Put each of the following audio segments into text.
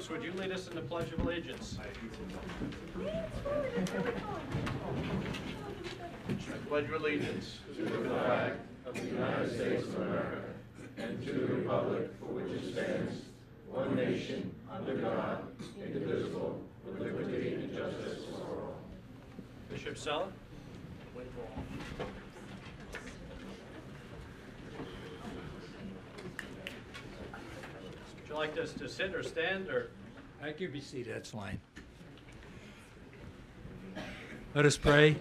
Bruce, would you lead us in the Pledge of Allegiance? I pledge allegiance to the flag of the United States of America and to the republic for which it stands, one nation, under God, indivisible, with liberty and justice for all. Bishop Sella? Would you like us to sit or stand, or? I can be seated, that's fine. Let us pray.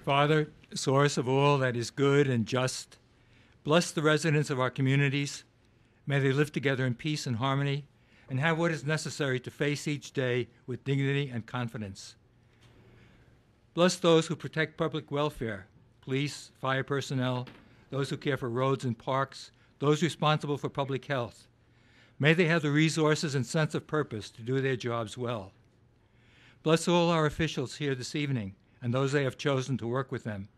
Father, source of all that is good and just, bless the residents of our communities. May they live together in peace and harmony and have what is necessary to face each day with dignity and confidence. Bless those who protect public welfare, police, fire personnel, those who care for roads and parks, those responsible for public health. May they have the resources and sense of purpose to do their jobs well. Bless all our officials here this evening and those they have chosen to work with them.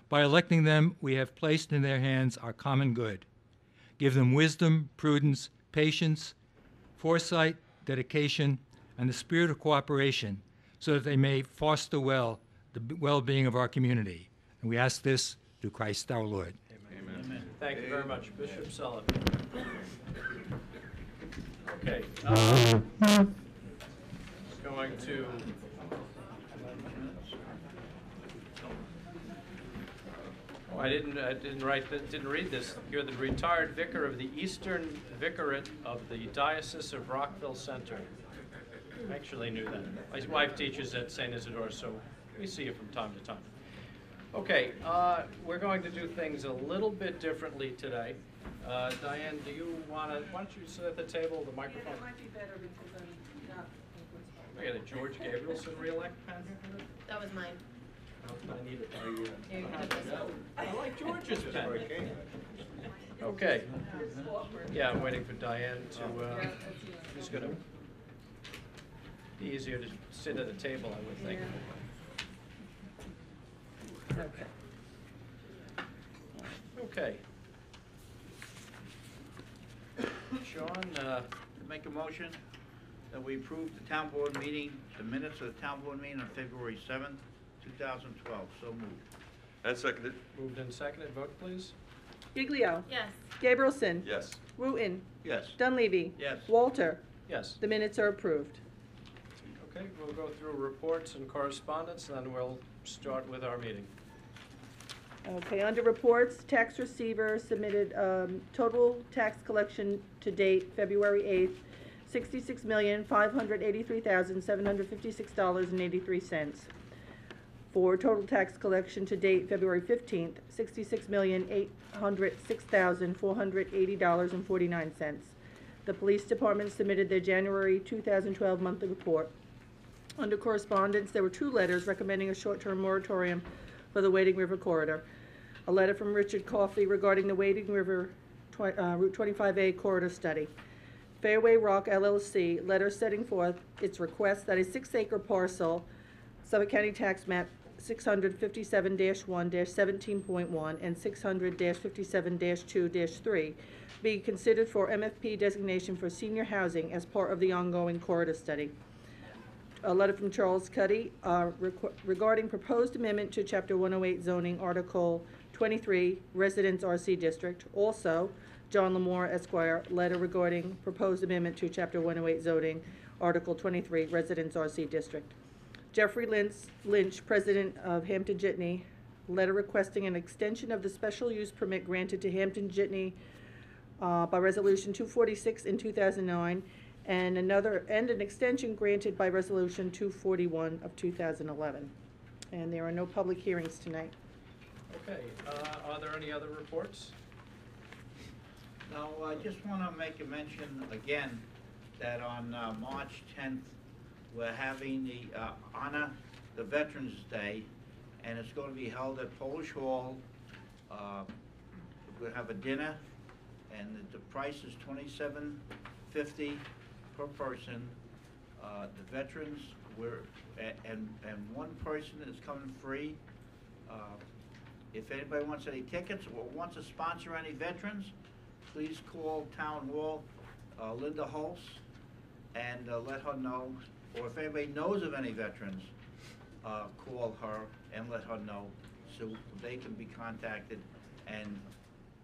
By electing them, we have placed in their hands our common good. Give them wisdom, prudence, patience, foresight, dedication, and the spirit of cooperation so that they may foster well the well-being of our community. And we ask this through Christ our Lord. Amen. Amen. Thank you very much. Bishop Sullivan. Okay. Going to I didn't read this. You're the retired vicar of the Eastern Vicariate of the Diocese of Rockville Center. I actually knew that. My wife teaches at St. Isidore, so we see you from time to time. Okay, we're going to do things a little bit differently today. Diane, do you want to? Why don't you sit at the table? The microphone. Yeah, that might be better because I'm not. We got a George Gabrielson reelect pen here. That was mine. I need it. Here, you can have this one. I like George's pen. Okay. Yeah, I'm waiting for Diane to. She's gonna be easier to sit at a table, I would think. Okay. Sean, make a motion that we approve the town board meeting, the minutes of the town board meeting on February 7th, 2012. So moved. And seconded. Moved and seconded. Vote, please. Giglio. Yes. Gabrielson. Yes. Wooten. Yes. Dunleavy. Yes. Walter. Yes. The minutes are approved. Okay, we'll go through reports and correspondence, and then we'll start with our meeting. Okay, under reports, tax receiver submitted total tax collection to date, February 8th, $66,583,756.83. For total tax collection to date, February 15th, $66,806,480.49. The police department submitted their January 2012 monthly report. Under correspondence, there were 2 letters recommending a short-term moratorium for the Wading River corridor. A letter from Richard Coffey regarding the Wading River Route 25A corridor study. Fairway Rock LLC, letter setting forth its request that a 6-acre parcel, Suffolk County Tax Map 657-1-17.1 and 600-57-2-3, be considered for MFP designation for senior housing as part of the ongoing corridor study. A letter from Charles Cuddy regarding proposed amendment to Chapter 108 zoning, Article 23, Residence RC District. Also, John Lamore, Esquire, letter regarding proposed amendment to Chapter 108 zoning, Article 23, Residence RC District. Jeffrey Lynch, President of Hampton Jitney, letter requesting an extension of the special use permit granted to Hampton Jitney by Resolution 246 in 2009, and an extension granted by Resolution 241 of 2011. And there are no public hearings tonight. Okay, are there any other reports? Now, I just want to make a mention again that on March 10th, we're having the honor the Veterans Day, and it's going to be held at Polish Hall. We'll have a dinner, and the price is $27.50 per person. The veterans and one person is coming free. If anybody wants any tickets or wants to sponsor any veterans, please call Town Hall, Linda Hulse, and let her know, or if anybody knows of any veterans, call her and let her know so they can be contacted and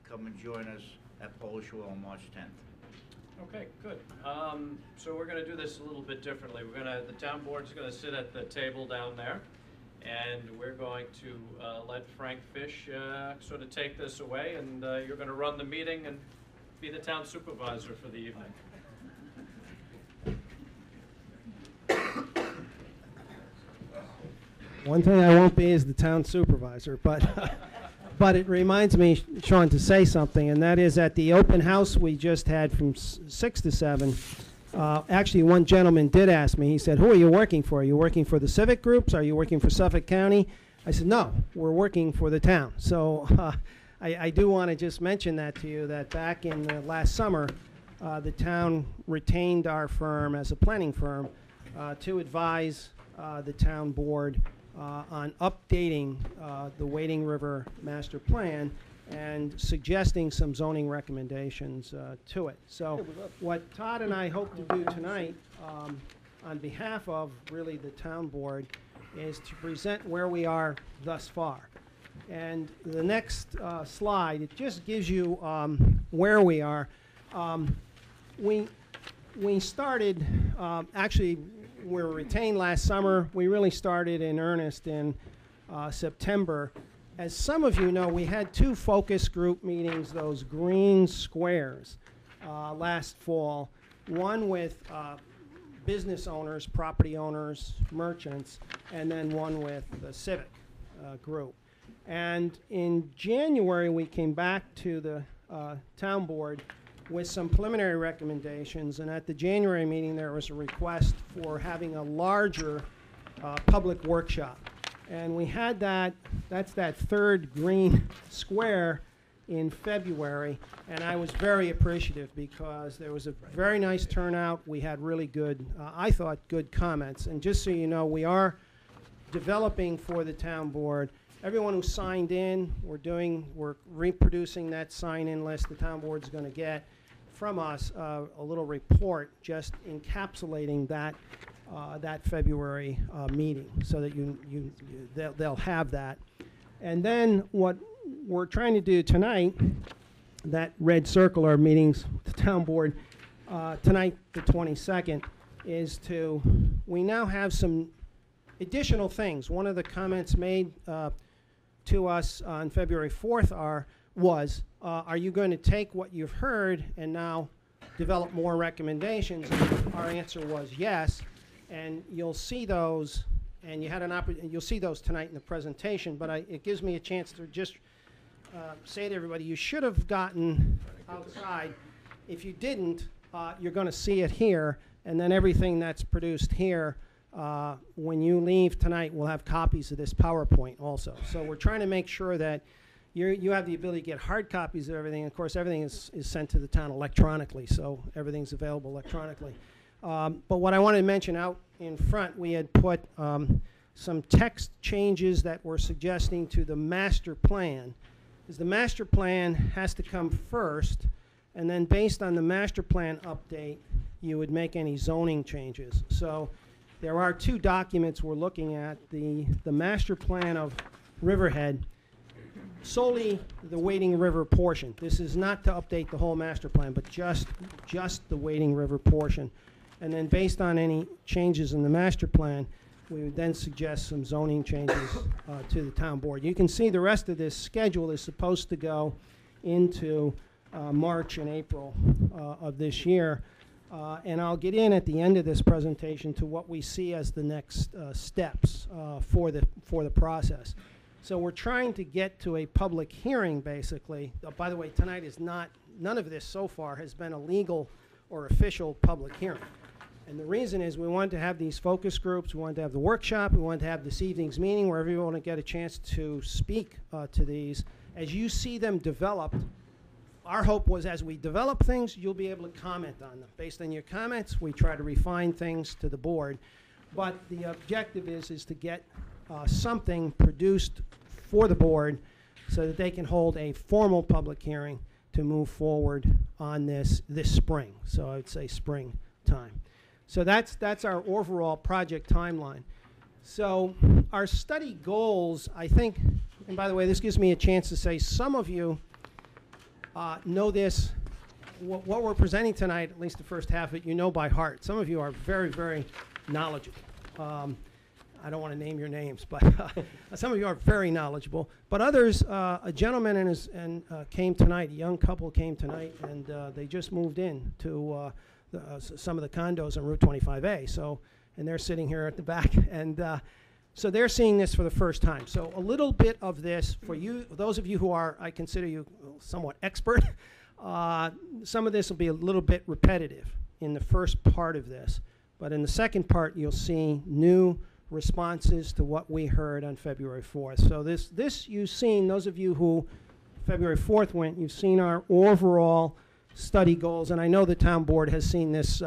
come and join us at Polish War on March 10th. Okay, good. So we're going to do this a little bit differently. The town board's going to sit at the table down there, and we're going to let Frank Fish sort of take this away, and you're going to run the meeting and be the town supervisor for the evening. One thing I won't be is the town supervisor, but but it reminds me, Sean, to say something, and that is at the open house we just had from 6 to 7, actually one gentleman did ask me, he said, who are you working for? Are you working for the civic groups? Are you working for Suffolk County? I said, no, we're working for the town. So I do want to just mention that to you, that back in last summer, the town retained our firm as a planning firm to advise the town board on updating the Wading River Master Plan and suggesting some zoning recommendations to it. So what Todd and I hope to do tonight on behalf of really the town board is to present where we are thus far. And the next slide, it just gives you where we are. We started, actually, we were retained last summer. We really started in earnest in September. As some of you know, we had 2 focus group meetings, those green squares, last fall. One with business owners, property owners, merchants, and then one with the civic group. And in January, we came back to the town board with some preliminary recommendations, and at the January meeting there was a request for having a larger public workshop. And we had that, that's that 3rd green square in February, and I was very appreciative because there was a very nice turnout. We had really good, I thought, good comments. And just so you know, we are developing for the town board. Everyone who signed in, we're reproducing that sign-in list the town board's going to get from us, a little report just encapsulating that that February meeting, so that they'll have that. And then what we're trying to do tonight, that red circle, our meetings, the town board, tonight, the 22nd, is we now have some additional things. One of the comments made to us on February 4th was, are you going to take what you've heard and now develop more recommendations? And our answer was yes, and you'll see those, and you had an opportunity, you'll see those tonight in the presentation, but it gives me a chance to just say to everybody, you should have gotten outside. If you didn't, you're going to see it here, and then everything that's produced here, when you leave tonight, we'll have copies of this PowerPoint also. So we're trying to make sure that you have the ability to get hard copies of everything. Of course, everything is sent to the town electronically, so everything's available electronically. But what I wanted to mention out in front, we had put some text changes that we're suggesting to the master plan. Because the master plan has to come first, and then based on the master plan update, you would make any zoning changes. So there are 2 documents we're looking at, the master plan of Riverhead, solely the Wading River portion. This is not to update the whole master plan, but just the Wading River portion. And then based on any changes in the master plan, we would then suggest some zoning changes to the town board. You can see the rest of this schedule is supposed to go into March and April of this year. And I'll get in at the end of this presentation to what we see as the next steps for the process. So we're trying to get to a public hearing, basically. By the way, tonight is none of this so far has been a legal or official public hearing. And the reason is we wanted to have these focus groups, we wanted to have the workshop, we wanted to have this evening's meeting where everyone would get a chance to speak to these. As you see them developed, our hope was as we develop things, you'll be able to comment on them. Based on your comments, we try to refine things to the board. But the objective is to get something produced for the board so that they can hold a formal public hearing to move forward on this spring. So I would say spring time. So that's our overall project timeline. So our study goals, I think, and by the way, this gives me a chance to say some of you know this. What we're presenting tonight, at least the first half of it, you know by heart. Some of you are very, very knowledgeable. I don't want to name your names, but some of you are very knowledgeable. But others, a gentleman came tonight, a young couple came tonight, and they just moved in to some of the condos on Route 25A. So, and they're sitting here at the back, and so they're seeing this for the first time. So a little bit of this for you, those of you who are, I consider you somewhat expert. Some of this will be a little bit repetitive in the first part of this, but in the second part you'll see new responses to what we heard on February 4th. So this you've seen, those of you who February 4th went, you've seen our overall study goals, and I know the town board has seen this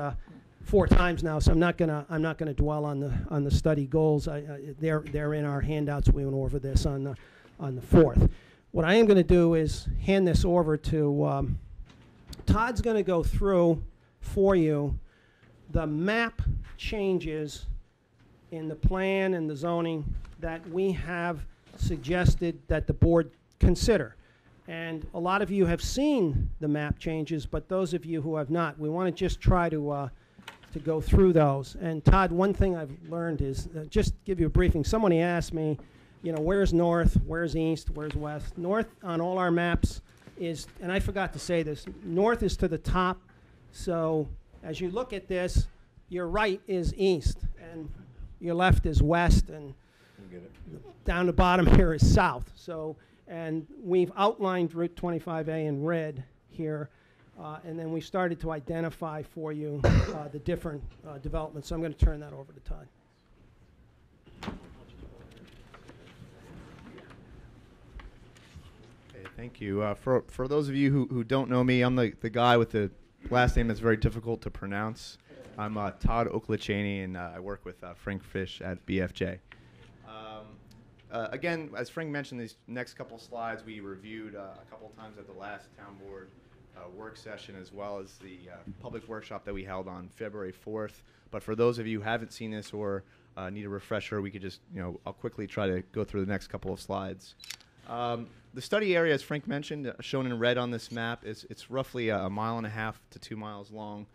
4 times now, so I'm not gonna dwell on the study goals. They're in our handouts. We went over this on the 4th. What I am going to do is hand this over to Todd's going to go through for you the map changes in the plan and the zoning that we have suggested that the board consider. And a lot of you have seen the map changes, but those of you who have not, we want to just try to go through those. And Todd, one thing I've learned is, just give you a briefing, somebody asked me, you know, where's north, where's east, where's west? North on all our maps is, and I forgot to say this, north is to the top. So as you look at this, your right is east, and your left is west, and down the bottom here is south. So, and we've outlined Route 25A in red here, and then we started to identify for you the different developments. So I'm going to turn that over to Todd. Thank you. For those of you who don't know me, I'm the guy with the last name that's very difficult to pronounce. I'm Todd Oklachaney, and I work with Frank Fish at BFJ. Again, as Frank mentioned, these next couple slides we reviewed a couple times at the last town board work session, as well as the public workshop that we held on February 4th. But for those of you who haven't seen this or need a refresher, we could just, I'll quickly try to go through the next couple of slides. The study area, as Frank mentioned, shown in red on this map, it's roughly a 1.5 to 2 miles long.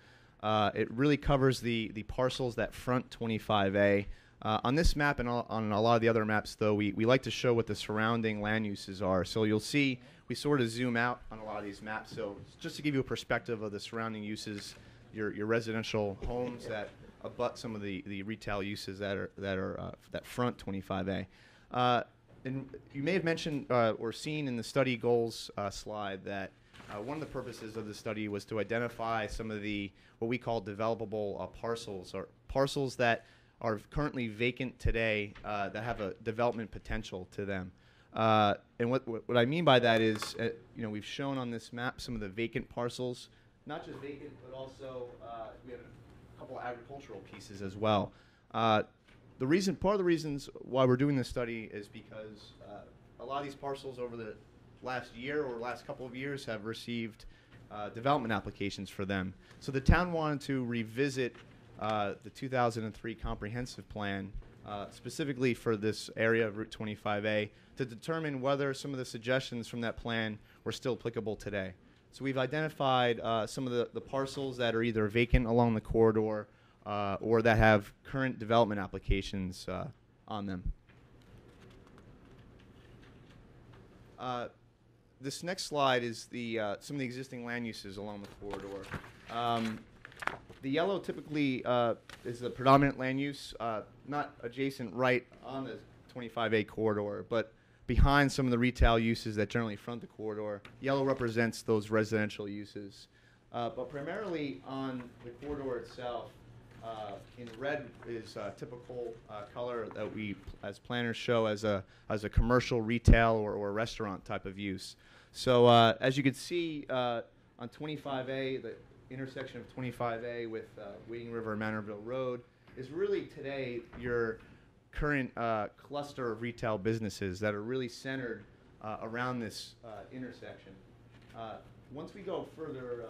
It really covers the parcels that front 25A. On this map and on a lot of the other maps, though, we like to show what the surrounding land uses are. So you'll see we sort of zoom out on a lot of these maps. So just to give you a perspective of the surrounding uses, your residential homes that abut some of the retail uses that front 25A. And you may have mentioned or seen in the study goals slide that one of the purposes of the study was to identify some of what we call developable parcels, or parcels that are currently vacant today that have a development potential to them. And what I mean by that is, we've shown on this map some of the vacant parcels, not just vacant, but also we have a couple agricultural pieces as well. Part of the reasons why we're doing this study is because a lot of these parcels over the last year or last couple of years have received development applications for them. So the town wanted to revisit the 2003 comprehensive plan specifically for this area of Route 25A to determine whether some of the suggestions from that plan were still applicable today. So we've identified some of the parcels that are either vacant along the corridor or that have current development applications on them. This next slide is some of the existing land uses along the corridor. The yellow typically is the predominant land use, not adjacent right on the 25A corridor, but behind some of the retail uses that generally front the corridor. Yellow represents those residential uses. But primarily on the corridor itself, in red is a typical color that we, as planners, show as a commercial, retail, or restaurant type of use. So as you can see on 25A, the intersection of 25A with Wading River and Manorville Road is really today your current cluster of retail businesses that are really centered around this intersection. Once we go further,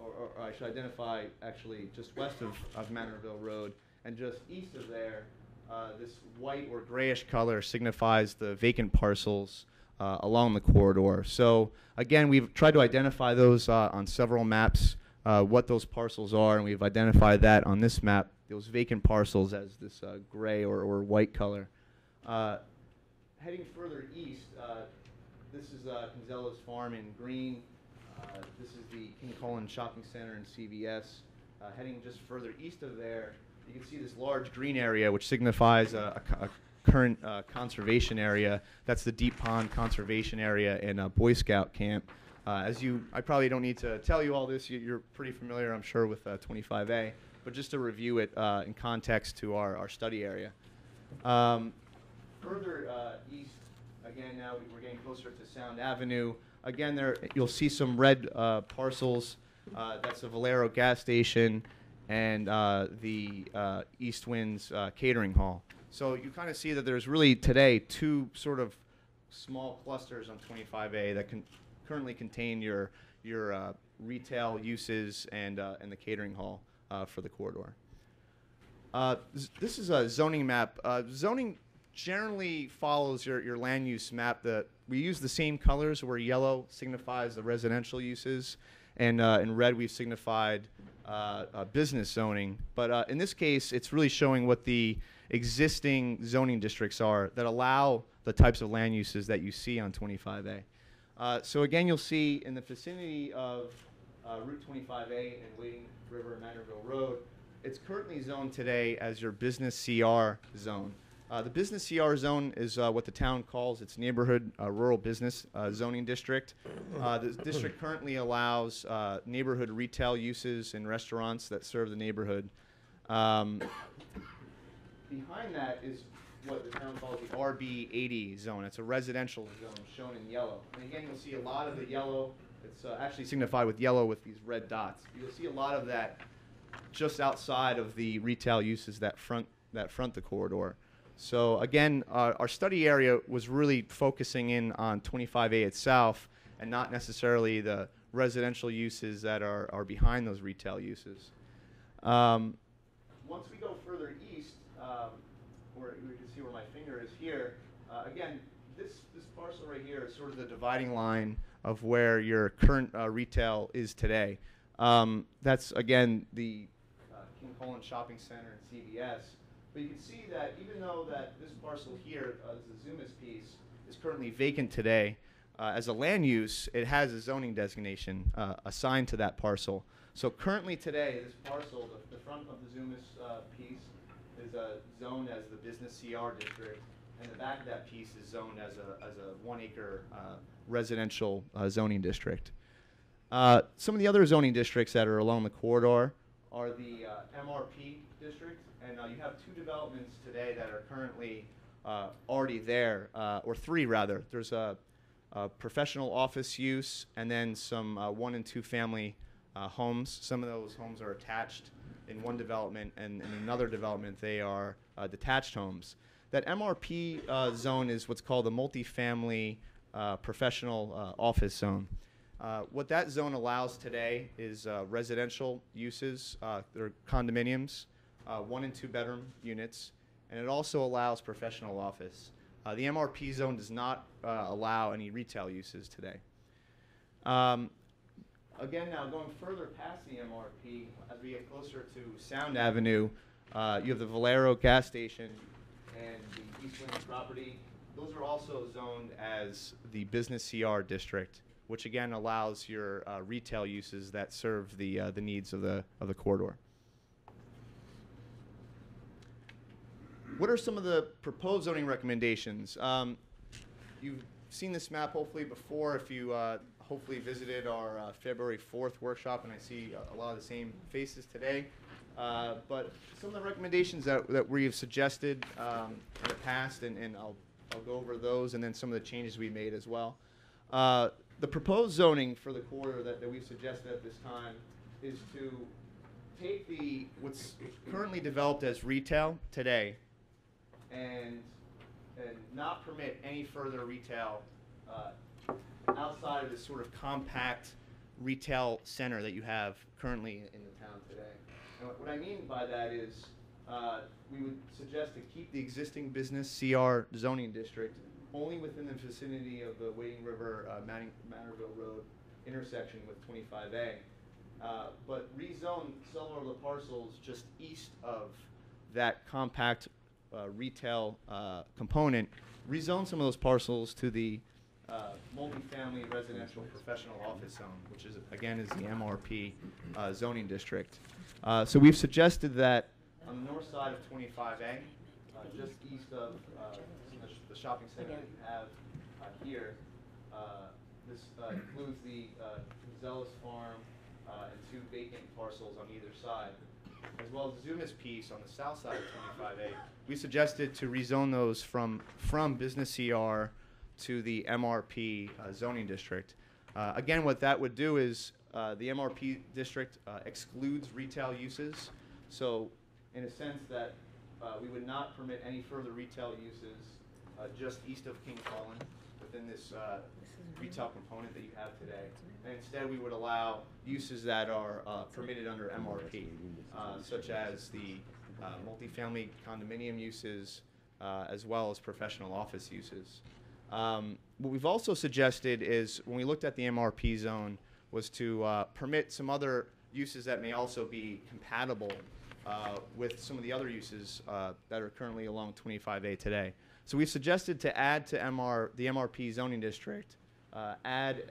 or I should identify actually just west of Manorville Road, and just east of there, this white or grayish color signifies the vacant parcels along the corridor. So again, we've tried to identify those on several maps, what those parcels are, and we've identified that on this map, those vacant parcels as this gray or white color. Heading further east, this is Kinzella's Farm in green. This is the King Cullen Shopping Center and CVS. Heading just further east of there, you can see this large green area, which signifies a current conservation area. That's the Deep Pond Conservation Area in a Boy Scout camp. I probably don't need to tell you all this. You're pretty familiar, I'm sure, with 25A. But just to review it in context to our study area. Further east, again, now we're getting closer to Sound Avenue. Again, there you'll see some red parcels. That's a Valero gas station and the East Winds catering hall. So you kind of see that there's really today two sort of small clusters on 25A that currently contain your retail uses and the catering hall for the corridor. This is a zoning map. Zoning generally follows your land use map. We use the same colors, where yellow signifies the residential uses, and in red we've signified business zoning. But in this case, it's really showing what the existing zoning districts are that allow the types of land uses that you see on 25A. So again, you'll see in the vicinity of Route 25A and Wading River and Manorville Road, it's currently zoned today as your business CR zone. The business CR zone is what the town calls its neighborhood rural business zoning district. The district currently allows neighborhood retail uses and restaurants that serve the neighborhood. Behind that is what the town calls the RB80 zone. It's a residential zone shown in yellow. And again, you'll see a lot of the yellow. It's actually signified with yellow with these red dots. You'll see a lot of that just outside of the retail uses that front the corridor. So again, our study area was really focusing in on 25A itself and not necessarily the residential uses that are behind those retail uses. Once we go further east, where you can see where my finger is here, again, this parcel right here is sort of the dividing line of where your current retail is today. That's, again, the King Cullen Shopping Center and CVS. But you can see that even though that this parcel here, the Zumas piece, is currently vacant today, as a land use, it has a zoning designation assigned to that parcel. So currently today, this parcel, the front of the Zumas piece, is zoned as the business CR district, and the back of that piece is zoned as a 1 acre residential zoning district. Some of the other zoning districts that are along the corridor are the MRP district, and you have two developments today that are currently already there, or three rather. There's a professional office use, and then some 1 and 2 family homes. Some of those homes are attached in one development, and in another development they are detached homes. That MRP zone is what's called a multifamily professional office zone. What that zone allows today is residential uses. There are condominiums, 1 and 2 bedroom units, and it also allows professional office. The MRP zone does not allow any retail uses today. Again, now going further past the MRP, as we get closer to Sound Avenue, you have the Valero gas station and the East Winds property. Those are also zoned as the business CR district, which again allows your retail uses that serve the needs of the corridor. What are some of the proposed zoning recommendations? You've seen this map hopefully before if you hopefully visited our February 4th workshop, and I see a lot of the same faces today. But some of the recommendations that we've suggested in the past, and I'll go over those, and then some of the changes we made as well. The proposed zoning for the corridor that we've suggested at this time is to take what's currently developed as retail today and not permit any further retail outside of this sort of compact retail center that you have currently in the town today. And what I mean by that is we would suggest to keep the existing business CR zoning district only within the vicinity of the Wading River Manorville Road intersection with 25A, but rezone several of the parcels just east of that compact retail component, rezone some of those parcels to the multifamily residential professional office zone, which is, again, is the MRP zoning district. So we've suggested that on the north side of 25A, just east of the shopping center that you have here, this includes the Zealous Farm and 2 vacant parcels on either side, as well as Zuma's piece on the south side of 25A. We suggested to rezone those from business CR to the MRP zoning district. Again, what that would do is the MRP district excludes retail uses. So in a sense that we would not permit any further retail uses just east of King Cullen within this retail component that you have today. And instead we would allow uses that are permitted under MRP, such as the multifamily condominium uses, as well as professional office uses. What we've also suggested is, when we looked at the MRP zone, was to permit some other uses that may also be compatible with some of the other uses that are currently along 25A today. So we've suggested to add to the MRP zoning district, add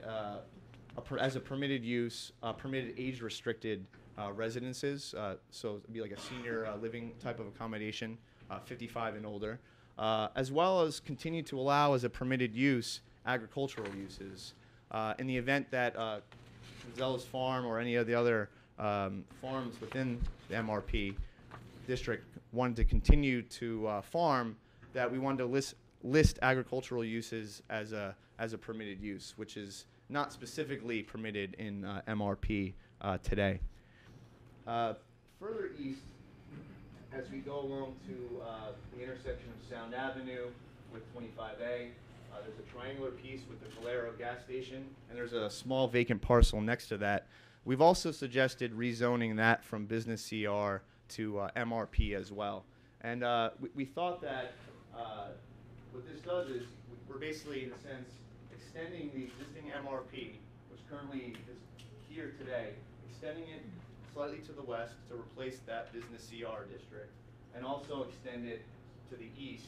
as a permitted use, permitted age-restricted residences. So it'd be like a senior living type of accommodation, 55 and older, as well as continue to allow as a permitted use agricultural uses. In the event that Zealous Farm or any of the other farms within the MRP district wanted to continue to farm, that we wanted to list agricultural uses as a permitted use, which is not specifically permitted in MRP today. Further east, as we go along to the intersection of Sound Avenue with 25A, there's a triangular piece with the Valero gas station, and there's a small vacant parcel next to that. We've also suggested rezoning that from business CR to MRP as well. And we thought that what this does is we're basically, in a sense, extending the existing MRP, which currently is here today, extending it slightly to the west to replace that business CR district, and also extend it to the east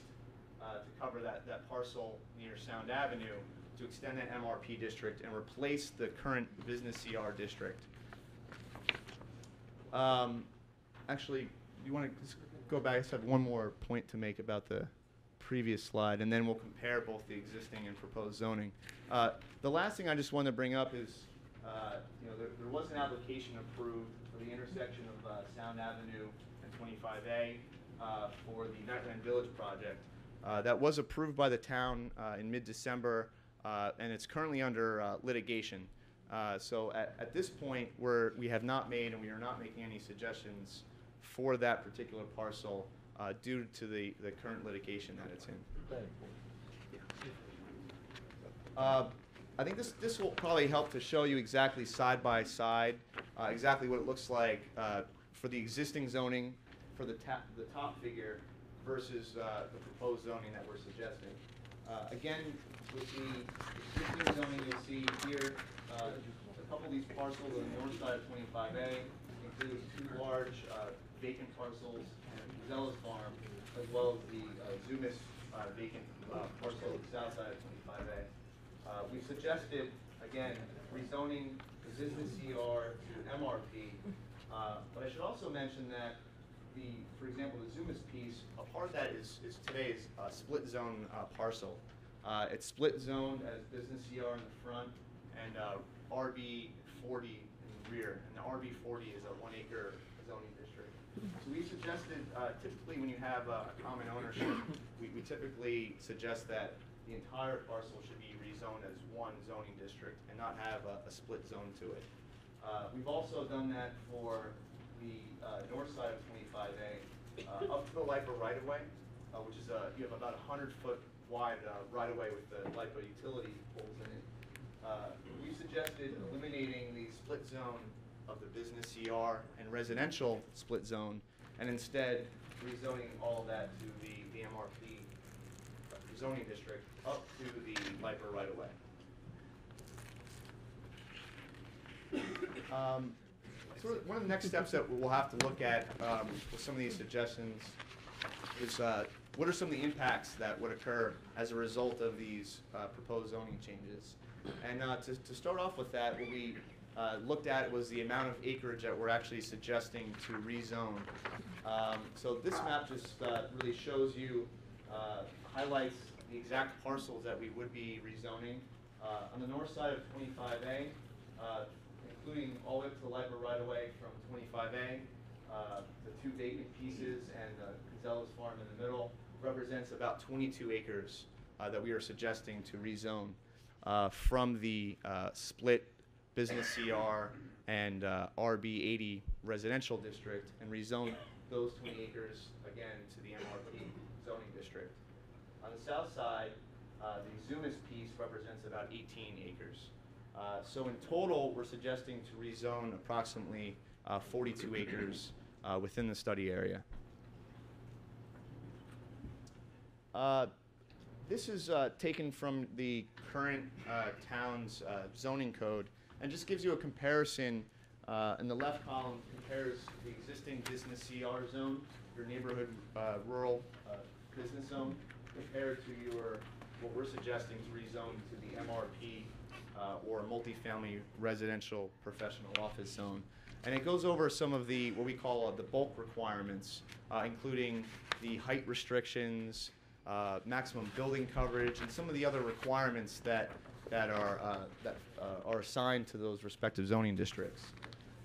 to cover that parcel near Sound Avenue, to extend that MRP district and replace the current business CR district. Actually, you want to just go back? I just have one more point to make about the previous slide, and then we'll compare both the existing and proposed zoning. The last thing I just want to bring up is, there was an application approved for the intersection of Sound Avenue and 25A for the Nightland Village project. That was approved by the town in mid-December, and it's currently under litigation. So at this point, we have not made and we are not making any suggestions for that particular parcel due to the current litigation that it's in. I think this will probably help to show you exactly side by side exactly what it looks like for the existing zoning for the top figure versus the proposed zoning that we're suggesting. Again, with the existing zoning, you'll see here a couple of these parcels on the north side of 25A include 2 large vacant parcels and Zealous Farm, as well as the Zumas vacant parcel on the south side of 25A. We've suggested, again, rezoning the business CR to MRP, but I should also mention that for example, the Zumas piece, a part of that is today's split zone parcel. It's split zoned as business CR in the front and RB 40 in the rear, and the RB 40 is a 1-acre zoning district. So we suggested, typically when you have common ownership, we typically suggest that the entire parcel should be rezoned as one zoning district and not have a split zone to it. We've also done that for the north side of 25A, up to the LIPA right-of-way, which is you have about 100-foot wide right-of-way with the LIPA utility poles in it. we suggested eliminating the split zone of the business CR and residential split zone, and instead rezoning all of that to the MRP zoning district up to the LIPER right away. One of the next steps that we'll have to look at with some of these suggestions is what are some of the impacts that would occur as a result of these proposed zoning changes. And to start off with that, what we looked at was the amount of acreage that we're actually suggesting to rezone. So this map just really shows you, highlights the exact parcels that we would be rezoning. On the north side of 25A, including all the way up to the LIPER right away from 25A, the two vacant pieces and the Gonzalez farm in the middle represents about 22 acres that we are suggesting to rezone from the split business CR and RB80 residential district and rezone those 20 acres again to the MRP zoning district. On the south side, the Zumas piece represents about 18 acres. So in total, we're suggesting to rezone approximately 42 acres within the study area. This is taken from the current town's zoning code and just gives you a comparison. In the left column compares the existing business CR zone, your neighborhood rural business zone, compared to what we're suggesting is rezoned to the MRP or multifamily residential professional office zone. And it goes over some of the, what we call the bulk requirements, including the height restrictions, maximum building coverage, and some of the other requirements that are assigned to those respective zoning districts.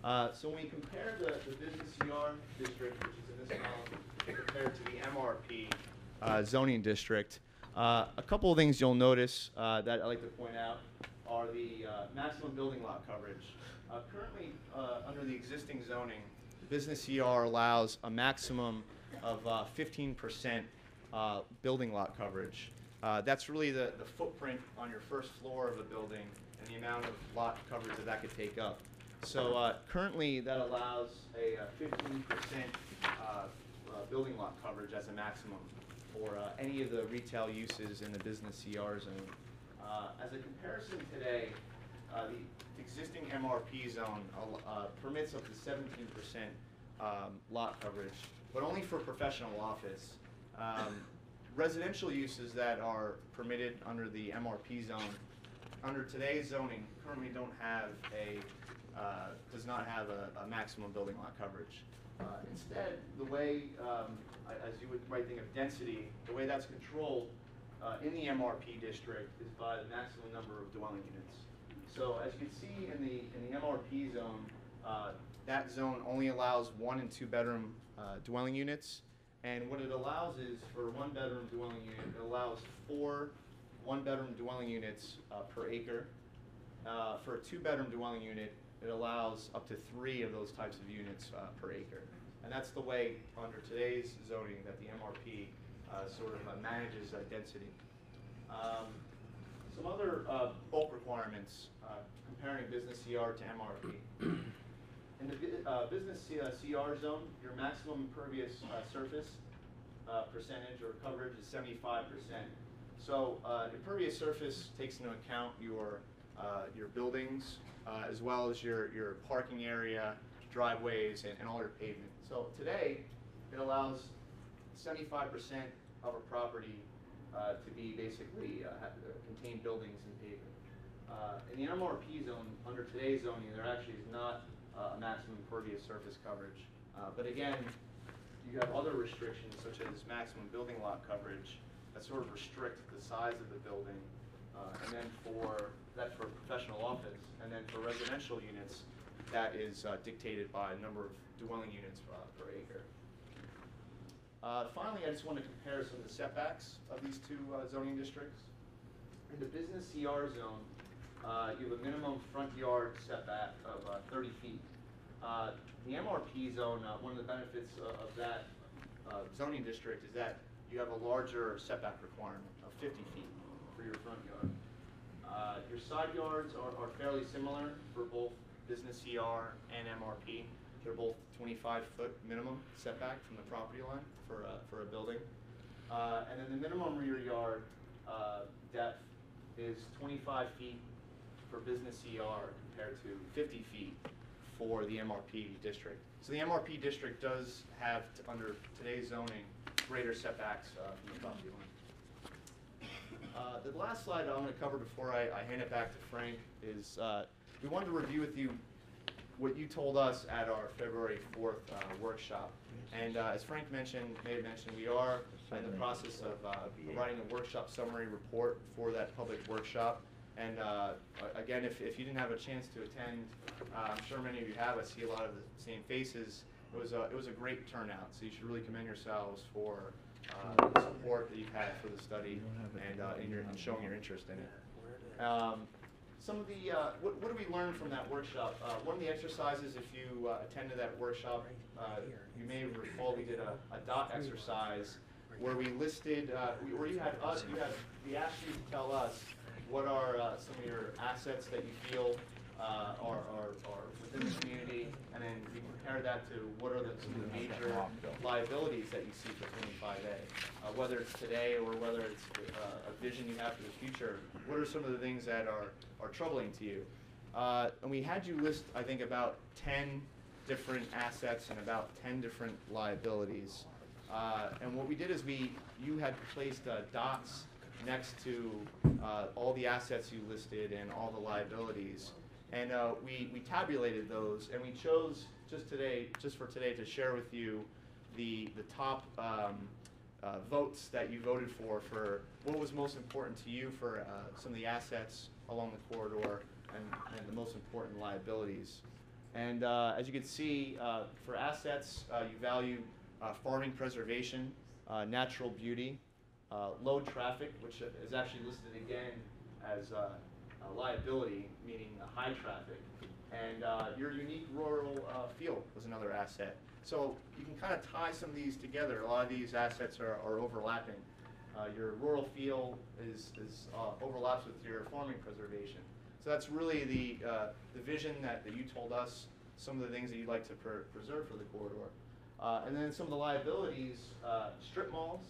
So when we compare the business CR district, which is in this column, compared to the MRP zoning district, a couple of things you'll notice that I'd like to point out are the maximum building lot coverage. Currently, under the existing zoning, the business CR allows a maximum of 15% building lot coverage. That's really the footprint on your first floor of a building and the amount of lot coverage that could take up. So currently, that allows a 15% building lot coverage as a maximum for any of the retail uses in the business CR zone. As a comparison today, the existing MRP zone permits up to 17% lot coverage, but only for professional office. Residential uses that are permitted under the MRP zone, under today's zoning, currently don't have does not have a maximum building lot coverage. Instead, the way, as you might think of density, the way that's controlled in the MRP district is by the maximum number of dwelling units. So as you can see in the MRP zone, that zone only allows 1 and 2 bedroom dwelling units. And what it allows is, for 1 bedroom dwelling unit, it allows 4 1-bedroom dwelling units per acre. For a 2-bedroom dwelling unit, it allows up to 3 of those types of units per acre. And that's the way, under today's zoning, that the MRP sort of manages density. Some other bulk requirements comparing business CR to MRP. In the business CR zone, your maximum impervious surface percentage or coverage is 75%. So impervious surface takes into account your buildings as well as your parking area, driveways, and all your pavement. So today, it allows 75% of a property to be basically contain buildings and pavement. In the MRP zone, under today's zoning, there actually is not a maximum impervious surface coverage. But again, you have other restrictions such as maximum building lot coverage that sort of restrict the size of the building. And then that's for professional office. And then for residential units, that is dictated by a number of dwelling units per acre. Finally, I just want to compare some of the setbacks of these two zoning districts. In the business CR zone, you have a minimum front yard setback of 30 feet. The MRP zone, one of the benefits of that zoning district is that you have a larger setback requirement of 50 feet for your front yard. Your side yards are fairly similar for both business CR and MRP. They're both 25-foot minimum setback from the property line for a building. And then the minimum rear yard depth is 25 feet for business CR compared to 50 feet for the MRP district. So the MRP district does have, under today's zoning, greater setbacks from the property line. The last slide I'm going to cover before I hand it back to Frank is we wanted to review with you what you told us at our February 4th workshop. And as Frank may have mentioned, we are in the process of providing a workshop summary report for that public workshop. And again, if you didn't have a chance to attend, I'm sure many of you have. I see a lot of the same faces. It was a great turnout, so you should really commend yourselves for the support that you've had for the study and showing your interest in it. Some of the, what did we learn from that workshop? One of the exercises, if you attended that workshop, you may recall we did a dot exercise where we listed, where we asked you to tell us what are some of your assets that you feel are within the community, and then we compare that to what are some of the major liabilities that you see for 25A, whether it's today or whether it's a vision you have for the future. What are some of the things that are troubling to you? And we had you list, I think, about 10 different assets and about 10 different liabilities. And what we did is you had placed dots next to all the assets you listed and all the liabilities. And we tabulated those, and we chose just for today to share with you the top votes that you voted for what was most important to you for some of the assets along the corridor and the most important liabilities. And as you can see, for assets, you value farming preservation, natural beauty, low traffic, which is actually listed again as a liability, meaning high traffic, and your unique rural feel was another asset. So you can kind of tie some of these together. A lot of these assets are overlapping. Your rural feel overlaps with your farming preservation. So that's really the vision that you told us, some of the things that you'd like to preserve for the corridor. And then some of the liabilities, strip malls,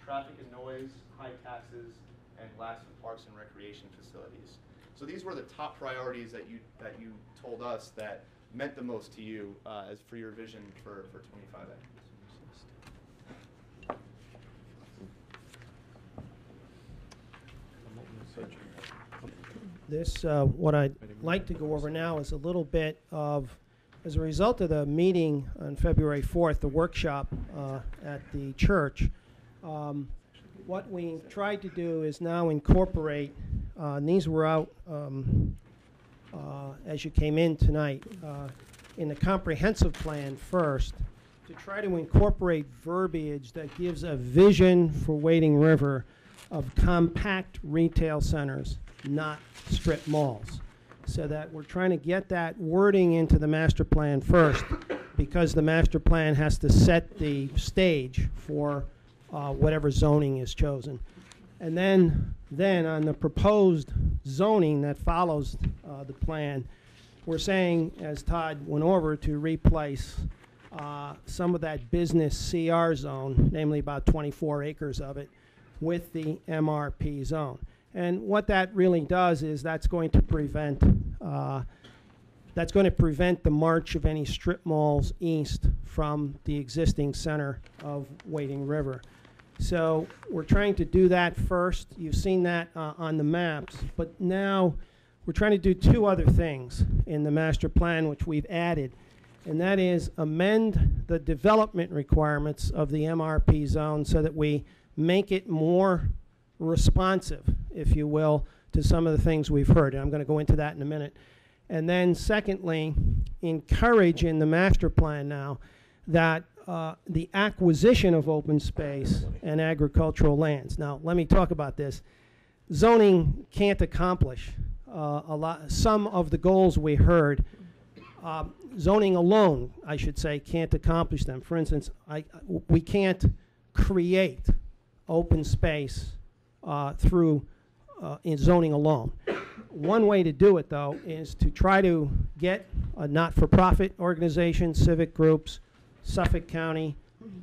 traffic and noise, high taxes, and last of parks and recreation facilities. So these were the top priorities that you told us that meant the most to you as for your vision for 25A. This, what I'd like to go over now is a little bit of, as a result of the meeting on February 4th, the workshop at the church, what we tried to do is now incorporate, and these were out as you came in tonight, in the comprehensive plan first, to try to incorporate verbiage that gives a vision for Wading River of compact retail centers, not strip malls. So that we're trying to get that wording into the master plan first, because the master plan has to set the stage for whatever zoning is chosen. And then on the proposed zoning that follows the plan, we're saying, as Todd went over, to replace some of that business CR zone, namely about 24 acres of it, with the MRP zone. And what that really does is that's going to prevent the march of any strip malls east from the existing center of Wading River. So we're trying to do that first. You've seen that on the maps, but now we're trying to do two other things in the master plan which we've added, and that is amend the development requirements of the MRP zone so that we make it more responsive, if you will, to some of the things we've heard, and I'm going to go into that in a minute. And then secondly, encourage in the master plan now that the acquisition of open space and agricultural lands. Now, let me talk about this. Zoning can't accomplish some of the goals we heard. Zoning alone, I should say, can't accomplish them. For instance, we can't create open space through in zoning alone. One way to do it, though, is to try to get a not-for-profit organization, civic groups, Suffolk County,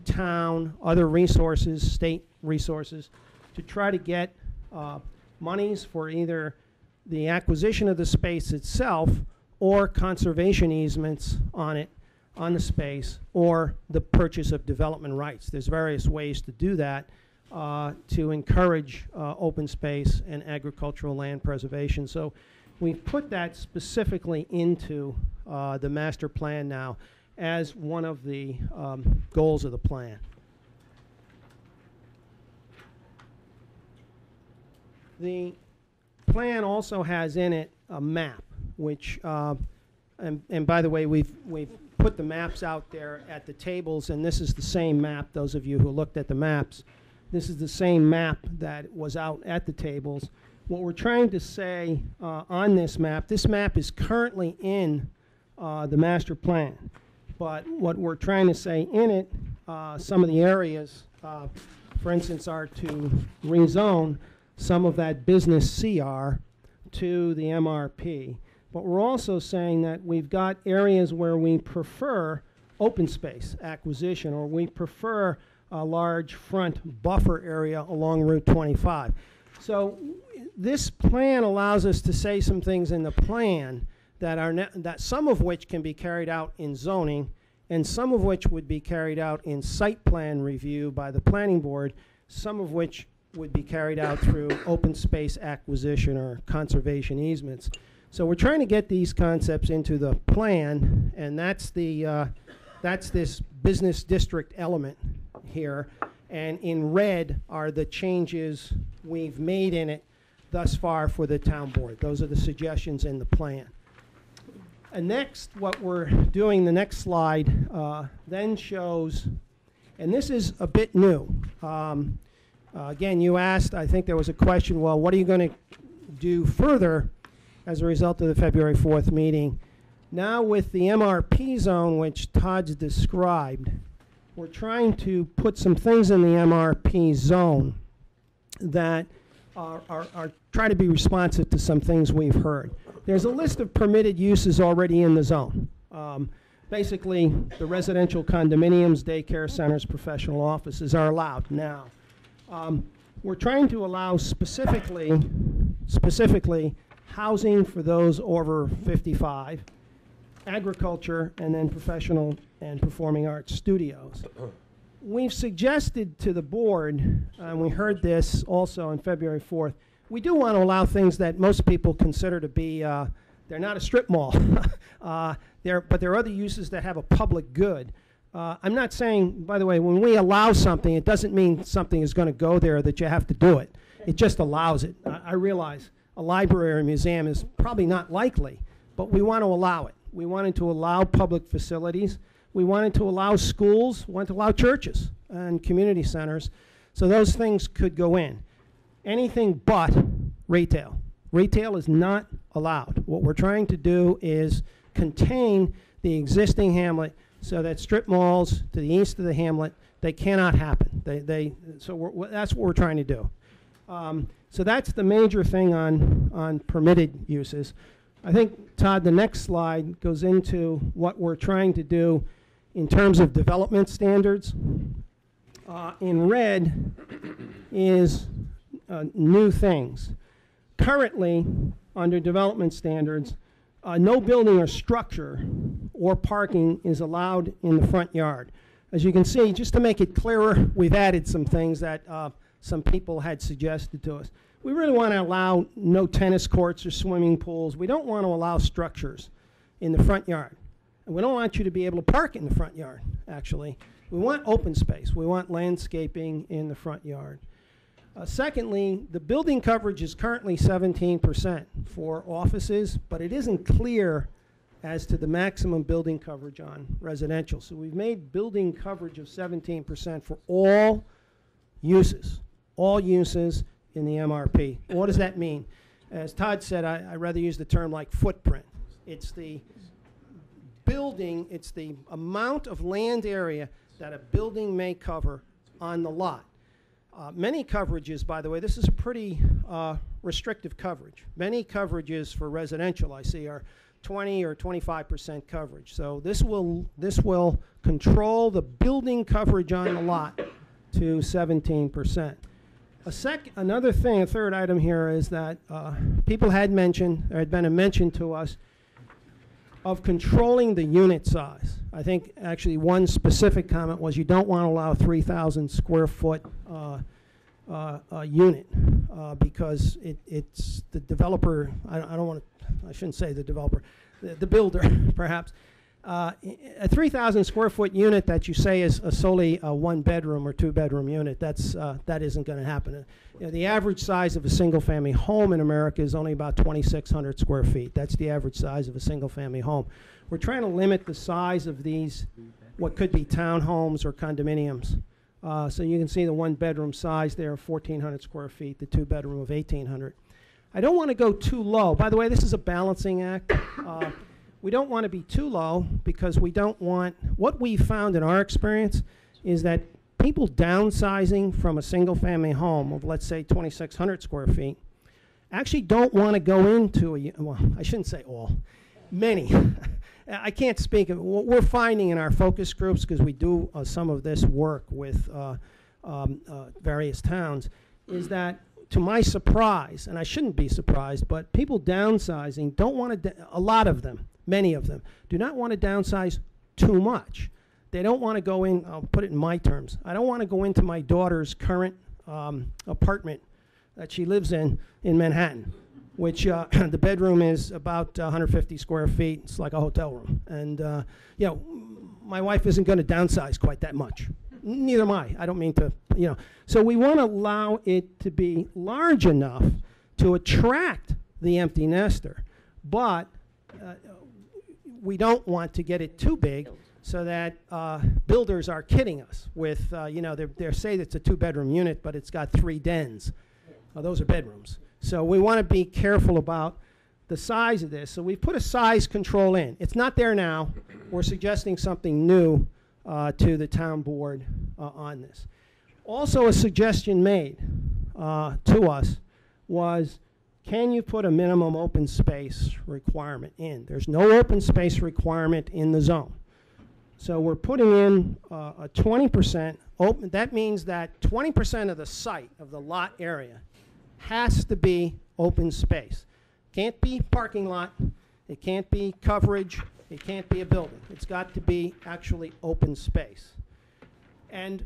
town, other resources, state resources, to try to get monies for either the acquisition of the space itself or conservation easements on it, on the space, or the purchase of development rights. There's various ways to do that to encourage open space and agricultural land preservation. So we've put that specifically into the master plan now as one of the goals of the plan. The plan also has in it a map, which, and by the way, we've put the maps out there at the tables, and this is the same map. Those of you who looked at the maps, this is the same map that was out at the tables. What we're trying to say on this map is currently in the master plan, but what we're trying to say in it, some of the areas, for instance, are to rezone some of that business CR to the MRP. But we're also saying that we've got areas where we prefer open space acquisition, or we prefer a large front buffer area along Route 25. So this plan allows us to say some things in the plan that are that some of which can be carried out in zoning, and some of which would be carried out in site plan review by the planning board, some of which would be carried out through open space acquisition or conservation easements. So we're trying to get these concepts into the plan, and that's the that's this business district element here. And in red are the changes we've made in it thus far for the town board. Those are the suggestions in the plan. And next, what we're doing, the next slide, then shows, and this is a bit new. Again, you asked, I think there was a question, well, what are you going to do further as a result of the February 4th meeting? Now with the MRP zone, which Todd's described, we're trying to put some things in the MRP zone that are try to be responsive to some things we've heard. There's a list of permitted uses already in the zone. Basically, the residential condominiums, daycare centers, professional offices are allowed now. We're trying to allow specifically housing for those over 55, agriculture, and then professional and performing arts studios. We've suggested to the board, and we heard this also on February 4th, we do want to allow things that most people consider to be, they're not a strip mall, but there are other uses that have a public good. I'm not saying, by the way, when we allow something, it doesn't mean something is going to go there that you have to do it. It just allows it. I realize a library or a museum is probably not likely, but we want to allow it. We wanted to allow public facilities. We wanted to allow schools, wanted to allow churches and community centers. So those things could go in. Anything but retail. Retail is not allowed. What we're trying to do is contain the existing hamlet so that strip malls to the east of the hamlet, they cannot happen. So that's what we're trying to do. So that's the major thing on permitted uses. I think, Todd, the next slide goes into what we're trying to do in terms of development standards. In red is new things. Currently, under development standards, no building or structure or parking is allowed in the front yard. As you can see, just to make it clearer, we've added some things that some people had suggested to us. We really want to allow no tennis courts or swimming pools. We don't want to allow structures in the front yard. And we don't want you to be able to park in the front yard, actually. We want open space. We want landscaping in the front yard. Secondly, the building coverage is currently 17% for offices, but it isn't clear as to the maximum building coverage on residential. So we've made building coverage of 17% for all uses in the MRP. What does that mean? As Todd said, I rather use the term like footprint. It's the building, it's the amount of land area that a building may cover on the lot. Many coverages, by the way, this is a pretty restrictive coverage. Many coverages for residential I see are 20 or 25% coverage. So this will control the building coverage on the lot to 17%. Another thing, a third item here is that people had mentioned, there had been a mention to us of controlling the unit size. I think actually one specific comment was you don't want to allow a 3,000 square foot unit because it's the developer, I shouldn't say the developer, the builder perhaps. A 3,000 square foot unit that you say is solely a 1-bedroom or 2-bedroom unit, that isn't going to happen. You know, the average size of a single-family home in America is only about 2,600 square feet. That's the average size of a single-family home. We're trying to limit the size of these, what could be townhomes or condominiums. So you can see the 1-bedroom size there of 1,400 square feet, the 2-bedroom of 1,800. I don't want to go too low. By the way, this is a balancing act. We don't want to be too low because we don't want, what we found in our experience is that people downsizing from a single family home of, let's say, 2,600 square feet actually don't want to go into well, I shouldn't say all, many. I can't speak of what we're finding in our focus groups, because we do some of this work with various towns, is that to my surprise, and I shouldn't be surprised, but people downsizing don't want to, a lot of them, many of them, do not want to downsize too much. They don't want to go in, I'll put it in my terms, I don't want to go into my daughter's current apartment that she lives in Manhattan, which the bedroom is about 150 square feet. It's like a hotel room. And, you know, my wife isn't going to downsize quite that much. Neither am I. I don't mean to, you know. So we want to allow it to be large enough to attract the empty nester, but we don't want to get it too big so that builders are kidding us with, you know, they say it's a 2-bedroom unit, but it's got 3 dens. Those are bedrooms. So we want to be careful about the size of this. So we've put a size control in. It's not there now. We're suggesting something new to the town board on this. Also, a suggestion made to us was, can you put a minimum open space requirement in? There's no open space requirement in the zone. So we're putting in a 20% open. That means that 20% of the site, of the lot area, has to be open space. Can't be parking lot. It can't be coverage. It can't be a building. It's got to be actually open space. And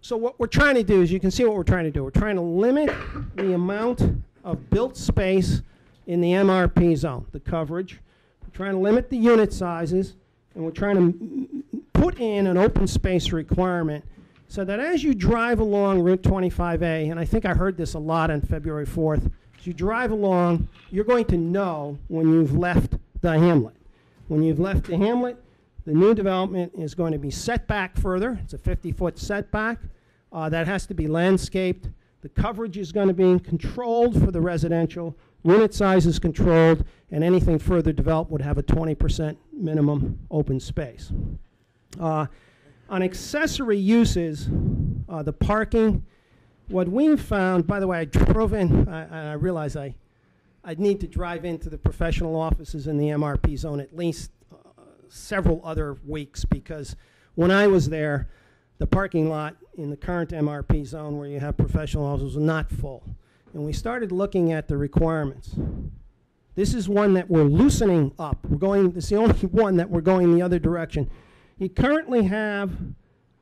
so what we're trying to do is, you can see what we're trying to do. We're trying to limit the amount of built space in the MRP zone, the coverage. We're trying to limit the unit sizes, and we're trying to put in an open space requirement so that as you drive along Route 25A, and I think I heard this a lot on February 4th, as you drive along, you're going to know when you've left the hamlet. When you've left the hamlet, the new development is going to be set back further. It's a 50-foot setback. That has to be landscaped. The coverage is going to be controlled for the residential. Unit size is controlled, and anything further developed would have a 20% minimum open space. On accessory uses, the parking, what we've found, by the way, I drove in, I realize I'd need to drive into the professional offices in the MRP zone at least several other weeks, because when I was there, the parking lot in the current MRP zone where you have professional offices was not full. And we started looking at the requirements. This is one that we're loosening up. This is the only one that we're going the other direction. You currently have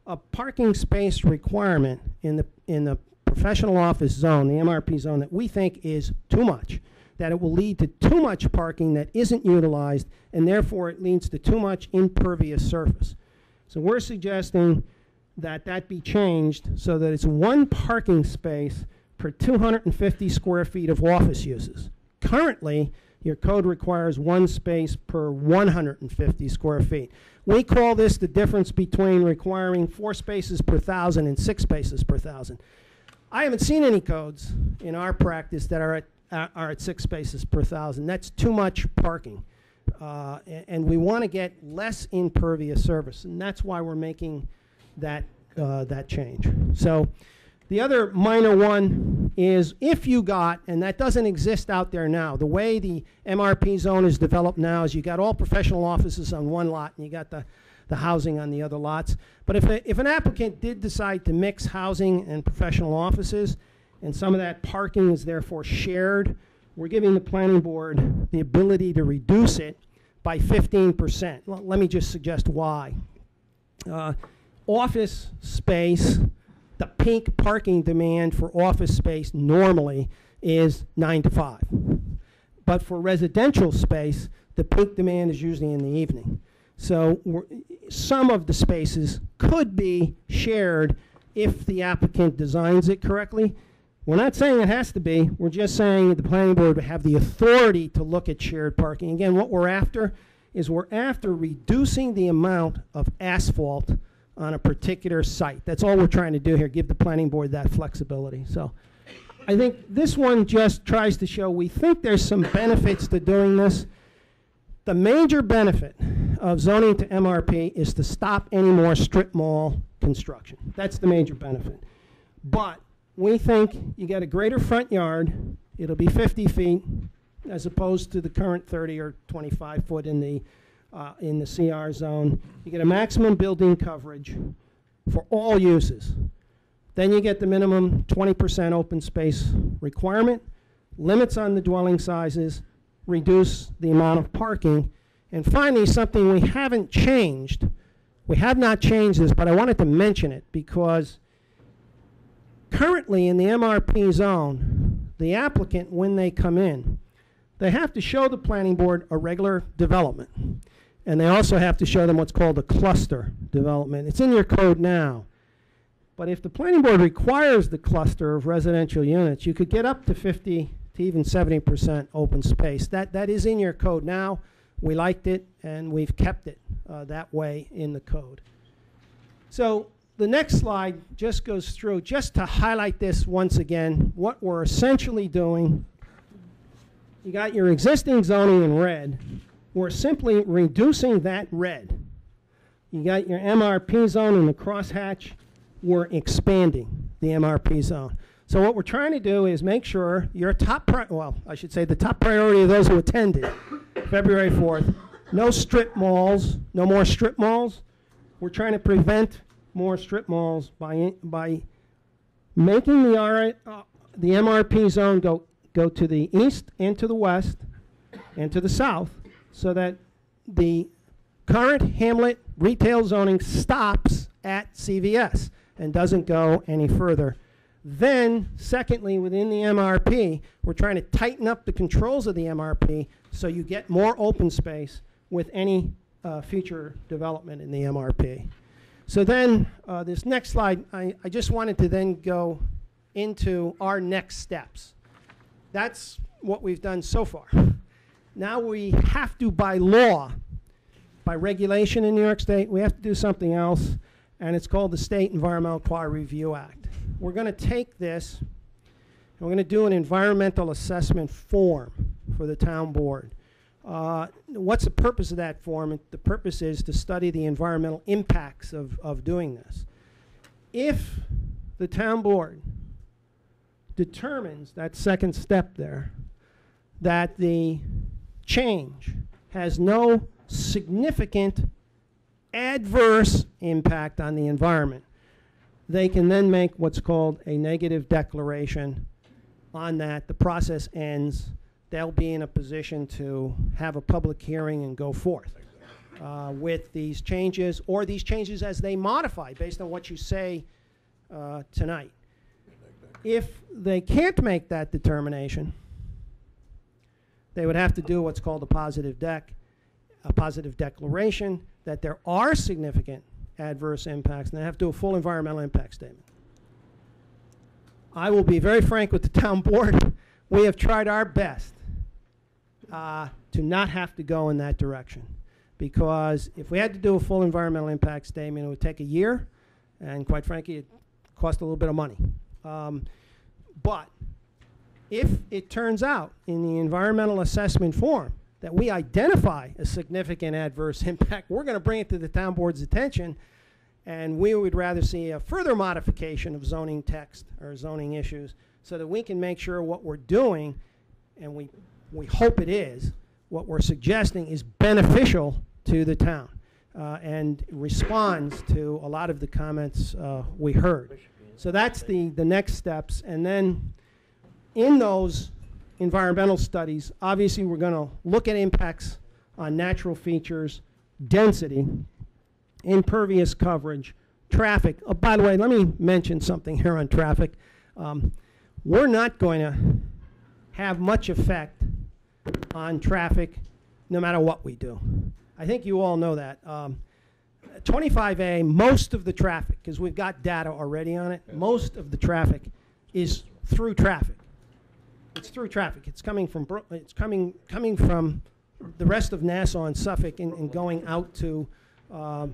a parking space requirement in the professional office zone, the MRP zone, that we think is too much, that it will lead to too much parking that isn't utilized, and therefore it leads to too much impervious surface. So we're suggesting that that be changed so that it's 1 parking space per 250 square feet of office uses. Currently, your code requires 1 space per 150 square feet. We call this the difference between requiring 4 spaces per 1,000 and 6 spaces per 1,000. I haven't seen any codes in our practice that are at 6 spaces per 1,000. That's too much parking. And we want to get less impervious surface, and that's why we're making that change. So The other minor one is if you got, and that doesn't exist out there now, the way the MRP zone is developed now is you got all professional offices on one lot and you got the housing on the other lots. But if an applicant did decide to mix housing and professional offices, and some of that parking is therefore shared, we're giving the planning board the ability to reduce it by 15%. Well, let me just suggest why. Office space, the peak parking demand for office space normally is 9 to 5. But for residential space, the peak demand is usually in the evening. So some of the spaces could be shared if the applicant designs it correctly. We're not saying it has to be. We're just saying the planning board would have the authority to look at shared parking. Again, what we're after is we're after reducing the amount of asphalt on a particular site. That's all we're trying to do here, give the planning board that flexibility. So I think this one just tries to show we think there's some benefits to doing this. The major benefit of zoning to MRP is to stop any more strip mall construction. That's the major benefit. But we think you get a greater front yard. It'll be 50 feet as opposed to the current 30 or 25 foot in the CR zone. You get a maximum building coverage for all uses. Then you get the minimum 20% open space requirement, limits on the dwelling sizes, reduce the amount of parking, and finally something we haven't changed. We have not changed this, but I wanted to mention it because currently in the MRP zone, the applicant, when they come in, they have to show the planning board a regular development. And they also have to show them what's called a cluster development. It's in your code now. But if the planning board requires the cluster of residential units, you could get up to 50 to even 70% open space. That is in your code now. We liked it, and we've kept it that way in the code. So the next slide just goes through, just to highlight this once again, what we're essentially doing. You got your existing zoning in red. We're simply reducing that red. You got your MRP zone in the crosshatch. We're expanding the MRP zone. So what we're trying to do is make sure your top, well, I should say the top priority of those who attended February 4th, no strip malls, no more strip malls. We're trying to prevent more strip malls by making the MRP zone go to the east and to the west and to the south, so that the current Hamlet retail zoning stops at CVS and doesn't go any further. Then, secondly, within the MRP, we're trying to tighten up the controls of the MRP so you get more open space with any future development in the MRP. So then, this next slide, I just wanted to then go into our next steps. That's what we've done so far. Now we have to, by law, by regulation in New York State, we have to do something else, and it's called the State Environmental Quality Review Act. We're going to take this, and we're going to do an environmental assessment form for the town board. What's the purpose of that form? The purpose is to study the environmental impacts of doing this. If the town board determines, that second step there, that the change has no significant adverse impact on the environment, they can then make what's called a negative declaration on that. The process ends. They'll be in a position to have a public hearing and go forth with these changes, or these changes as they modify based on what you say tonight. If they can't make that determination, they would have to do what's called a positive declaration that there are significant adverse impacts, and they have to do a full environmental impact statement. I will be very frank with the town board. We have tried our best to not have to go in that direction, because if we had to do a full environmental impact statement, it would take a year, and quite frankly, it cost a little bit of money. But if it turns out in the environmental assessment form that we identify a significant adverse impact, we're going to bring it to the town board's attention, And we would rather see a further modification of zoning text or zoning issues so that we can make sure what we're doing, and we hope it is, what we're suggesting is beneficial to the town and responds to a lot of the comments we heard. So that's the next steps. And then in those environmental studies, obviously we're going to look at impacts on natural features, density, impervious coverage, traffic. Oh, by the way, let me mention something here on traffic. We're not going to have much effect on traffic no matter what we do. I think you all know that. 25A, most of the traffic, because we've got data already on it, most of the traffic is through traffic. It's through traffic. It's coming from coming from the rest of Nassau and Suffolk and going out to the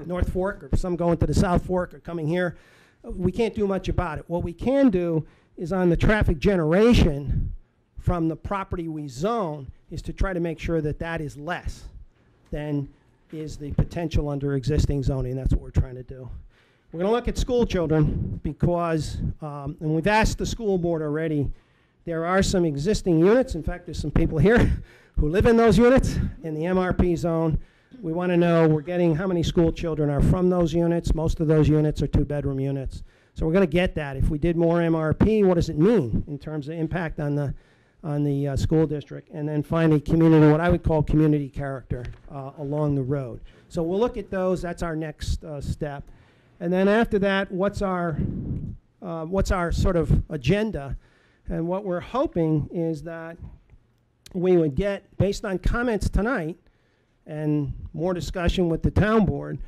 North Fork, or some going to the South Fork or coming here. We can't do much about it. What we can do is on the traffic generation from the property we zone is to try to make sure that that is less than is the potential under existing zoning. That's what we're trying to do. We're going to look at school children because, and we've asked the school board already, there are some existing units. In fact, there's some people here who live in those units in the MRP zone. We want to know we're getting how many school children are from those units. Most of those units are 2-bedroom units. So we're going to get that. If we did more MRP, what does it mean in terms of impact on the school district? And then finally, community, what I would call community character along the road. So we'll look at those. That's our next step. And then after that, what's our sort of agenda? And what we're hoping is that we would get, based on comments tonight and more discussion with the town board,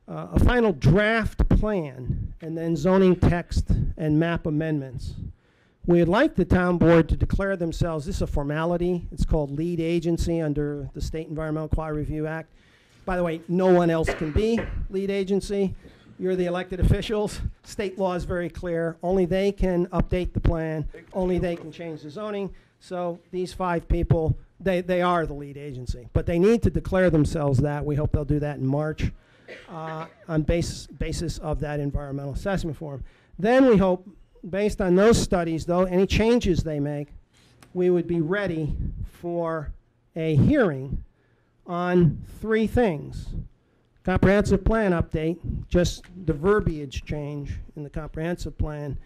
a final draft plan and then zoning text and map amendments. We'd like the town board to declare themselves, this is a formality, it's called lead agency under the State Environmental Quality Review Act. By the way, no one else can be lead agency. You're the elected officials. State law is very clear. Only they can update the plan. Only they can change the zoning. So these 5 people, they are the lead agency. But they need to declare themselves that. We hope they'll do that in March on basis of that environmental assessment form. Then we hope, based on those studies, though, any changes they make, we would be ready for a hearing on 3 things. Comprehensive plan update, just the verbiage change in the comprehensive plan.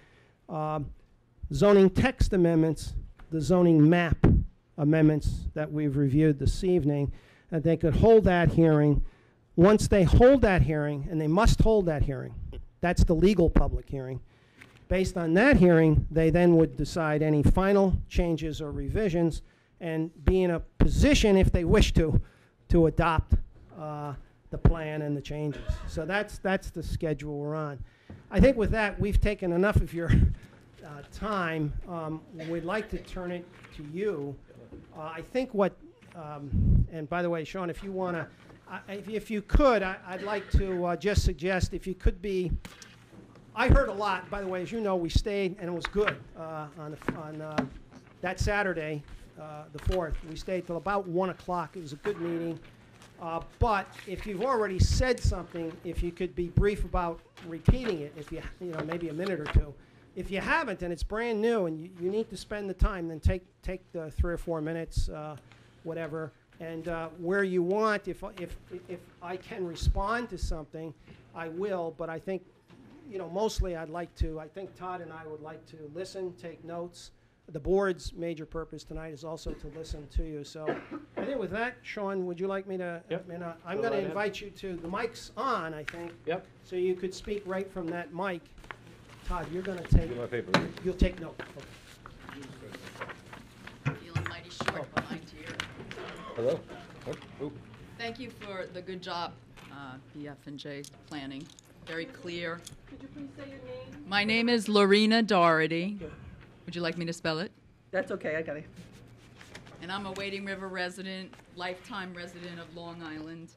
Zoning text amendments, the zoning map amendments that we've reviewed this evening, that they could hold that hearing. Once they hold that hearing, and they must hold that hearing, that's the legal public hearing. Based on that hearing, they then would decide any final changes or revisions and be in a position, if they wish to adopt the plan and the changes. So that's the schedule we're on. I think with that, we've taken enough of your time. We'd like to turn it to you. I think what, and by the way, Sean, if you want to, if you could, I'd like to just suggest if you could be, I heard a lot, by the way, as you know, we stayed, and it was good on that Saturday, the 4th. We stayed till about 1 o'clock. It was a good meeting. But if you've already said something, if you could be brief about repeating it, if you know, maybe a minute or 2. If you haven't and it's brand new and you need to spend the time, then take the 3 or 4 minutes, whatever. And where you want, if I can respond to something, I will. But I think, you know, mostly I think Todd and I would like to listen, take notes. The board's major purpose tonight is also to listen to you. So I think with that, Sean, would you like me to? Yep. I'm going to invite you to, the mic's on, I think. Yep. So you could speak right from that mic. Todd, you're going to take. My paper. You'll take note. Okay. Feeling mighty short behind here. Hello. Oh. Thank you for the good job, BF&J Planning. Very clear. Could you please say your name? My name is Lorena Doherty. Would you like me to spell it? That's okay, I got it. And I'm a Wading River resident, lifetime resident of Long Island,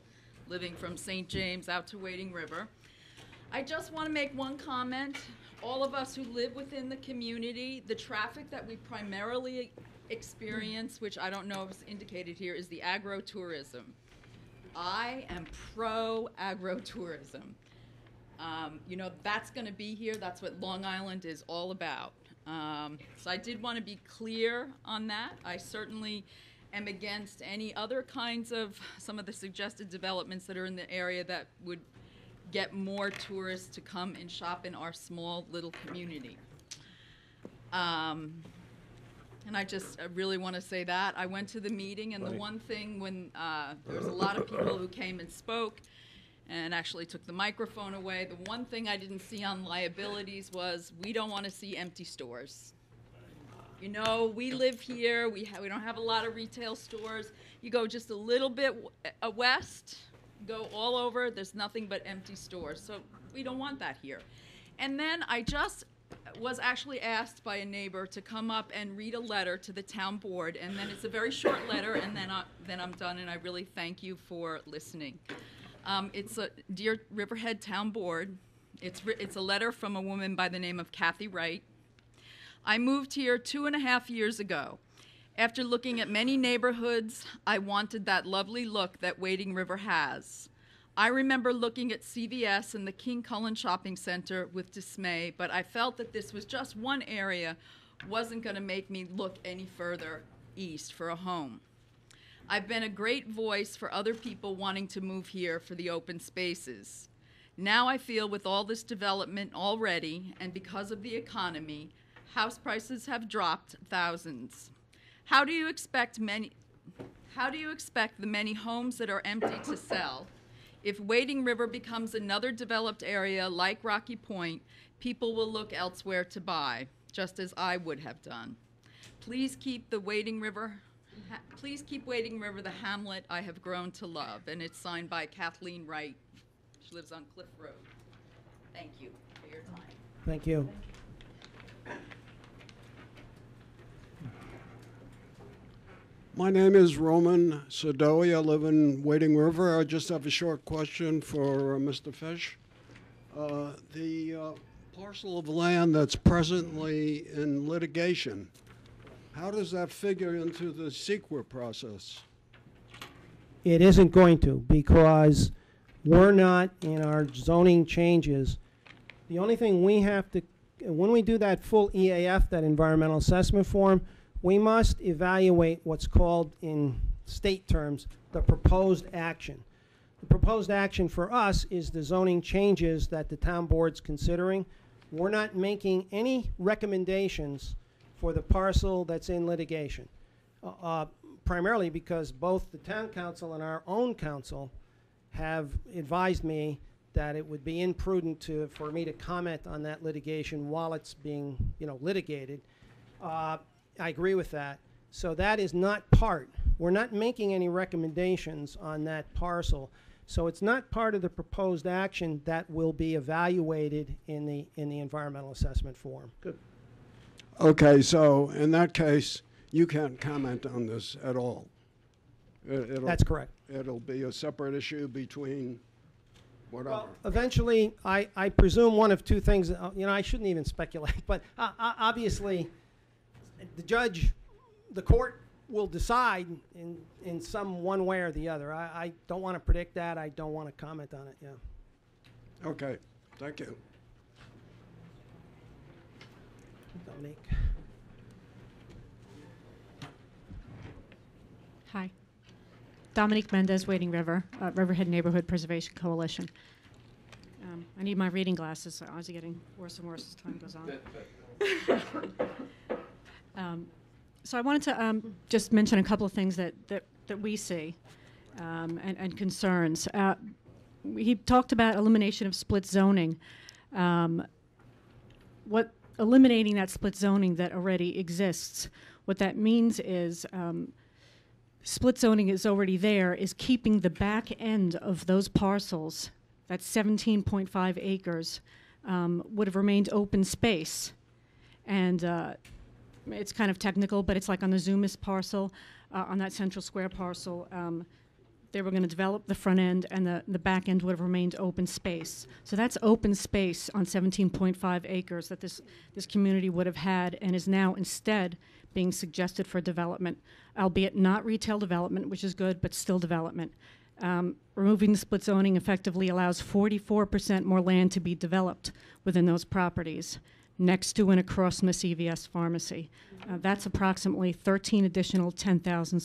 living from St. James out to Wading River. I just want to make one comment. All of us who live within the community, the traffic that we primarily experience, which I don't know if it's indicated here, is the agro-tourism. I am pro agro-tourism. You know, that's going to be here. That's what Long Island is all about. So I did want to be clear on that. I certainly am against any other kinds of some of the suggested developments that are in the area that would get more tourists to come and shop in our small little community. And I really want to say that. I went to the meeting, and the one thing when there was a lot of people who came and spoke and actually took the microphone away, the one thing I didn't see on liabilities was we don't want to see empty stores. You know, we live here. We don't have a lot of retail stores. You go just a little bit west, go all over, there's nothing but empty stores. So we don't want that here. And then I just was actually asked by a neighbor to come up and read a letter to the town board, and then it's a very short letter, and then I'm done, and I really thank you for listening. It's a Dear Riverhead Town Board. It's a letter from a woman by the name of Kathy Wright. I moved here 2.5 years ago. After looking at many neighborhoods, I wanted that lovely look that Wading River has. I remember looking at CVS and the King Cullen Shopping Center with dismay, but I felt that this was just one area, wasn't going to make me look any further east for a home. I've been a great voice for other people wanting to move here for the open spaces. Now I feel with all this development already, and because of the economy, house prices have dropped thousands. How do you expect the many homes that are empty to sell? If Wading River becomes another developed area like Rocky Point, people will look elsewhere to buy, just as I would have done. Please keep Wading River the hamlet I have grown to love. And it's signed by Kathleen Wright. She lives on Cliff Road. Thank you for your time. Thank you. My name is Roman Sadoy. I live in Wading River. I just have a short question for Mr. Fish. The parcel of land that's presently in litigation, how does that figure into the CEQA process? It isn't going to, because we're not in our zoning changes. The only thing we have to, when we do that full EAF, that environmental assessment form, we must evaluate what's called in state terms the proposed action. The proposed action for us is the zoning changes that the town board's considering. We're not making any recommendations for the parcel that's in litigation, primarily because both the town council and our own council have advised me that it would be imprudent for me to comment on that litigation while it's being, litigated. I agree with that. So that is not part. We're not making any recommendations on that parcel. So it's not part of the proposed action that will be evaluated in the environmental assessment form. Good. Okay, so in that case, you can't comment on this at all. That's correct. It'll be a separate issue between whatever. Well, eventually, I presume one of two things. I shouldn't even speculate, but obviously, the court will decide in some one way or the other. I don't want to predict that. I don't want to comment on it. Yeah. Okay, thank you. Dominique. Hi. Dominique Mendez, Wading River, Riverhead Neighborhood Preservation Coalition. I need my reading glasses. So odds are getting worse and worse as time goes on. So I wanted to just mention a couple of things that we see and concerns. He talked about elimination of split zoning. Eliminating that split zoning that already exists, what that means is split zoning is already there, is keeping the back end of those parcels, that's 17.5 acres, would have remained open space. And it's kind of technical, but it's like on the Zoomis parcel, on that Central Square parcel, they were going to develop the front end, and the back end would have remained open space. So that's open space on 17.5 acres that this community would have had, and is now instead being suggested for development, albeit not retail development, which is good, but still development. Removing the split zoning effectively allows 44% more land to be developed within those properties, next to and across from the CVS pharmacy. That's approximately 13 additional 10,000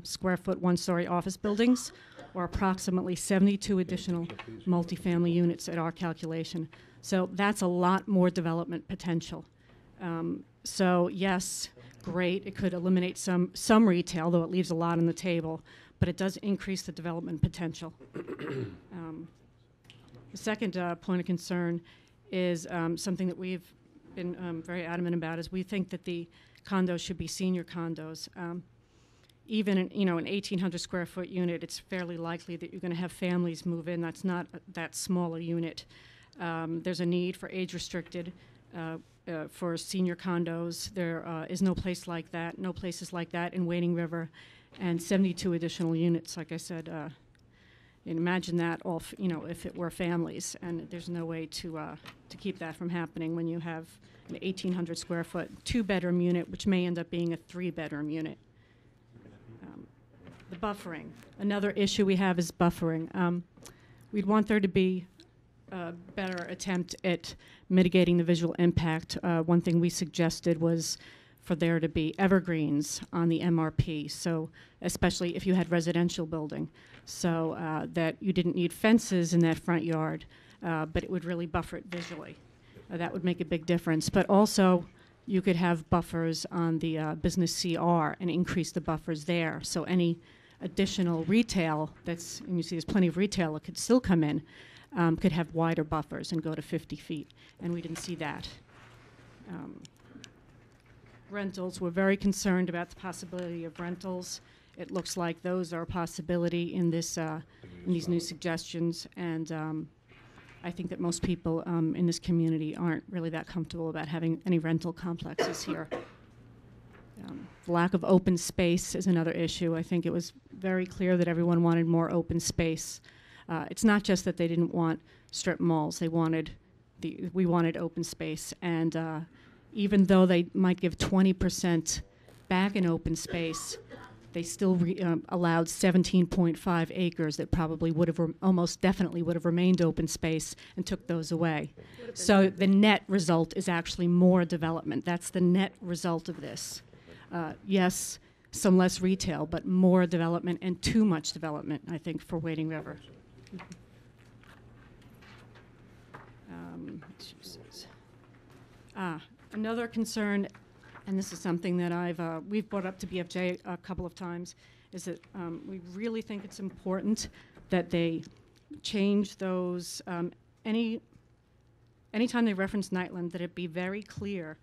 square foot one-story office buildings, or approximately 72 additional multifamily units at our calculation. So that's a lot more development potential. So yes, great, it could eliminate some retail, though it leaves a lot on the table, but it does increase the development potential. The second point of concern is something that we've been very adamant about, is we think that the condos should be senior condos. Even in, an 1,800 square foot unit, it's fairly likely that you're going to have families move in. That's not that small a unit. There's a need for age-restricted for senior condos. There is no place like that, no places like that in Wading River, and 72 additional units, like I said. And imagine that all, if it were families, and there's no way to keep that from happening when you have an 1,800 square foot 2-bedroom unit, which may end up being a 3-bedroom unit. The buffering. Another issue we have is buffering. We'd want there to be a better attempt at mitigating the visual impact. One thing we suggested was for there to be evergreens on the MRP, so especially if you had residential building, so that you didn't need fences in that front yard, but it would really buffer it visually. That would make a big difference. But also, you could have buffers on the business CR and increase the buffers there, so any additional retail that's, and you see there's plenty of retail that could still come in, could have wider buffers and go to 50 feet, and we didn't see that. Rentals, we're very concerned about the possibility of rentals. It looks like those are a possibility in this, in these new suggestions, and I think that most people in this community aren't really that comfortable about having any rental complexes here. The lack of open space is another issue. I think it was very clear that everyone wanted more open space. It's not just that they didn't want strip malls. We wanted open space, and even though they might give 20% back in open space, they still allowed 17.5 acres that probably would have almost definitely would have remained open space, and took those away. So the net result is actually more development. That's the net result of this. Yes, some less retail, but more development, and too much development, I think, for Wading River. Another concern, and this is something that we've brought up to BFJ a couple of times, is that we really think it's important that they change those, anytime they reference Nightland, that it be very clear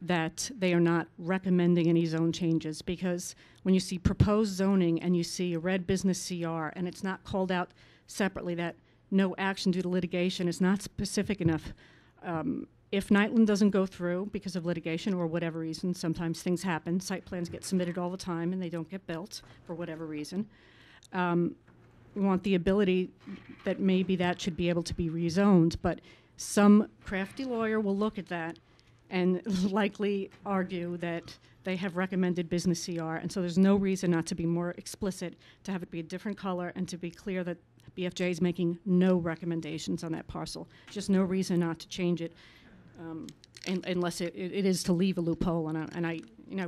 that they are not recommending any zone changes, because when you see proposed zoning and you see a red business CR and it's not called out separately that no action due to litigation is not specific enough. If Nightland doesn't go through because of litigation or whatever reason, sometimes things happen, site plans get submitted all the time and they don't get built for whatever reason. We want the ability that maybe that should be able to be rezoned, but some crafty lawyer will look at that and likely argue that they have recommended business CR, and so there's no reason not to be more explicit, to have it be a different color, and to be clear that BFJ is making no recommendations on that parcel. Just no reason not to change it, unless it is to leave a loophole, and I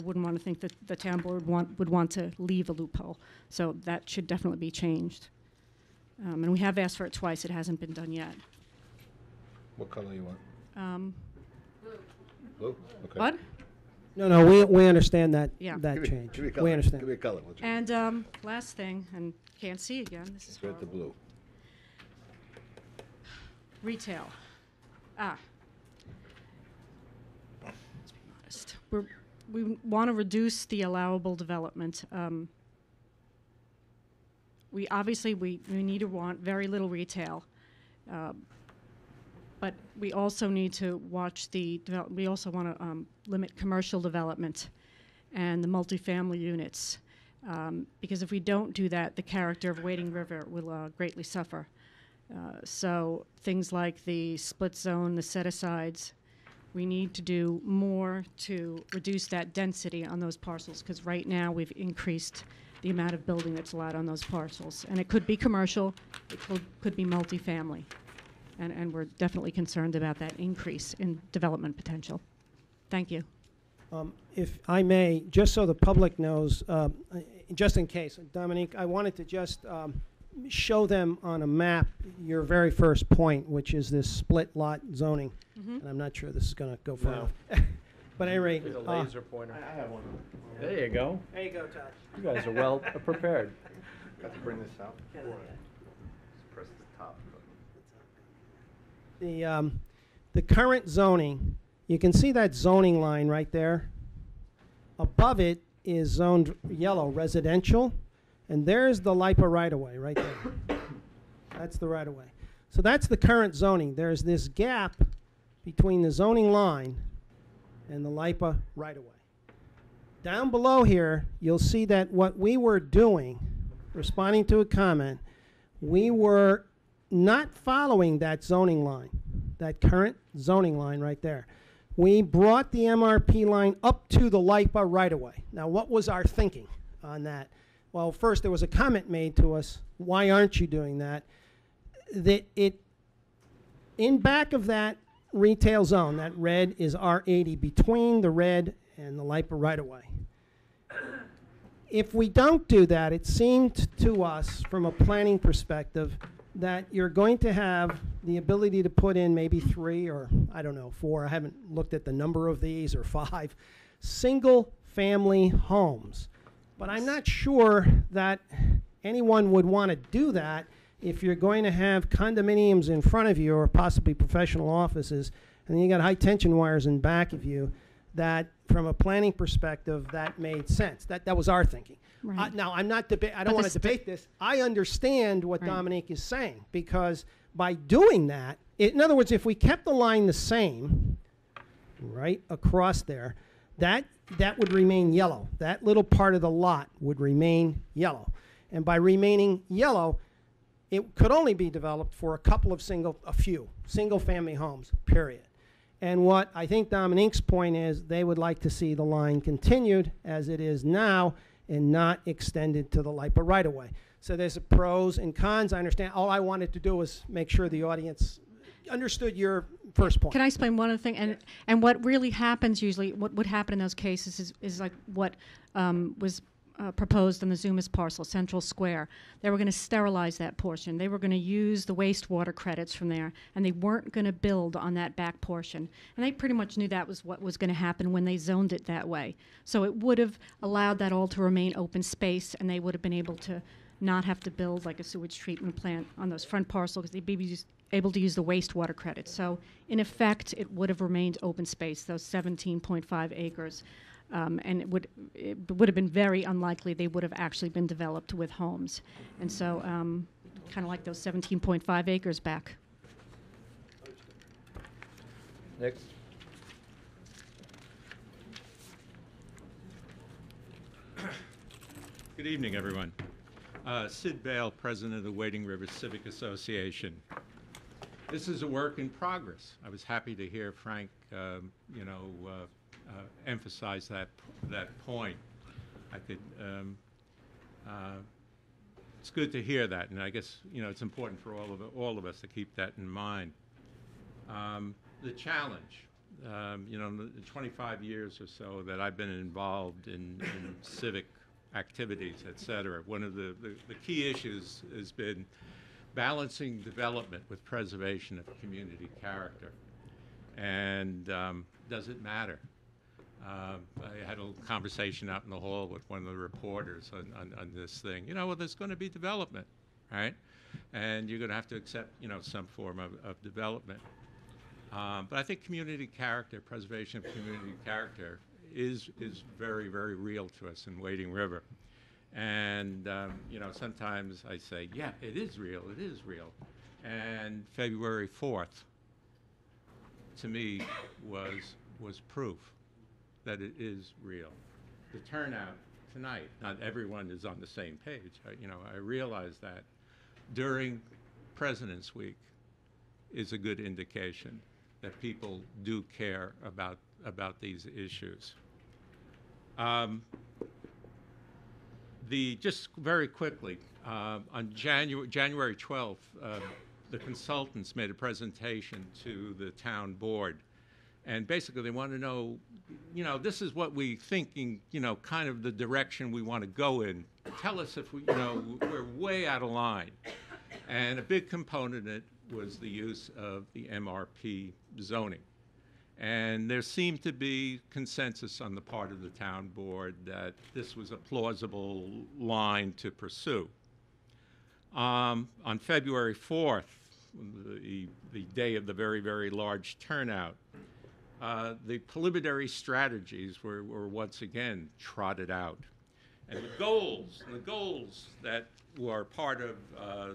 wouldn't want to think that the town board would want to leave a loophole, so that should definitely be changed. And we have asked for it twice. It hasn't been done yet. What color you want? Blue? Okay. What? No, we understand that, Yeah. that change. Give me a color. We understand. Give me a color. What's your- And last thing, and can't see again, this is Red to horrible. blue. Retail. Let's be honest. We want to reduce the allowable development. We obviously need to want very little retail, but we also need to watch we also want to limit commercial development and the multifamily units, because if we don't do that, the character of Wading River will greatly suffer. So things like the split zone, the set-asides, we need to do more to reduce that density on those parcels, because right now we've increased the amount of building that's allowed on those parcels. And it could be commercial, it could be multifamily. And we're definitely concerned about that increase in development potential. Thank you. If I may, just so the public knows, just in case, Dominique, I wanted to just show them on a map your very first point, which is this split lot zoning. And I'm not sure this is going to go far enough. But at any rate, There's a laser pointer. I have one. There you go. there you go, Todd. You guys are well prepared. Got to bring this out. Just press the top button. The current zoning, you can see that zoning line right there. Above it is zoned yellow, residential, and there's the LIPA right-of-way right there. That's the right-of-way. So that's the current zoning. There's this gap between the zoning line and the LIPA right-of-way. Down below here, you'll see that what we were doing, responding to a comment, we were not following that zoning line, that current zoning line right there. We brought the MRP line up to the LIPA right-of-way. Now, what was our thinking on that? Well, first, there was a comment made to us, why aren't you doing that? That in back of that retail zone, that red is R80, between the red and the LIPA right-of-way. If we don't do that, it seemed to us, from a planning perspective, that you're going to have the ability to put in maybe 3 or, I don't know, 4, I haven't looked at the number of these, or 5, single-family homes. But I'm not sure that anyone would want to do that if you're going to have condominiums in front of you, or possibly professional offices, and then you got high-tension wires in back of you, that from a planning perspective, that made sense. That was our thinking. Right. Now, I'm not I don't want to debate this. I understand what Dominique is saying, because by doing that, in other words, if we kept the line the same, right across there, that would remain yellow. That little part of the lot would remain yellow. And by remaining yellow, it could only be developed for a few single-family homes, period. And what I think Dominique's point is, they would like to see the line continued as it is now and not extended to the LIPA right-of-way. So there's a pros and cons. I understand. All I wanted to do was make sure the audience understood your first point. Can I explain one other thing? And what really happens usually, what would happen in those cases is like what was proposed on the Zumas parcel, Central Square. They were going to sterilize that portion. They were going to use the wastewater credits from there, and they weren't going to build on that back portion. And they pretty much knew that was what was going to happen when they zoned it that way. So it would have allowed that all to remain open space, and they would have been able to not have to build like a sewage treatment plant on those front parcels, because they'd be able to use the wastewater credits. So in effect, it would have remained open space, those 17.5 acres. And it would have been very unlikely they would have actually been developed with homes. And so kind of like those 17.5 acres back. Next. Good evening, everyone. Sid Bale, President of the Wading River Civic Association. This is a work in progress. I was happy to hear Frank, emphasize that point. I could. It's good to hear that, and I guess it's important for all of us to keep that in mind. The challenge, the 25 years or so that I've been involved in civic activities, et cetera. One of the key issues has been balancing development with preservation of community character. And does it matter? I had a conversation out in the hall with one of the reporters on this thing. Well, there's going to be development, right? And you're going to have to accept, some form of development. But I think community character, preservation of community character, is very, very real to us in Wading River. And, sometimes I say, yeah, it is real, it is real. And February 4th, to me, was proof that it is real. The turnout tonight, not everyone is on the same page. I realize that during President's Week is a good indication that people do care about these issues. Just very quickly, on January 12th, the consultants made a presentation to the town board. And basically, they want to know, this is what we thinking, kind of the direction we want to go in. Tell us if we're way out of line. And a big component of it was the use of the MRP zoning. And there seemed to be consensus on the part of the town board that this was a plausible line to pursue. On February 4th, the day of the very, very large turnout, the preliminary strategies were once again trotted out. And the goals that were part of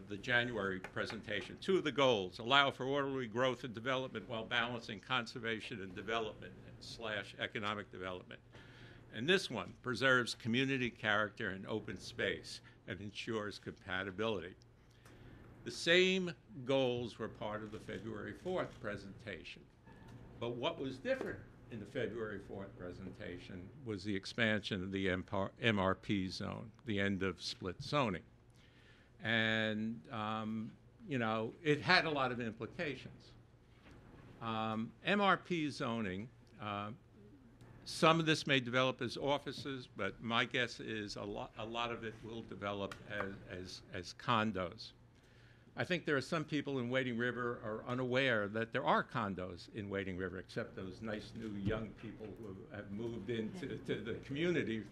the January presentation, two of the goals: allow for orderly growth and development while balancing conservation and development / economic development. And this one preserves community character and open space and ensures compatibility. The same goals were part of the February 4th presentation. But what was different in the February 4th presentation was the expansion of the MRP zone, the end of split zoning. And, it had a lot of implications. MRP zoning, some of this may develop as offices, but my guess is a lot of it will develop as condos. I think there are some people in Wading River are unaware that there are condos in Wading River, except those nice new young people who have moved into the community,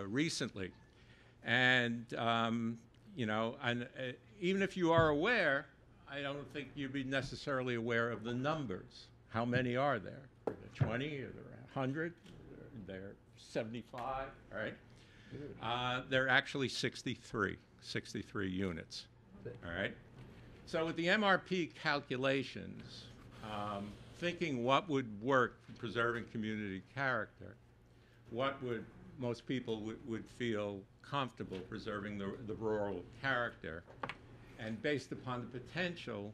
recently. And, even if you are aware, I don't think you'd be necessarily aware of the numbers. How many are there? Are there 20? Are there 100? Are there 75? All right. There are actually 63 units. All right. So with the MRP calculations, thinking what would work for preserving community character, what would most people would feel comfortable preserving the rural character, and based upon the potential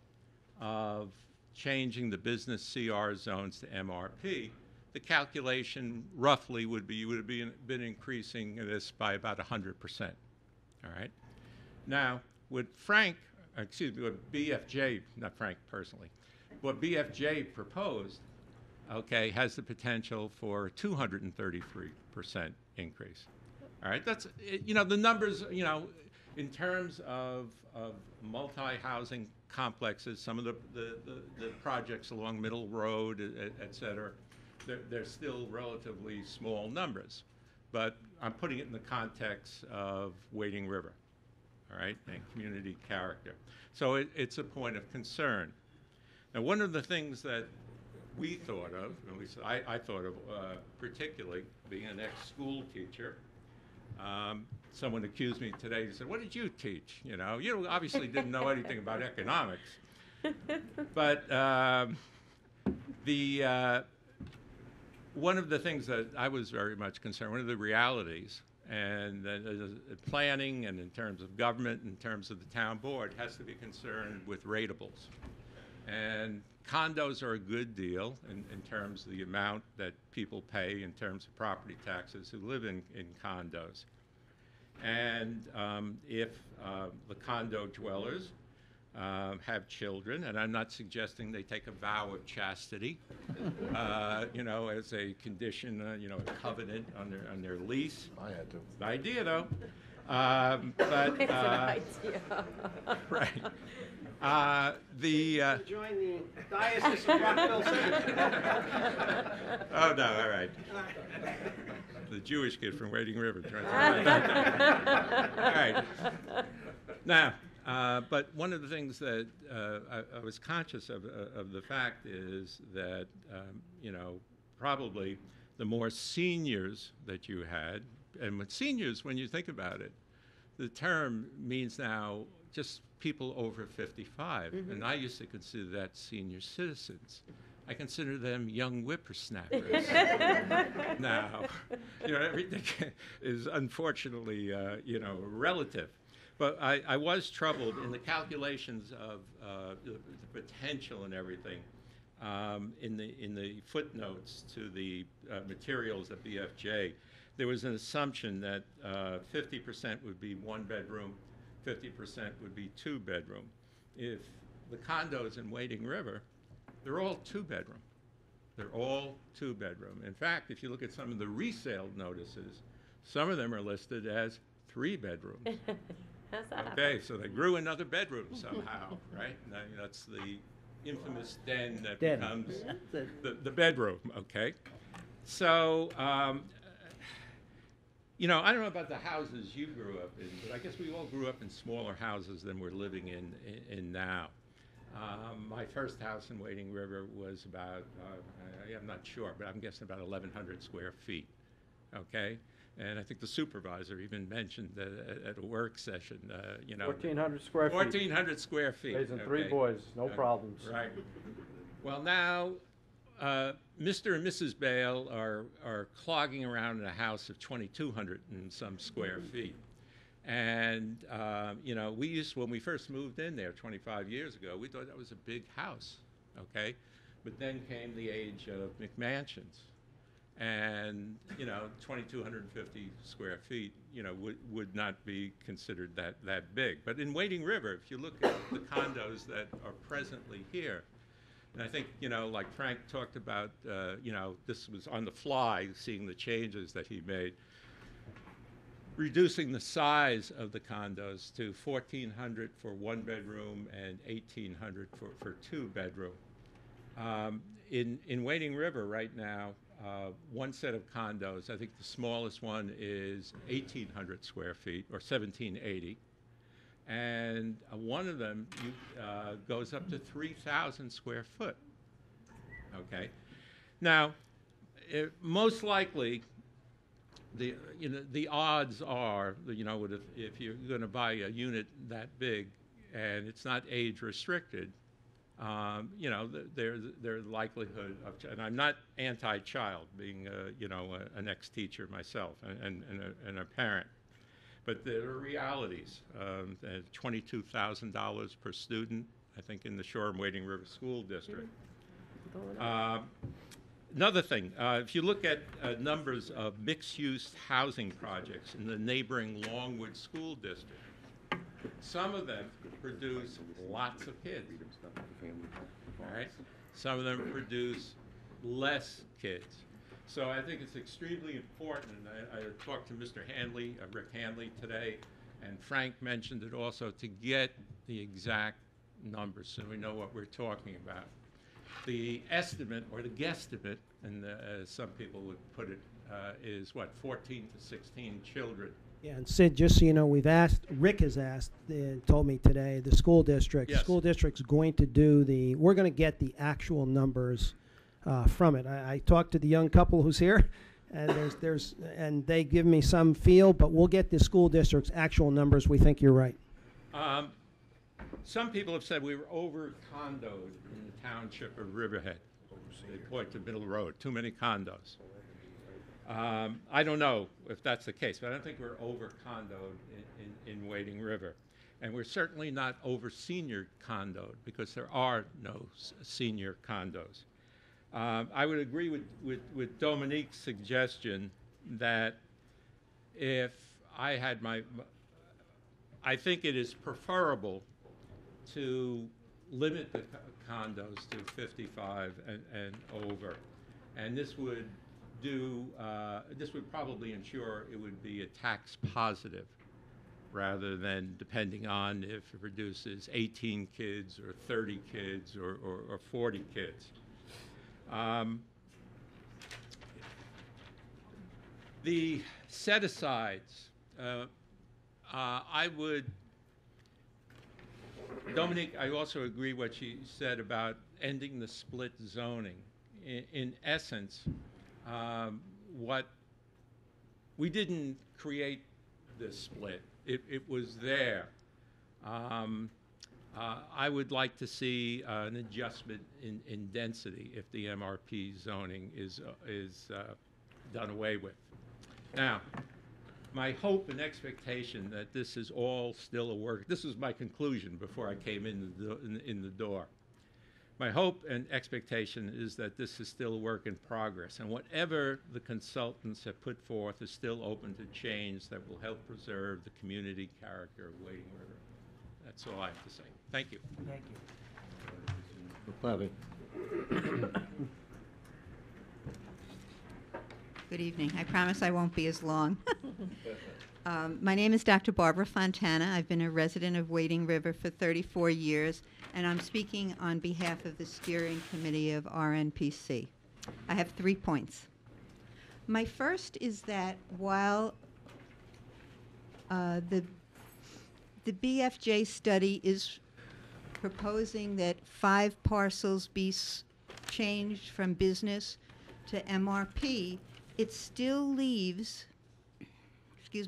of changing the business CR zones to MRP, the calculation roughly would have been increasing this by about 100%. All right. Now, what BFJ, not Frank personally, what BFJ proposed, okay, has the potential for a 233% increase. All right, that's, the numbers, in terms of multi-housing complexes, some of the projects along Middle Road, et cetera, they're still relatively small numbers. But I'm putting it in the context of Wading River. All right, and community character. So it's a point of concern. Now, one of the things that we thought of, at least I thought of particularly, being an ex-school teacher, someone accused me today, he said, "What did you teach? You obviously didn't know anything about economics." But one of the things that I was very much concerned, one of the realities, and planning, and in terms of government, in terms of the town board, has to be concerned with ratables. And condos are a good deal in terms of the amount that people pay in terms of property taxes who live in condos. And if the condo dwellers have children, and I'm not suggesting they take a vow of chastity, as a condition, a covenant on their lease. I had to. The idea, though. But It's an idea. right. Join the Diocese of Rockville Center. Oh no! All right. The Jewish kid from Wading River. All right. Now. But one of the things that I was conscious of the fact is that, probably the more seniors that you had, and with seniors, when you think about it, the term means now just people over 55. Mm-hmm. And I used to consider that senior citizens. I consider them young whippersnappers. Now, everything is unfortunately, relative. But I was troubled in the calculations of the potential and everything in the footnotes to the materials at BFJ. there was an assumption that 50% would be one bedroom, 50% would be two bedroom. If the condos in Wading River, they're all two bedroom. They're all two bedroom. In fact, if you look at some of the resale notices, some of them are listed as three bedrooms. How's that Okay, so they grew another bedroom somehow, right? Now, that's the infamous den that Den. becomes the bedroom, okay? So, you know, I don't know about the houses you grew up in, but I guess we all grew up in smaller houses than we're living in now. My first house in Wading River was about, I'm not sure, but I'm guessing about 1,100 square feet, okay? And I think the supervisor even mentioned at a work session, you know. 1,400 square feet. 1,400 square feet. Raising three okay? boys, no problems. Right. Well, now, Mr. and Mrs. Bale are clogging around in a house of 2,200 and some square feet. And, you know, when we first moved in there 25 years ago, we thought that was a big house, okay? But then came the age of McMansions. And, you know, 2,250 square feet, you know, would not be considered that big. But in Wading River, if you look at the condos that are presently here, and I think, you know, like Frank talked about, you know, this was on the fly, seeing the changes that he made, reducing the size of the condos to 1,400 for one bedroom and 1,800 for two bedroom. In Wading River right now, one set of condos, I think the smallest one is 1,800 square feet, or 1,780. And one of them goes up to 3,000 square foot. Okay. Now, most likely, the odds are, you know, if you're going to buy a unit that big and it's not age restricted, you know, there's likelihood of, and I'm not anti-child, being, you know, an ex-teacher myself and a parent, but there are realities. $22,000 per student, I think, in the Shoreham Wading River School District. Another thing, if you look at numbers of mixed-use housing projects in the neighboring Longwood School District, some of them produce lots of kids, all right? Some of them produce less kids. So I think it's extremely important, and I talked to Mr. Hanley, Rick Hanley today, and Frank mentioned it also, to get the exact numbers so we know what we're talking about. The estimate, or the guesstimate, and as some people would put it, is what, 14 to 16 children. Yeah, and Sid, just so you know, Rick has asked, told me today, the school district. Yes. School district's going to do we're going to get the actual numbers from it. I talked to the young couple who's here, and and they give me some feel, but we'll get the school district's actual numbers. We think you're right. Some people have said we were over-condoed in the township of Riverhead. They point to Middle Road, too many condos. I don't know if that's the case, but I don't think we're over-condoed in Wading River. And we're certainly not over-senior condoed, because there are no senior condos. I would agree with Dominique's suggestion that if I had I think it is preferable to limit the condos to 55 and over. And this would probably ensure it would be a tax positive, rather than depending on if it produces 18 kids or 30 kids or 40 kids. The set-asides, Dominique, I also agree what she said about ending the split zoning. In essence, we didn't create this split. It was there. I would like to see an adjustment in density if the MRP zoning is done away with. Now, my hope and expectation that this is all still a work. This was my conclusion before I came in the door. My hope and expectation is that this is still a work in progress, and whatever the consultants have put forth is still open to change that will help preserve the community character of Wading River. That's all I have to say. Thank you. Thank you. Bobby. Good evening. I promise I won't be as long. My name is Dr. Barbara Fontana. I've been a resident of Wading River for 34 years, and I'm speaking on behalf of the steering committee of RNPC. I have 3 points. My first is that while the BFJ study is proposing that 5 parcels be changed from business to MRP, it still leaves, the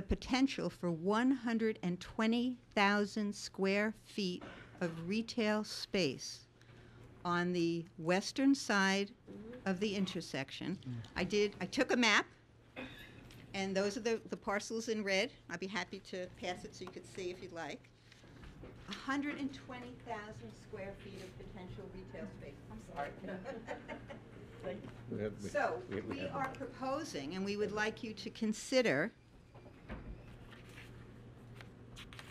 potential for 120,000 square feet of retail space on the western side of the intersection. I took a map, and those are the parcels in red. I'd be happy to pass it so you could see if you'd like. 120,000 square feet of potential retail space. I'm sorry. So we are proposing, and we would like you to consider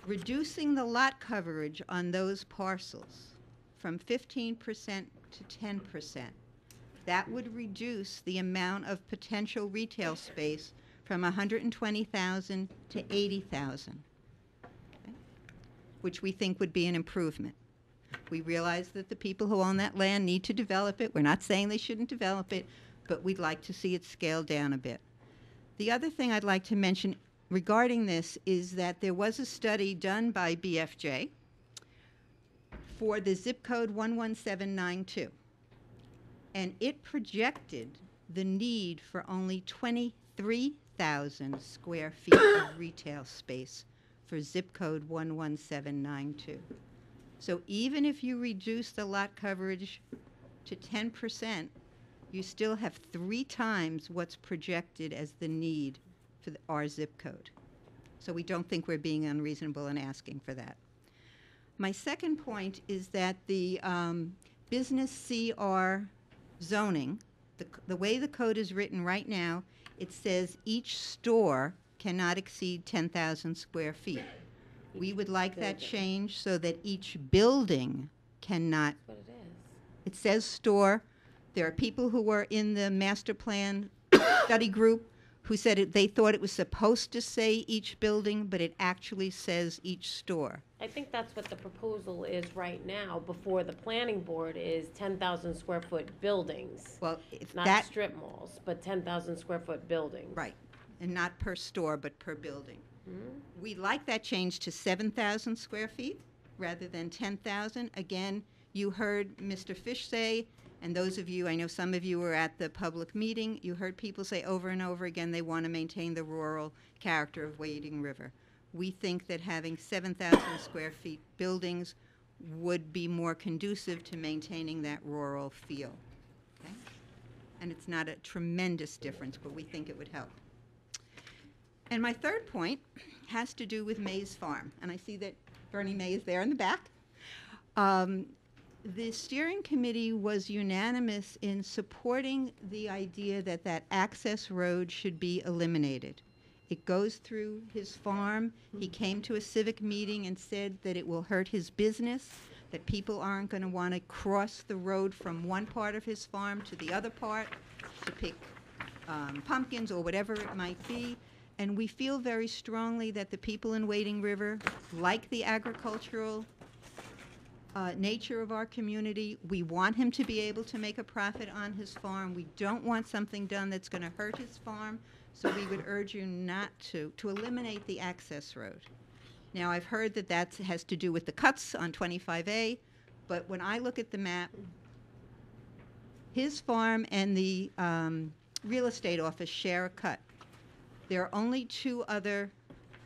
reducing the lot coverage on those parcels from 15% to 10%. That would reduce the amount of potential retail space from 120,000 to 80,000, okay, which we think would be an improvement. We realize that the people who own that land need to develop it. We're not saying they shouldn't develop it, but we'd like to see it scaled down a bit. The other thing I'd like to mention regarding this is that there was a study done by BFJ for the zip code 11792, and it projected the need for only 23,000 square feet of retail space for zip code 11792. So even if you reduce the lot coverage to 10%, you still have 3 times what's projected as the need for our zip code. So we don't think we're being unreasonable in asking for that. My second point is that the business CR zoning, the way the code is written right now, it says each store cannot exceed 10,000 square feet. We would like that changed so that each building cannot. That's what it is. It says store. There are people who were in the master plan study group who said they thought it was supposed to say each building, but it actually says each store. I think that's what the proposal is right now before the planning board is 10,000 square foot buildings. Well, if Not that, strip malls, but 10,000 square foot buildings. right, and not per store, but per building. We like that change to 7,000 square feet rather than 10,000. Again, you heard Mr. Fish say, and those of you, I know some of you were at the public meeting, you heard people say over and over again they want to maintain the rural character of Wading River. We think that having 7,000 square feet buildings would be more conducive to maintaining that rural feel. Okay? And it's not a tremendous difference, but we think it would help. And my third point has to do with Mays Farm. And I see that Bernie May is there in the back. The steering committee was unanimous in supporting the idea that that access road should be eliminated. It goes through his farm. He came to a civic meeting and said that it will hurt his business, that people aren't going to want to cross the road from one part of his farm to the other part to pick pumpkins or whatever it might be. And we feel very strongly that the people in Wading River like the agricultural nature of our community. We want him to be able to make a profit on his farm. We don't want something done that's going to hurt his farm, so we would urge you not to eliminate the access road. Now, I've heard that that has to do with the cuts on 25A, but when I look at the map, his farm and the real estate office share a cut. There are only 2 other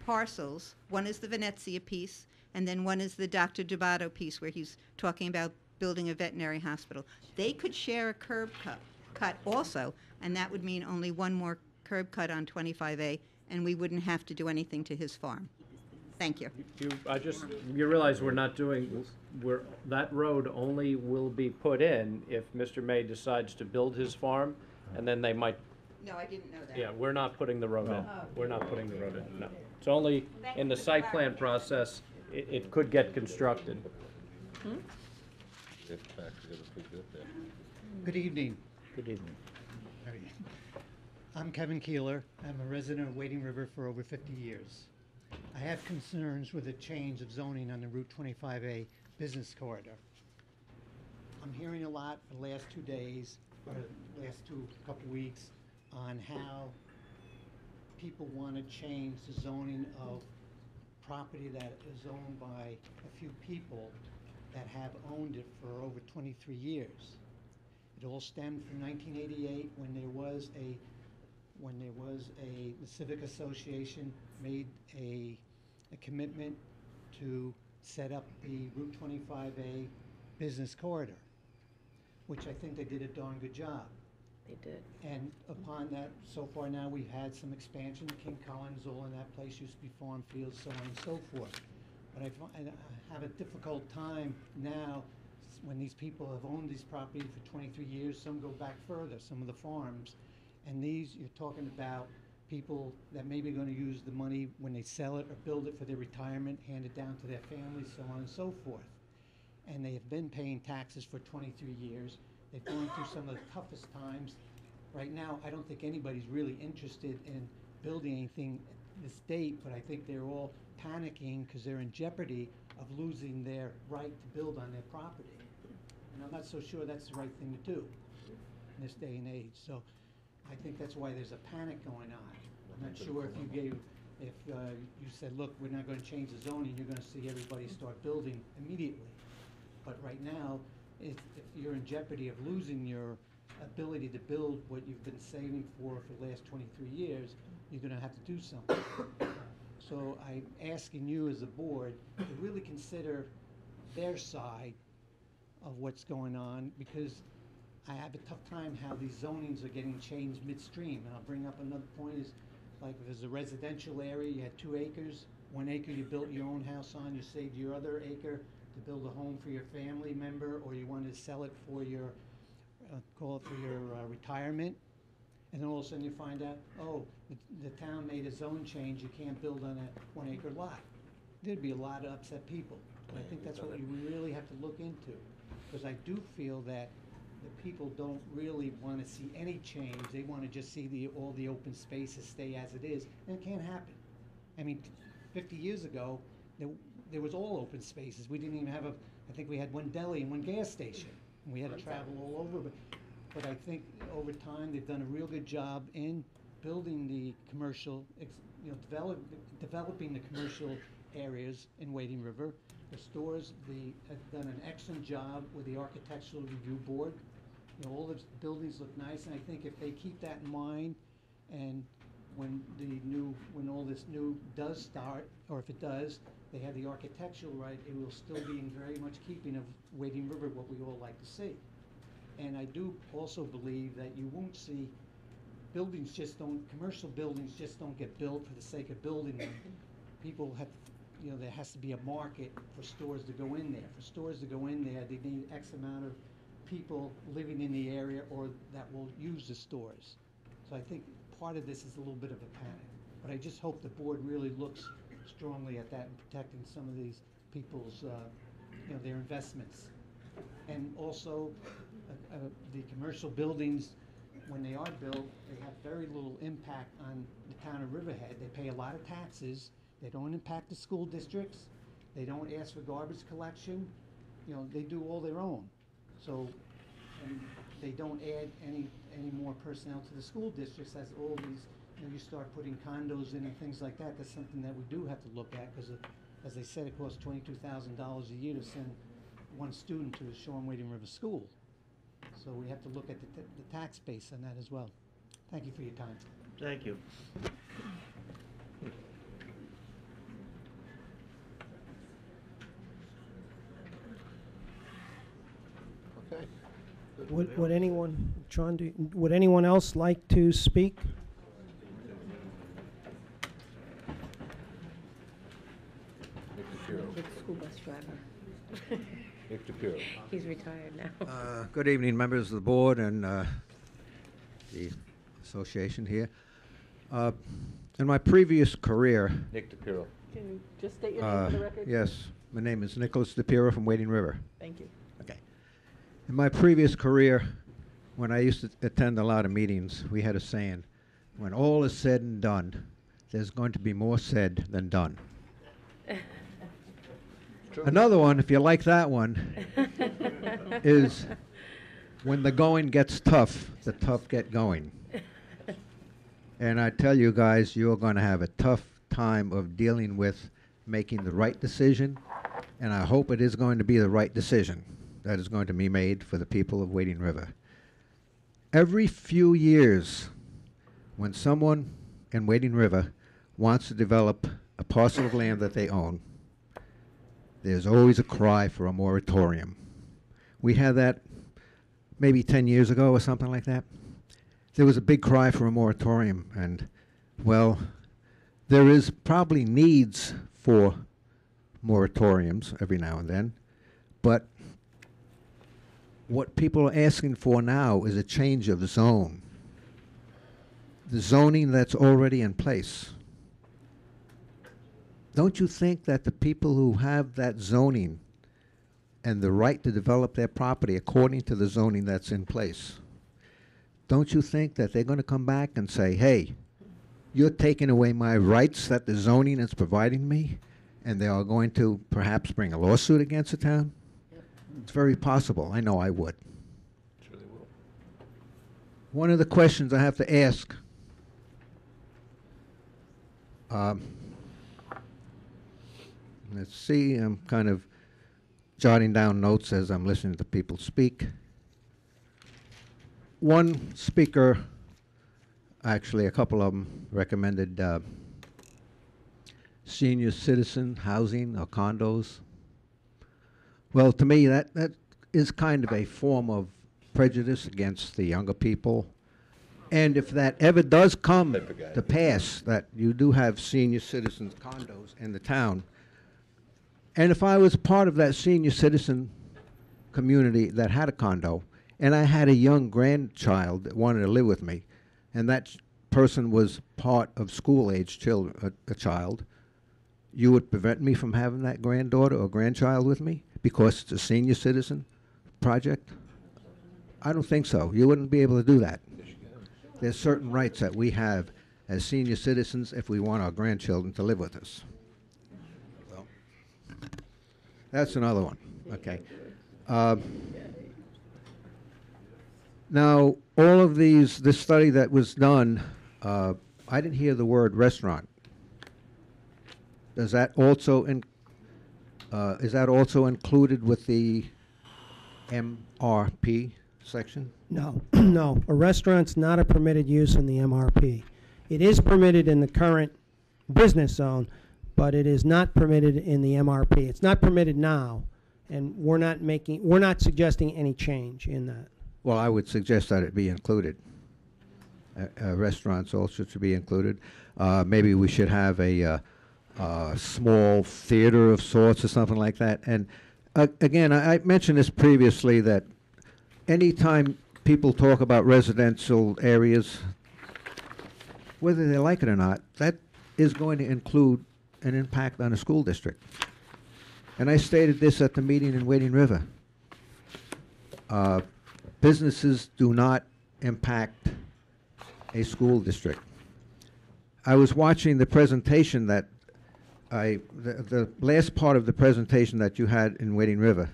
parcels. One is the Venezia piece, and then one is the Dr. Dubato piece where he's talking about building a veterinary hospital. They could share a curb cut also, and that would mean only one more curb cut on 25A, and we wouldn't have to do anything to his farm. Thank you. You realize we're not doing, that road only will be put in if Mr. May decides to build his farm, and then they might, No, I didn't know that. yeah, we're not putting the road in. Oh. We're not putting the road in, no. It's only in the site plan process, it could get constructed. Good evening. Good evening. I'm Kevin Keeler. I'm a resident of Wading River for over 50 years. I have concerns with the change of zoning on the Route 25A business corridor. I'm hearing a lot for the last 2 days, or last couple weeks, on how people want to change the zoning of property that is owned by a few people that have owned it for over 23 years. It all stemmed from 1988 when the Civic Association made a commitment to set up the Route 25A business corridor, which I think they did a darn good job. They did. And upon that, so far now, we've had some expansion. King Collins, all in that place used to be farm fields, so on and so forth. But I have a difficult time now when these people have owned these properties for 23 years. Some go back further, some of the farms. And these, you're talking about people that maybe are going to use the money when they sell it or build it for their retirement, hand it down to their families, so on and so forth. And they have been paying taxes for 23 years. They've gone through some of the toughest times. Right now, I don't think anybody's really interested in building anything at this date, but I think they're all panicking because they're in jeopardy of losing their right to build on their property. And I'm not so sure that's the right thing to do in this day and age. So I think that's why there's a panic going on. I'm not sure if you said, look, we're not going to change the zoning, you're going to see everybody start building immediately. But right now, if you're in jeopardy of losing your ability to build what you've been saving for the last 23 years, you're going to have to do something. So I'm asking you as a board to really consider their side of what's going on, because I have a tough time how these zonings are getting changed midstream. And I'll bring up another point is, like if there's a residential area, you had 2 acres, 1 acre you built your own house on, you saved your other acre to build a home for your family member, or you wanted to sell it for your, retirement. And then all of a sudden you find out, oh, the town made a zone change, you can't build on a 1 acre lot. There'd be a lot of upset people. And I think that's what you really have to look into. Because I do feel that the people don't really want to see any change. They want to just see all the open spaces stay as it is, and it can't happen. I mean, 50 years ago, there was all open spaces. We didn't even have I think we had 1 deli and 1 gas station. And we had to travel all over. But I think over time, they've done a real good job in building the commercial, developing the commercial areas in Wading River. The stores, have done an excellent job with the Architectural Review Board. All the buildings look nice, and I think if they keep that in mind, and when all this new does start, or if it does, they have the architectural right, it will still be in very much keeping of Wading River, what we all like to see. And I do also believe that you won't see commercial buildings just don't get built for the sake of building them. People have, there has to be a market for stores to go in there. For stores to go in there, they need X amount of people living in the area or that will use the stores. So I think part of this is a little bit of a panic. But I just hope the board really looks strongly at that and protecting some of these people's, their investments. And also, the commercial buildings, when they are built, they have very little impact on the town of Riverhead. They pay a lot of taxes. They don't impact the school districts. They don't ask for garbage collection. They do all their own. So, and they don't add any more personnel to the school districts as all these, you start putting condos in and things like that. That's something that we do have to look at, because as I said, it costs $22,000 a year to send 1 student to the Shore Wading River School. So we have to look at the tax base on that as well. Thank you for your time. Thank you. Okay. Would anyone, John, would anyone else like to speak? DePiero. He's retired now. Good evening, members of the board and the association here. In my previous career, Nick DePiero. Can you just state your name for the record? yes, my name is Nicholas DePiero from Wading River. Thank you. Okay. In my previous career, when I used to attend a lot of meetings, we had a saying, when all is said and done, there's going to be more said than done. Another one, if you like that one, is when the going gets tough, the tough get going. And I tell you guys, you're going to have a tough time of dealing with making the right decision, and I hope it is going to be the right decision that is going to be made for the people of Wading River. Every few years, when someone in Wading River wants to develop a parcel of land that they own, there's always a cry for a moratorium. We had that maybe 10 years ago or something like that. There was a big cry for a moratorium, and, well, there is probably needs for moratoriums every now and then, but what people are asking for now is a change of zone. The zoning that's already in place. Don't you think that the people who have that zoning and the right to develop their property according to the zoning that's in place, don't you think that they're going to come back and say, hey, you're taking away my rights that the zoning is providing me, and they are going to perhaps bring a lawsuit against the town? It's very possible. I know I would. Sure they will. One of the questions I have to ask, let's see, I'm kind of jotting down notes as I'm listening to people speak. One speaker, actually a couple of them, recommended senior citizen housing or condos. Well, to me, that is kind of a form of prejudice against the younger people. And if that ever does come to pass, that you do have senior citizens condos in the town, and if I was part of that senior citizen community that had a condo, and I had a young grandchild that wanted to live with me, and that person was part of school-age a child, you would prevent me from having that granddaughter or grandchild with me because it's a senior citizen project? I don't think so. You wouldn't be able to do that. There's certain rights that we have as senior citizens if we want our grandchildren to live with us. Well, that's another one. Okay. Now, all of this study that was done, I didn't hear the word restaurant. Does that also is that also included with the MRP section? No, no. A restaurant's not a permitted use in the MRP. It is permitted in the current business zone, but it is not permitted in the MRP. It's not permitted now, and we're not suggesting any change in that. Well, I would suggest that it be included. Restaurants also should be included. Maybe we should have a small theater of sorts or something like that. And again, I mentioned this previously, that anytime people talk about residential areas, whether they like it or not, that is going to include an impact on a school district. And I stated this at the meeting in Wading River. Businesses do not impact a school district. I was watching the presentation that the last part of the presentation that you had in Wading River,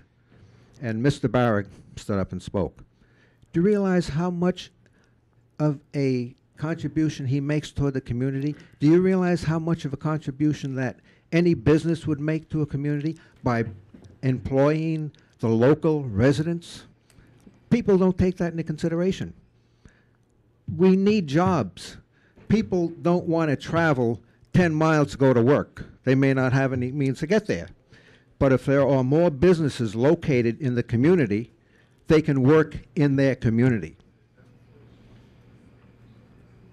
and Mr. Barrett stood up and spoke. Do you realize how much of a contribution he makes toward the community? Do you realize how much of a contribution that any business would make to a community by employing the local residents? People don't take that into consideration. We need jobs. People don't want to travel 10 miles to go to work. They may not have any means to get there. But if there are more businesses located in the community, they can work in their community.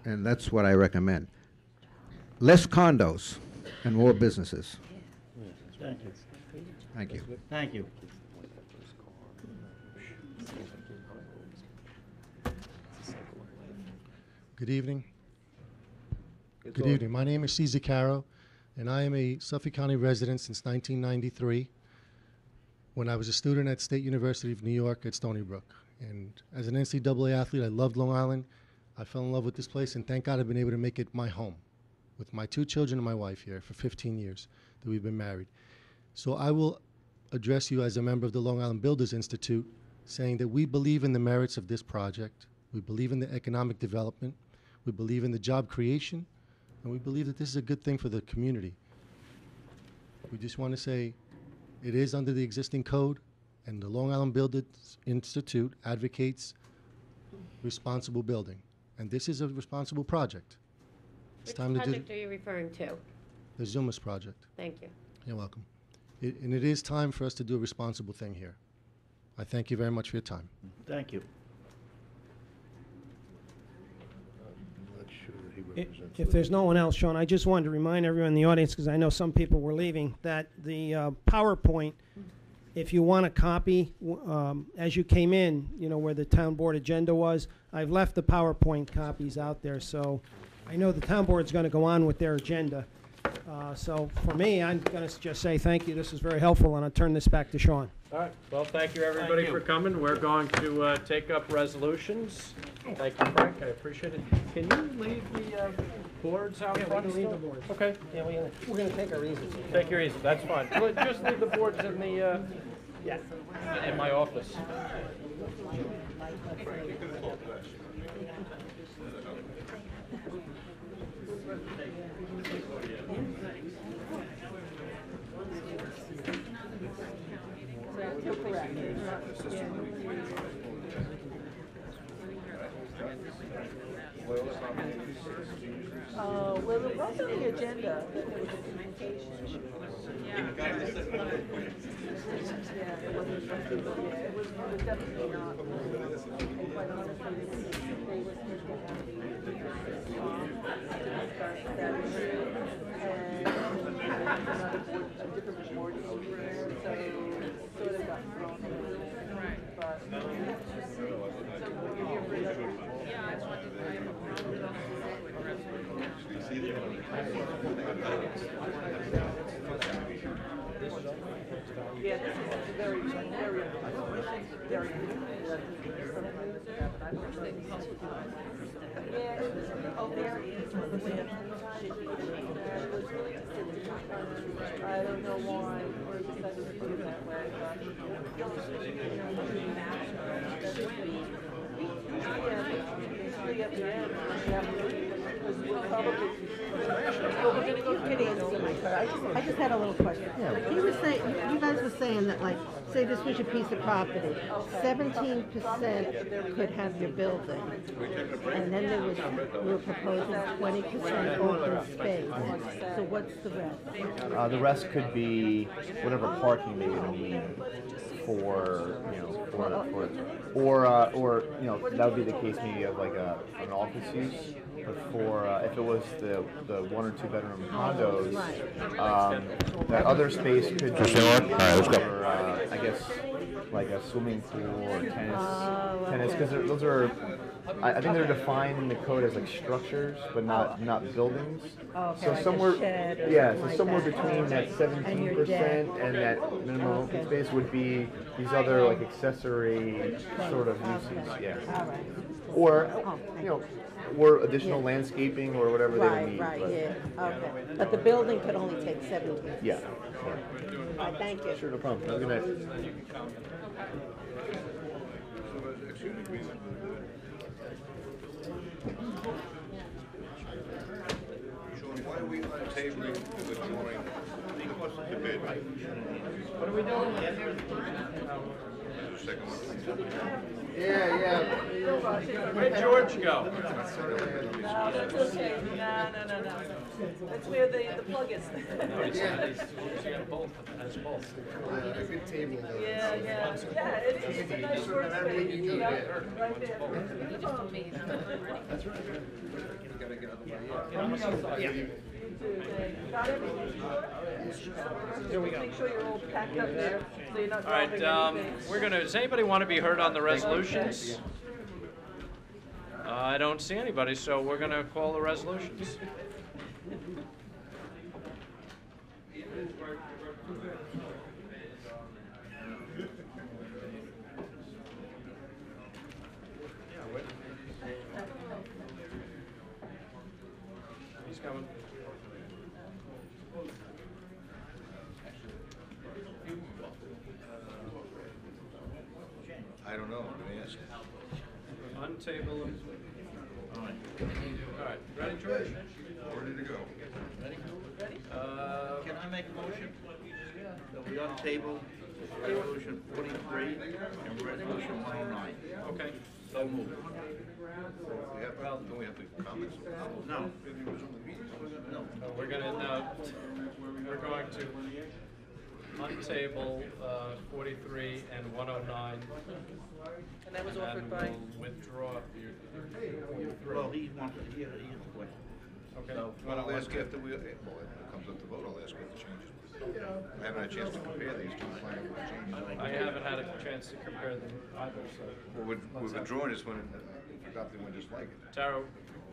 And that's what I recommend. Less condos and more businesses. Thank you. Thank you. Thank you. Good evening. Good evening. My name is Cesar Caro, and I am a Suffolk County resident since 1993 when I was a student at State University of New York at Stony Brook. And as an NCAA athlete, I loved Long Island. I fell in love with this place, and thank God I've been able to make it my home with my 2 children and my wife here for 15 years that we've been married. So I will address you as a member of the Long Island Builders Institute, saying that we believe in the merits of this project. We believe in the economic development. We believe in the job creation. And we believe that this is a good thing for the community. We just want to say it is under the existing code, and the Long Island Builders Institute advocates responsible building. And this is a responsible project. It's Which time to do project are you referring to? the Zumas project. Thank you. You're welcome. And it is time for us to do a responsible thing here. I thank you very much for your time. Thank you. If there's no one else, Sean, I just wanted to remind everyone in the audience, because I know some people were leaving, that the PowerPoint, if you want a copy, as you came in, you know, where the town board agenda was, I've left the PowerPoint copies out there. So I know the town board's going to go on with their agenda. So for me, I'm going to just say thank you. This is very helpful, and I'll turn this back to Sean. All right. Well, thank you, everybody, for coming. We're going to take up resolutions. Thank you, Frank. I appreciate it. Can you leave the boards out front? We can leave the boards. Okay. Yeah, we're going to take our easels. Take your easy. That's fine. Well, just leave the boards in the in my office. Well, it was on the agenda. It was a communication. Yeah, it was definitely not. Quite honestly, they were supposed to have the that issue, and another board, a different board over there, so it sort of got thrown in. But yeah, this is very, very, very. Yeah, it was, oh, there it is. I don't know why we decided to do it that way, but. Usually at the end, we'll probably. Well, we're gonna go to Kitty and see, but I just had a little question. He was saying, you guys were saying that, like, say this was your piece of property, 17% could have your building, and then there was, we were proposing 20% open space. So what's the rest? The rest could be whatever parking they would need for, you know, or you know, that would be the case maybe of like an office use. But for if it was the 1 or 2 bedroom condos, that other space could be for, I guess, like a swimming pool or tennis, because those are, I think they're defined in the code as like structures, but not buildings. Okay, so like somewhere, a shed or yeah, something so like somewhere that. between that 17% and that minimum open space would be these other like accessory sort of uses, yeah. All right. Or you know, or additional landscaping or whatever they would need. Right, but- yeah, okay. But the building could only take 17%. Yeah. All right, thank you. Sure, no problem. Have a good night. Why are we untabling the drawing? Because of the bid. What are we doing? Second one. Yeah. Where'd George go? No, that's okay. No. That's where the plug is. No, he's got both. Has both. A good table though. Yeah, it's a nice workspace. Yeah, right there. That's right. Gotta get out of the way. Got everything? Here we go. Make sure you're all packed up there, so you're not All right, dropping anything. we're gonna, does anybody want to be heard on the resolutions? I don't see anybody, so we're going to call the resolutions. He's coming. I don't know, let me ask. Untable. All right. All right, ready, George? Ready to go. Ready? Can I make a motion? That we untable resolution 43 and resolution 109. Okay. So moved. We have, don't we have to comment? No. No. We're going to untable 43 and 109. And that was and offered by? we'll withdraw 43. Well, he wants to hear the question. Okay. So, Well, I'll ask after well, it comes up to vote, I'll ask what the changes were. I haven't had a chance to compare these two planning board changes. I haven't had a chance to compare them either, so. Well, we're withdrawing this one, I forgot the one just like it. Tara,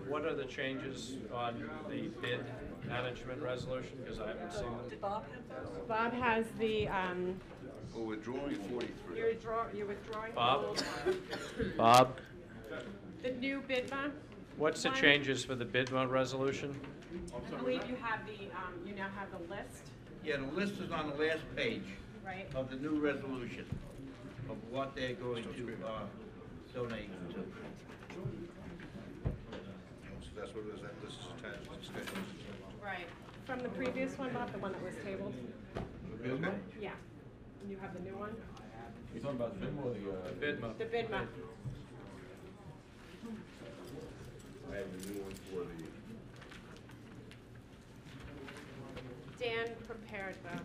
what are the changes on the bid management resolution? Because I haven't seen them. Did Bob have those? Bob has the, We're withdrawing 43. you're withdrawing the Bob? old one. Bob, The new BIDMA. what's the one. changes for the BIDMA resolution? I believe you have the, you now have the list, yeah, the list is on the last page right? of the new resolution of what they're going to donate to. So that's what it is, that this is attached, it's scheduled. Right. From the previous one, Bob, the one that was tabled? Okay. Yeah. And you have the new one? You're talking about the BIDMA or the, BIDMA. The BIDMA. I have the new one for the, Dan prepared the,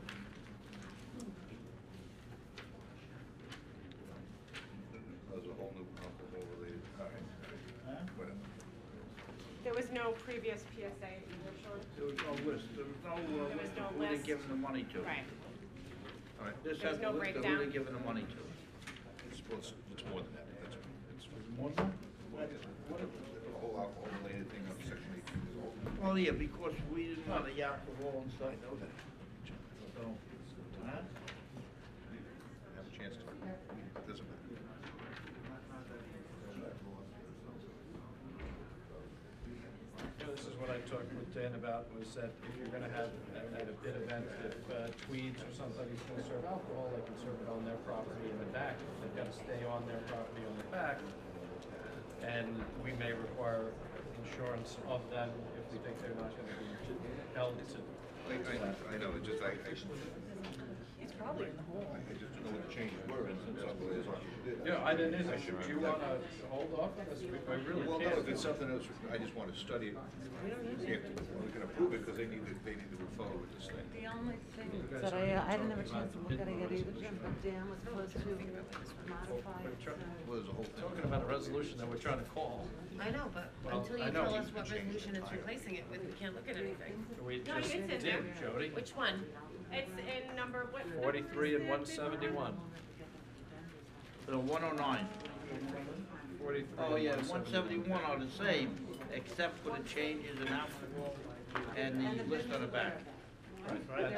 there's a whole new alcohol related. All right. Whatever. there was no previous PSA either, Sean? There was no list, there was no There was list no of who they're list. giving the money to. Right. All right. This There's has no the list of who breakdown? they're giving the money to. It's more than that, that's, it's. More than that? The whole alcohol related thing of section 18 is all. Well, yeah, because we didn't want the alcohol and stuff. I know that. So, huh? Have a chance to, it doesn't matter. This is what I talked with Dan about, was that if you're going to have at a bid event, if Tweeds or somebody's going to serve alcohol, they can serve it on their property in the back. They've got to stay on their property on the back, and we may require insurance of them if we think they're not going to be held to. I know, it just, He's probably in the hall. I just don't know what the changes were, and some of it is what you did. Yeah, I didn't either. Do you want to hold off on this? We really Well, no, can't. if it's something else, I just want to study it. We can approve it because they need to move forward with this thing. The only thing that I didn't have a chance to look at it yet either, Jim, but Dan was supposed to modify it. Well, there's a whole thing. Talking about a resolution that we're trying to call. I know, but Well, until I you know. tell us what resolution it's replacing it with, we can't look at anything. We No, just it's in did, there. Jody. Which one? It's in number, what? 43 and 171. The 109. 43. Oh, yeah, the and 171 are the same, except for the changes in alcohol and the list on the back. Right.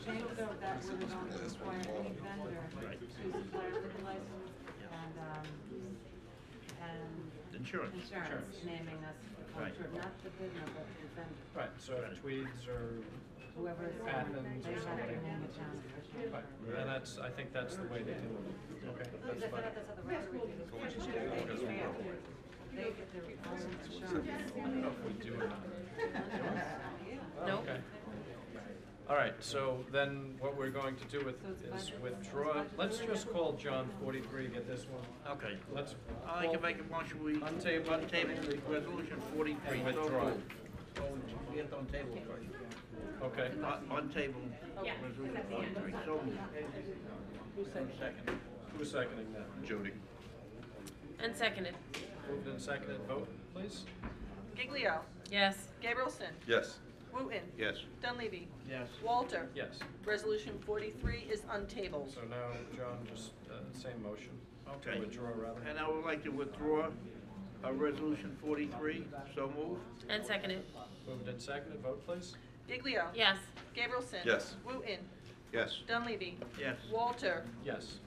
Changes of that would not require any vendor to supply a liquor license and Insurance. insurance, naming us, Right. not the bidder, but the vendor. Right, so if Tweeds or Whoever is Athens they or have somebody. to name the town official. Right, and that's, I think that's the way they do it. Okay, that's That's fine. how the rest of it they get their own insurance. I don't know if we do or not. Nope. Okay. All right, so then what we're going to do with is withdraw, let's just call John 43, get this one. Okay. Let's I can make a motion, we untable the resolution 43. And withdraw. So we have to untable it first. Okay. Untable Yeah, resolution that's the end. 43, so moved. Who's second? Who's seconding that? Jody. And seconded. Moved and seconded, vote, please. Giglio. Yes. Gabrielson. Yes. Wooten. Yes. Dunleavy. Yes. Walter. Yes. Resolution 43 is untabled. So now, John, just same motion. Okay. Withdraw, rather. And I would like to withdraw Resolution 43, so moved. And seconded. Moved and seconded, vote please. Giglio. Yes. Gabrielson. Yes. Wooten. Yes. Dunleavy. Yes. Walter. Yes.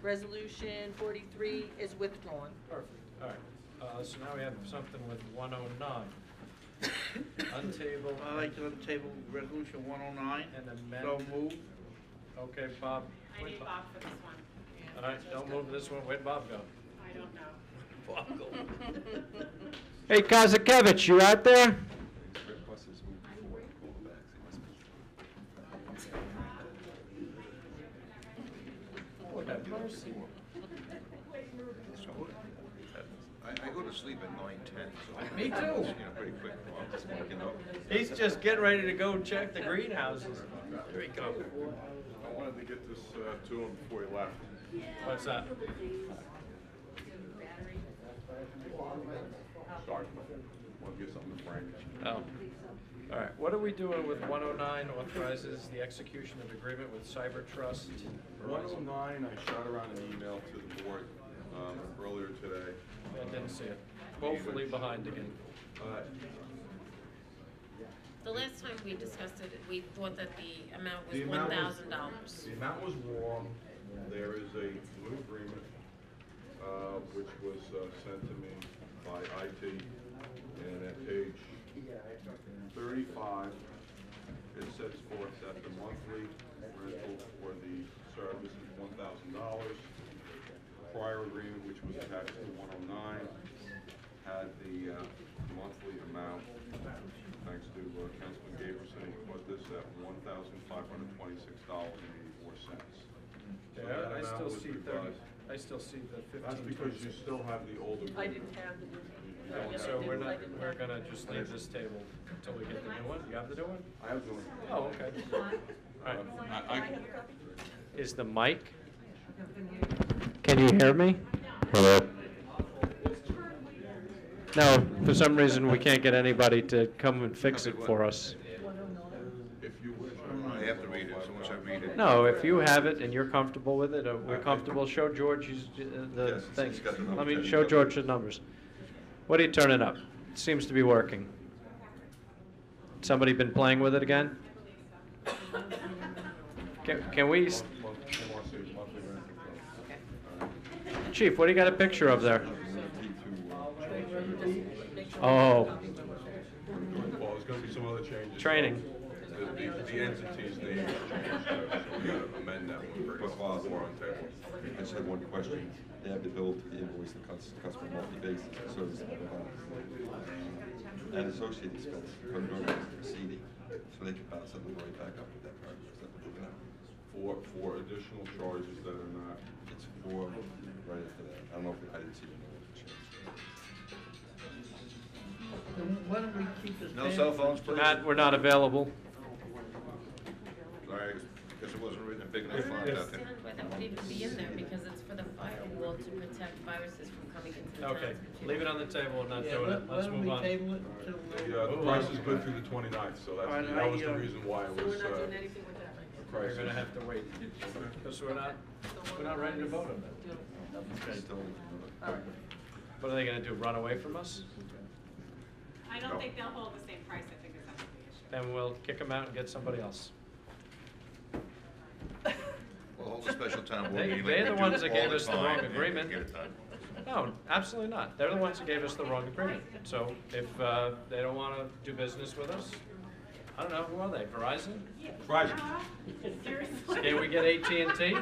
Resolution 43 is withdrawn. Perfect, all right. So now we have something with 109. Untabled. I'd like to untable Resolution 109. And amend. So moved. Okay, Bob. I need Bob for this one. All right, don't move this one. Where'd Bob go? I don't know. Bob go. Hey, Kazakevich, you out there? Lord have mercy. I go to sleep at 9:10, so. Me too. Pretty quick. Well, I'm just waking up. He's just getting ready to go check the greenhouses. Here he comes. I wanted to get this to him before he left. What's that? Sorry. Want to get something to Frank. Oh. All right, what are we doing with 109 authorizes the execution of agreement with Cyber Trust? 109, I shot around an email to the board earlier today. I didn't see it. Woefully behind again. The last time we discussed it, we thought that the amount was The amount was- $1,000. The amount was wrong. There is a new agreement, which was sent to me by IT, and at page 35, it sets forth that the monthly rental for the service is $1,000. Prior agreement, which was attached to 109, had the monthly amount, thanks to Councilman Gaberson, he put this at $1,526.84. Yeah, I still see 30. I still see the 15. That's because you still have the old agreement. I didn't have the. All right, so we're gonna just leave this table until we get the new one. You have the new one? I have the one. Oh, okay. All right. Is the mic? Can you hear me? Hello. No, for some reason we can't get anybody to come and fix it for us. If you wish, I have to read it, so once I read it. No, if you have it and you're comfortable with it, we're comfortable, show George the Yes, thing. he's got the Let me numbers. show George the numbers. What are you turning up? It seems to be working. Somebody been playing with it again? Can we? Chief, what do you got a picture of there? Oh. Well, there's going to be some other changes. Training. The entities, they changed, so we got to amend that one for more on table. I just had one question. They have the bill to the invoice the customer monthly basis for service and associated expense comes over as exceeding, so they can bounce something right back up with that part. Is that what they're doing? For additional charges that are not. It's for right after that. I don't know if I didn't see the change. Why don't we keep this? No cell phones, please? Matt, we're not available. Sorry, because it wasn't written in big enough font out there. Why that would even be in there, because it's for the firewall to protect viruses from coming into the Okay, town's computer. leave it on the table and not doing it. Let's move on. The price is good through the 29th, so that was the reason why it was. We're gonna have to wait, because we're not ready to vote on that. What are they gonna do, run away from us? I don't think they'll hold the same price, I think that's not the issue. Then we'll kick them out and get somebody else. We'll hold a special town board meeting. They're the like we ones do that gave all us the time, wrong and agreement. get it done. No, absolutely not. They're the ones that gave us the wrong agreement. So if they don't want to do business with us, I don't know, who are they, Verizon? Verizon. Can we get AT&T?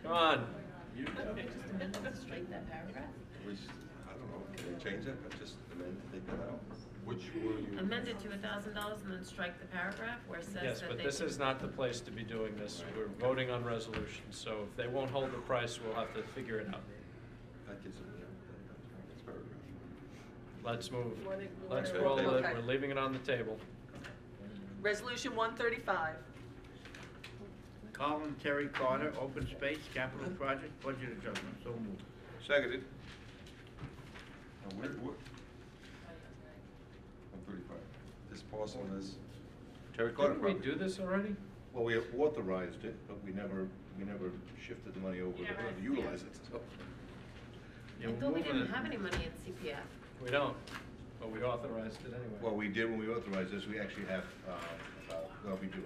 Come on. Just amend it to strike that paragraph? I don't know, can they change it, but just amend, take that out? Which were you? Amend it to $1,000 and then strike the paragraph where it says that they Yes, but this can- is not the place to be doing this. We're voting on resolutions, so if they won't hold the price, we'll have to figure it out. That gives them, that's paragraph. Let's move. Let's roll it. Okay. We're leaving it on the table. Resolution 135. Colin Terry Carter, open space, capital project, budget adjustment, so moved. Seconded. Now, where, 135. This parcel is. Terry Carter Didn't we property. do this already? Well, we authorized it, but we never shifted the money over to utilize it, so. Yeah, I we're thought we moving didn't it. have any money in CPF. We don't, but we authorized it anyway. Well, we did when we authorized this, we actually have, well, we do.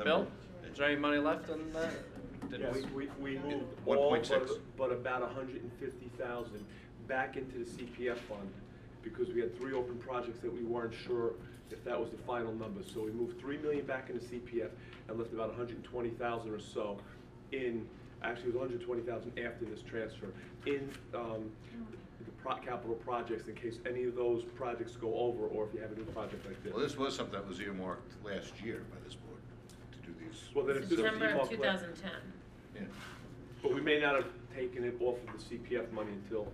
Bill, is there any money left in that? Did Yes, we- we moved 1.6. all but about 150,000 back into the CPF fund because we had 3 open projects that we weren't sure if that was the final number. So we moved 3 million back into CPF and left about 120,000 or so in, actually it was 120,000 after this transfer, in the capital projects in case any of those projects go over or if you have a new project like this. Well, this was something that was earmarked last year by this board to do these. Well, then if this was September of earmarked 2010. Yeah. But we may not have taken it off of the CPF money until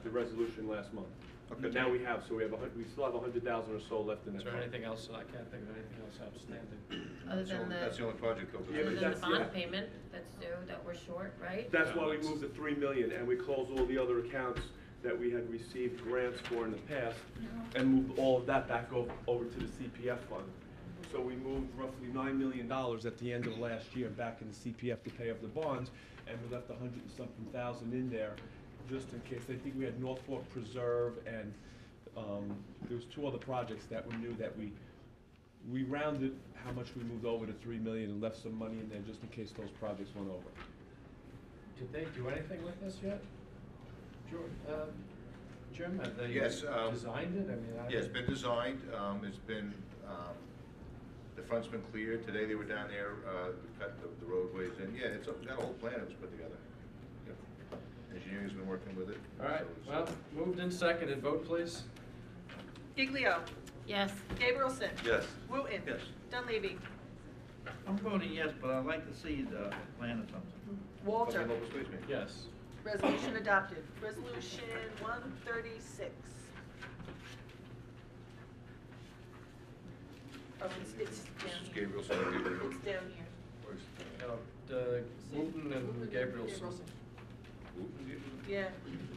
the resolution last month. Okay. But now we have, so we still have 100,000 or so left in Is that there fund. anything else? I can't think of anything else outstanding. Other than That's the only project over Yeah, Other but than the that's- bond yeah. payment that's due, that we're short, right? That's why we moved the 3 million and we closed all the other accounts that we had received grants for in the past and moved all of that back over to the CPF fund. So we moved roughly $9 million at the end of last year back in the CPF to pay off the bonds, and we left 100 and something thousand in there just in case. I think we had Norfolk Preserve and there was 2 other projects that we knew that we rounded how much we moved over to 3 million and left some money in there just in case those projects went over. Did they do anything with this yet? Jim, have they Yes, designed it? I mean, Yeah, it's been designed, it's been, the front's been cleared, today they were down there, cut the roadways, and yeah, it's got a whole plan that was put together. Yep. Engineering's been working with it. All right, so well, moved and seconded, vote please. Giglio. Yes. Gabrielson. Yes. Wooten. Yes. Dunleavy. I'm voting yes, but I'd like to see the plan or something. Walter. Public Works Waste Management. Yes. Resolution adopted. Resolution 136. Oh, it's This down is here. Gabriel, so Gabriel. It's down here. Wooten and Gabrielson. Yeah.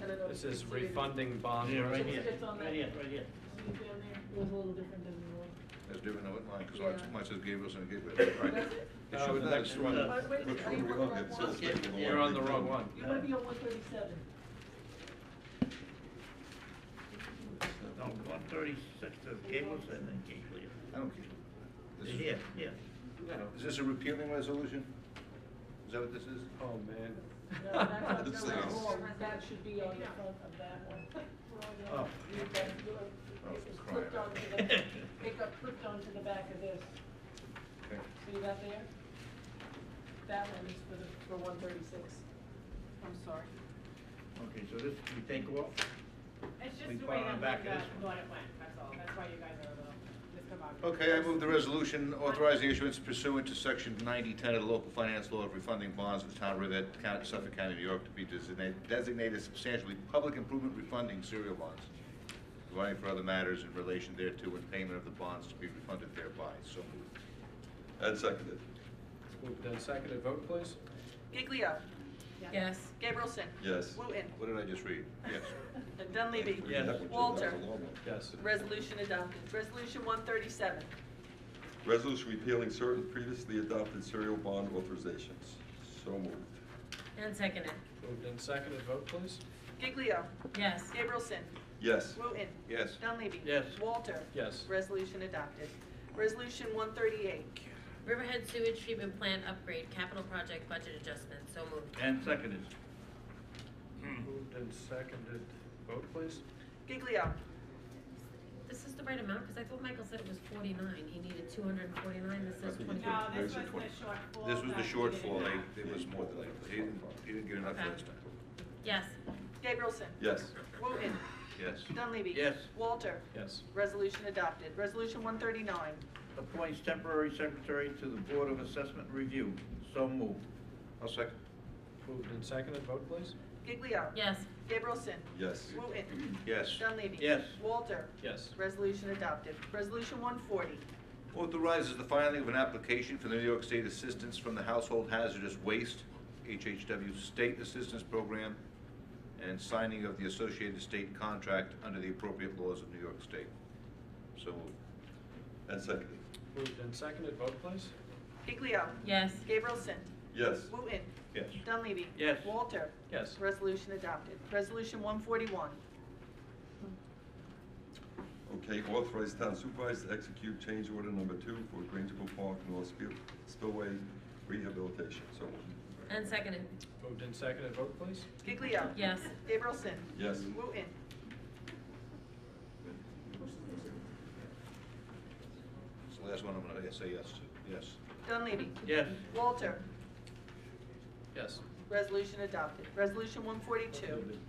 I don't know. This is It's either- refunding bond. Yeah, right here, It's on right here, right here. See it down there? It was a little different than the one. That's different than what mine, because Yeah. mine says Gabrielson and Gabriel. Right. Does it? It should the not, next it's one. one. Wait, are you on the wrong one? You're on the wrong one. You might be on 137. No, 136 is Gabrielson and Giglio. I don't care. This is- Here, here. Is this a repealing resolution? Is that what this is? Oh, man. No, that's This not thing is- wrong. That should be on the front of that one. Oh. You guys do it. Oh, It was for crying clipped out onto loud. the, it got clipped onto the back of this. Okay. See that there? That one is for 136. I'm sorry. Okay, so this, we take off? It's We just the put way on the that back of the this one. it went, that's all. That's why you guys are a little discombobulated. Okay, I move the resolution authorizing issuance pursuant to section 9010 of the local finance law of refunding bonds of the town of Riverhead, Suffolk County, New York, to be designated substantially public improvement refunding serial bonds, providing for other matters in relation thereto and payment of the bonds to be refunded thereby. So moved. And seconded. Moved and seconded, vote please. Giglio. Yes. Gabrielson. Yes. Wooten. What did I just read? Yes. And Dunleavy. Yes. Walter. Yes. Resolution adopted. Resolution 137. Resolution repealing certain previously adopted serial bond authorizations. So moved. And seconded. Moved and seconded, vote please. Giglio. Yes. Gabrielson. Yes. Wooten. Yes. Dunleavy. Yes. Walter. Yes. Resolution adopted. Resolution 138. Riverhead Sewage Treatment Plant Upgrade Capital Project Budget Adjustment. So moved. And seconded. Moved and seconded, vote please. Giglio. This is the right amount, because I thought Michael said it was 49. He needed 249. This says 20. No, this Where's was the the shortfall. This was the that we shortfall, didn't have. it was more than, he didn't get enough Okay. last time. Yes. Gabrielson. Yes. Wooten. Yes. Dunleavy. Yes. Walter. Yes. Resolution adopted. Resolution 139. Appoints temporary secretary to the Board of Assessment Review. So moved. I'll second. Moved and seconded, vote please. Giglio. Yes. Gabrielson. Yes. Wooten. Yes. Dunleavy. Yes. Walter. Yes. Resolution adopted. Resolution 140. Authorizes the filing of an application for the New York State Assistance from the Household Hazardous Waste, HHW State Assistance Program, and signing of the associated state contract under the appropriate laws of New York State. So moved. And seconded. Moved and seconded, vote please. Giglio. Yes. Gabrielson. Yes. Wooten. Yes. Dunleavy. Yes. Walter. Yes. Resolution adopted. Resolution 141. Okay, authorize town supervisor to execute change order number 2 for Grangeable Park North Spillway rehabilitation. So moved. And seconded. Moved and seconded, vote please. Giglio. Yes. Gabrielson. Yes. Wooten. It's the last one I'm gonna say yes to. Yes. Dunleavy. Yes. Walter. Yes. Resolution adopted. Resolution 142.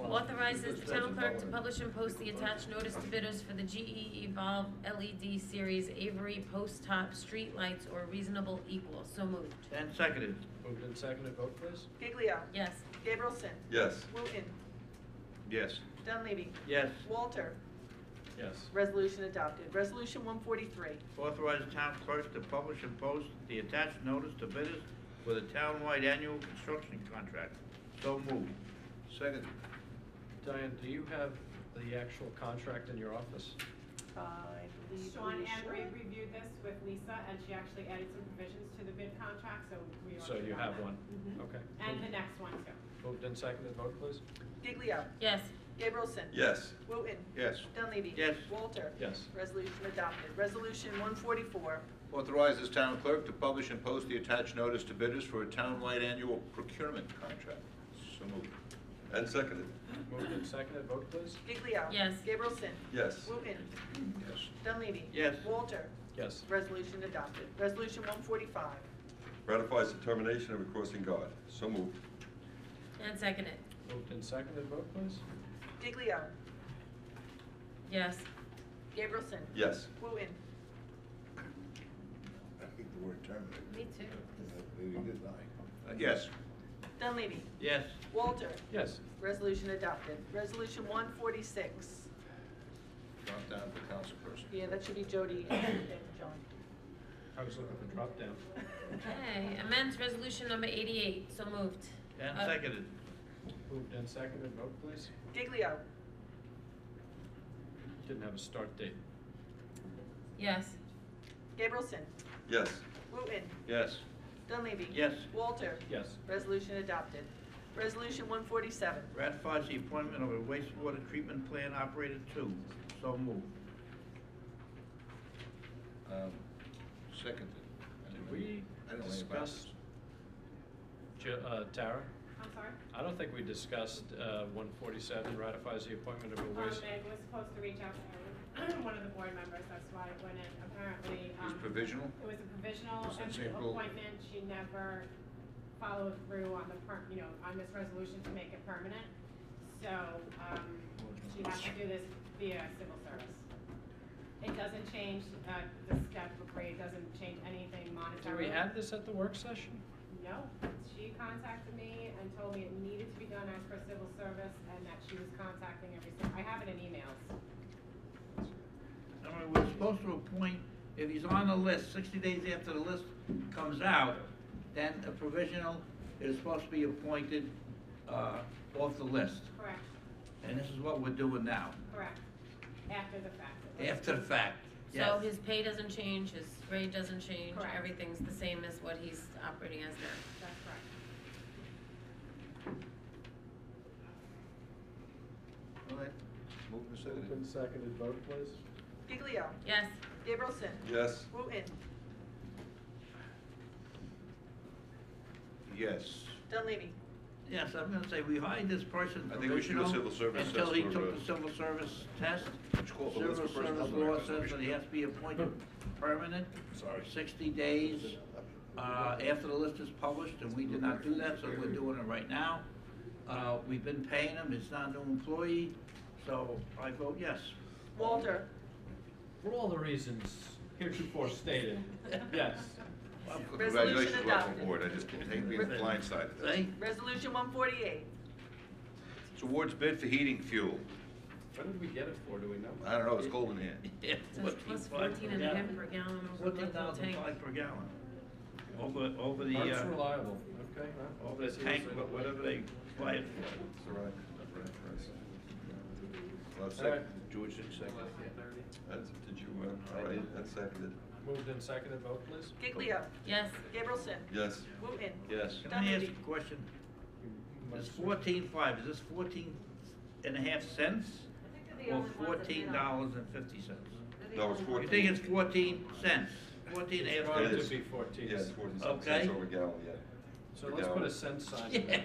Authorizes the town clerk to publish and post the attached notice to bidders for the GE Evolve LED Series Avery Post-Top Street Lights or reasonable equal. So moved. And seconded. Moved and seconded, vote please. Giglio. Yes. Gabrielson. Yes. Wooten. Yes. Dunleavy. Yes. Walter. Yes. Resolution adopted. Resolution 143. Authorize town clerk to publish and post the attached notice to bidders for the townwide annual construction contract. So moved. Second. Diane, do you have the actual contract in your office? I believe Sean we and Ray should. reviewed this with Lisa, and she actually added some provisions to the bid contract, so we are. So you have one? Mhm. Okay. And the next one too. Moved and seconded, vote please. Giglio. Yes. Gabrielson. Yes. Wooten. Yes. Dunleavy. Yes. Walter. Yes. Resolution adopted. Resolution 144. Authorizes town clerk to publish and post the attached notice to bidders for a townwide annual procurement contract. So moved. And seconded. Moved and seconded, vote please. Giglio. Yes. Gabrielson. Yes. Wooten. Yes. Dunleavy. Yes. Walter. Yes. Resolution adopted. Resolution 145. Ratifies the termination of a crossing guard. So moved. And seconded. Moved and seconded, vote please. Giglio. Yes. Gabrielson. Yes. Wooten. I think the word terminated. Me too. Maybe you did not. Yes. Dunleavy. Yes. Walter. Yes. Resolution adopted. Resolution 146. Drop down for council person. Yeah, that should be Jody and John. I was looking for drop down. Okay. Amends resolution number 88. So moved. And Uh, seconded. Moved and seconded, vote please. Giglio. Didn't have a start date. Yes. Gabrielson. Yes. Wooten. Yes. Dunleavy. Yes. Walter. Yes. Resolution adopted. Resolution 147. Ratifies the appointment of a wastewater treatment plant operator 2. So moved. Seconded. Did we I don't know anything about discuss, Tara? I'm sorry? I don't think we discussed 147, ratifies the appointment of a waste. Meg was supposed to reach out to one of the board members, that's why it went in. Apparently, It's provisional? it was a provisional Since April. appointment. She never followed through on the on this resolution to make it permanent. So, she has to do this via civil service. It doesn't change, the step rate, doesn't change anything Did monetarily. we have this at the work session? No, she contacted me and told me it needed to be done as per civil service and that she was contacting I have it in emails. I mean, we're supposed to appoint, if he's on the list, 60 days after the list comes out, then a provisional is supposed to be appointed off the list. Correct, And this is what we're doing now, correct, after the fact. after the fact. So Yes. his pay doesn't change, his grade doesn't change, Correct. everything's the same as what he's operating as now. That's correct. All right. Move to Moved seconded. and seconded, vote please. Giglio. Yes. Gabrielson. Yes. Wooten. Yes. Dunleavy. Yes, I'm gonna say, we hired this person I think we should do a provisional civil service until test he for, took the civil service test. Which call for Civil list for personnel service law directors, we says should that he do. has to be appointed permanent. Sorry. 60 days after the list is published, and we did not do that, so we're doing it right now. We've been paying him, it's not a new employee, so I vote yes. Walter. For all the reasons heretofore stated, yes. Well, Resolution congratulations, welcome adopted. aboard. I just hate being blindsided. See? Resolution 148. It's awards bid for heating fuel. What did we get it for, do we know? I don't know, it's cold in here. Yeah, Says plus 14 and a half per gallon over the local tank. $14,005 per gallon. Over the, Parts reliable, okay. over the tank, whatever they buy it for. It's all right. That's right, price. Well, All right. George did second. That's, did you, all right, that's seconded. Moved and seconded, vote please. Giglio. Yes. Gabrielson. Yes. Wooten. Yes. Can I ask you a question? This 14.5, is this 14.5 cents or $14.50? No, it's 14. You think it's 14 cents? 14 It's and a half going cents? to be 14. Yeah, it's 14 Okay. cents over a gallon, yeah. So Per let's put gallon. a cent sign. Yeah.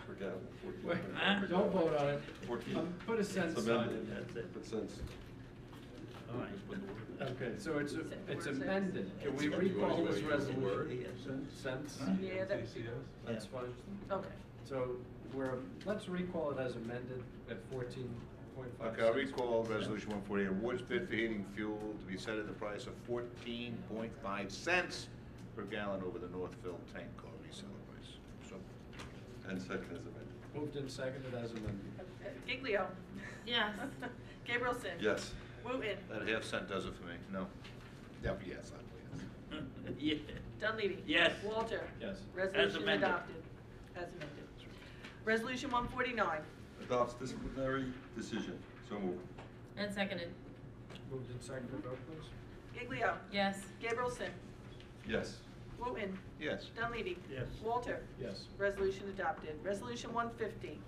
Per gallon, 14. Wait, Huh? don't vote on it. 14. Put a cent It's sign. amended. That's it. Put cents. All right. Okay, so it's amended. Can we recall this resolution? Cents? Yeah, that, That's fine. okay. So let's recall it as amended at 14.5. Okay, I'll recall Resolution 148, awards bid for heating fuel to be set at the price of 14.5 cents per gallon over the Northville tank car resale price. So, And second is amended. Moved and seconded as amended. Giglio. Yes. Gabrielson. Yes. Wooten. that half cent does it for me, no? Yeah, yes, Yeah. Dunleavy. Yes. Walter. Yes. Resolution amended. adopted. As amended. Resolution 149. Adopts disciplinary decision. So moved. And seconded. Moved and seconded, vote please. Giglio. Yes. Gabrielson. Yes. Wooten. Yes. Dunleavy. Yes. Walter. Yes. Resolution adopted. Resolution 150.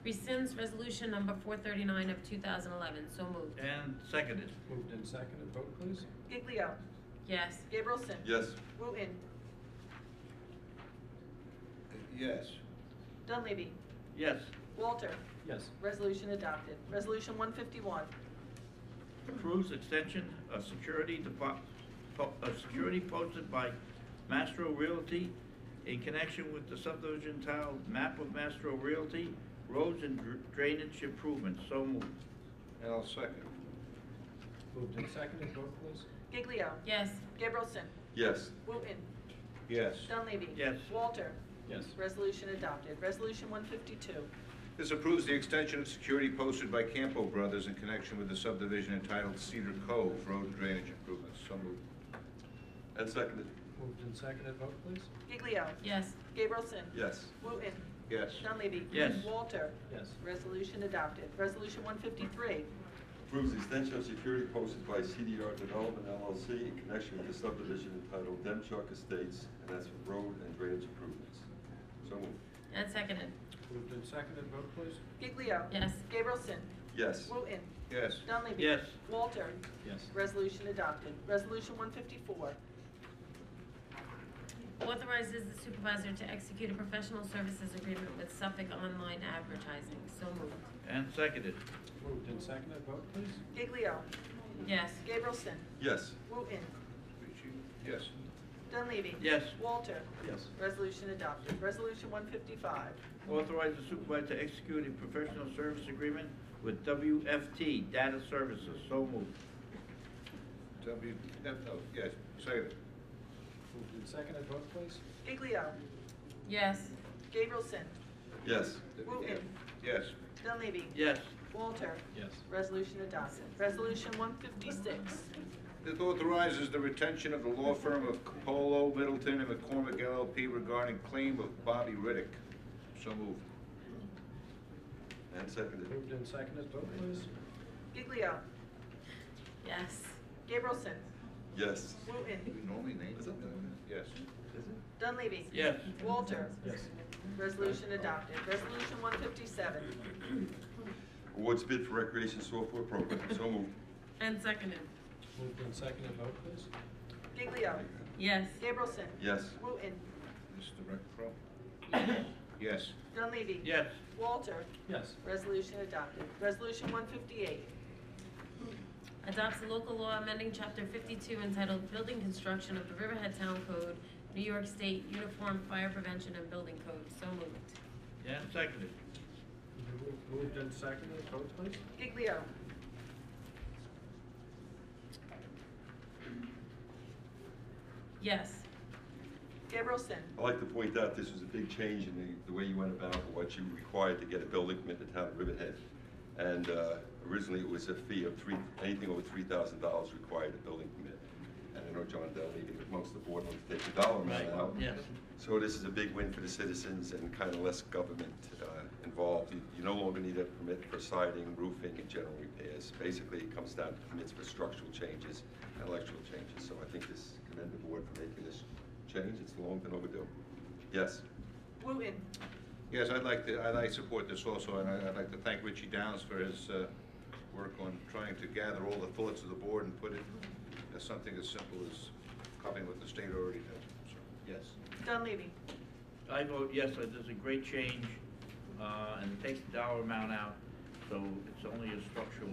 Rescinds resolution number 439 of 2011. So moved. And seconded. Moved and seconded, vote please. Giglio. Yes. Gabrielson. Yes. Wooten. Yes. Dunleavy. Yes. Walter. Yes. Resolution adopted. Resolution 151. Approves extension of security security posted by Mastro Realty in connection with the subdivision tile map of Mastro Realty, roads and drainage improvements. So moved. And I'll second. Moved and seconded, vote please. Giglio. Yes. Gabrielson. Yes. Wooten. Yes. Dunleavy. Yes. Walter. Yes. Resolution adopted. Resolution 152. This approves the extension of security posted by Campo Brothers in connection with the subdivision entitled Cedar Cove, road and drainage improvements. So moved. And seconded. Moved and seconded, vote please. Giglio. Yes. Gabrielson. Yes. Wooten. Yes. Dunleavy. Yes. Walter. Yes. Resolution adopted. Resolution 153. Approves the extension of security posted by CDR Development LLC in connection with the subdivision entitled Demchuk Estates, and that's for road and drainage improvements. So moved. And seconded. Moved and seconded, vote please. Giglio. Yes. Gabrielson. Yes. Wooten. Yes. Dunleavy. Yes. Walter. Yes. Resolution adopted. Resolution 154. Authorizes the supervisor to execute a professional services agreement with Suffolk Online Advertising. So moved. And seconded. Moved and seconded, vote please. Giglio. Yes. Gabrielson. Yes. Wooten. Yes. Dunleavy. Yes. Walter. Yes. Resolution adopted. Resolution 155. Authorize the supervisor to execute a professional service agreement with WFT Data Services. So moved. Yes. Second. Moved and seconded, vote please. Giglio. Yes. Gabrielson. Yes. Wooten. Yes. Dunleavy. Yes. Walter. Yes. Resolution adopted. Resolution 156. This authorizes the retention of the law firm of Capolo, Middleton, and McCormick LLP regarding claim of Bobby Riddick. So moved. And seconded. Moved and seconded, vote please. Giglio. Yes. Gabrielson. Yes. Wooten. We normally name it. Yes. Dunleavy. Yes. Walter. Yes. Resolution adopted. Resolution 157. Awards bid for recreation software program. So moved. And seconded. Moved and seconded, vote please. Giglio. Yes. Gabrielson. Yes. Wooten. Mr. Renfro? Yes. Dunleavy. Yes. Walter. Yes. Resolution adopted. Resolution 158. Adopts a local law amending Chapter 52 entitled Building Construction of the Riverhead Town Code, New York State Uniform Fire Prevention and Building Code. So moved. And seconded. Moved and seconded, vote please. Giglio. Yes. Gabrielson. I'd like to point out this was a big change in the way you went about what you required to get a building permit in the town of Riverhead. And originally it was a fee of anything over $3,000 required a building permit. And I know John Dunleavy amongst the board wants to take the dollar amount out. Yes. So this is a big win for the citizens and kind of less government involved. You no longer need a permit for siding, roofing, and general repairs. Basically, it comes down to permits for structural changes and electrical changes. So I think this commend the board for making this change. It's long been overdue. Yes. Wooten. Yes, I'd support this also, and I'd like to thank Richie Downs for his work on trying to gather all the thoughts of the board and put it as something as simple as copying what the state already does. So, yes. Dunleavy. I vote yes, this is a great change, and it takes the dollar amount out, so it's only a structural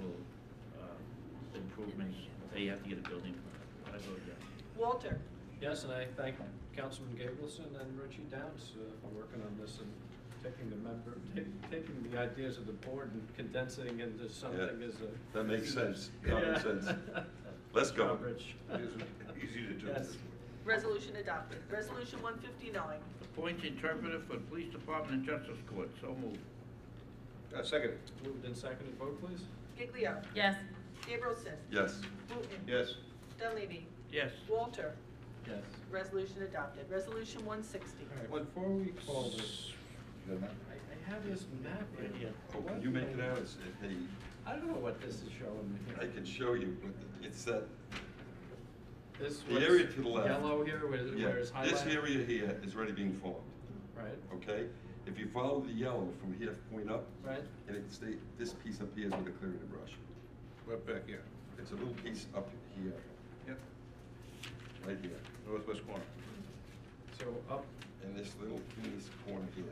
improvements. They have to get a building permit. I vote yes. Walter. Yes, and I thank Councilman Gabrielson and Richie Downs for working on this and taking the ideas of the board and condensing into something as a... That makes sense, common sense. Let's go. Easy to do. Yes. Resolution adopted. Resolution 159. Appoint interpreter for the police department and justice court. So moved. Second. Moved and seconded. Vote, please. Giglio. Yes. Gabrielson. Yes. Wooten. Yes. Dunleavy. Yes. Walter. Yes. Resolution adopted. Resolution 160. All right, before we call this, I have this map right here. Oh, can you make it out? I don't know what this is showing me. I can show you, but it's that, This the area to the left. Yellow here, where it's highlighted? This area here is already being formed. Right. Okay? If you follow the yellow from here, point up. Right. And it stay, this piece up here is with a clearing the brush. Right back here. It's a little piece up here. Yep. Right here. Northwest corner. So up. And this little piece corner here.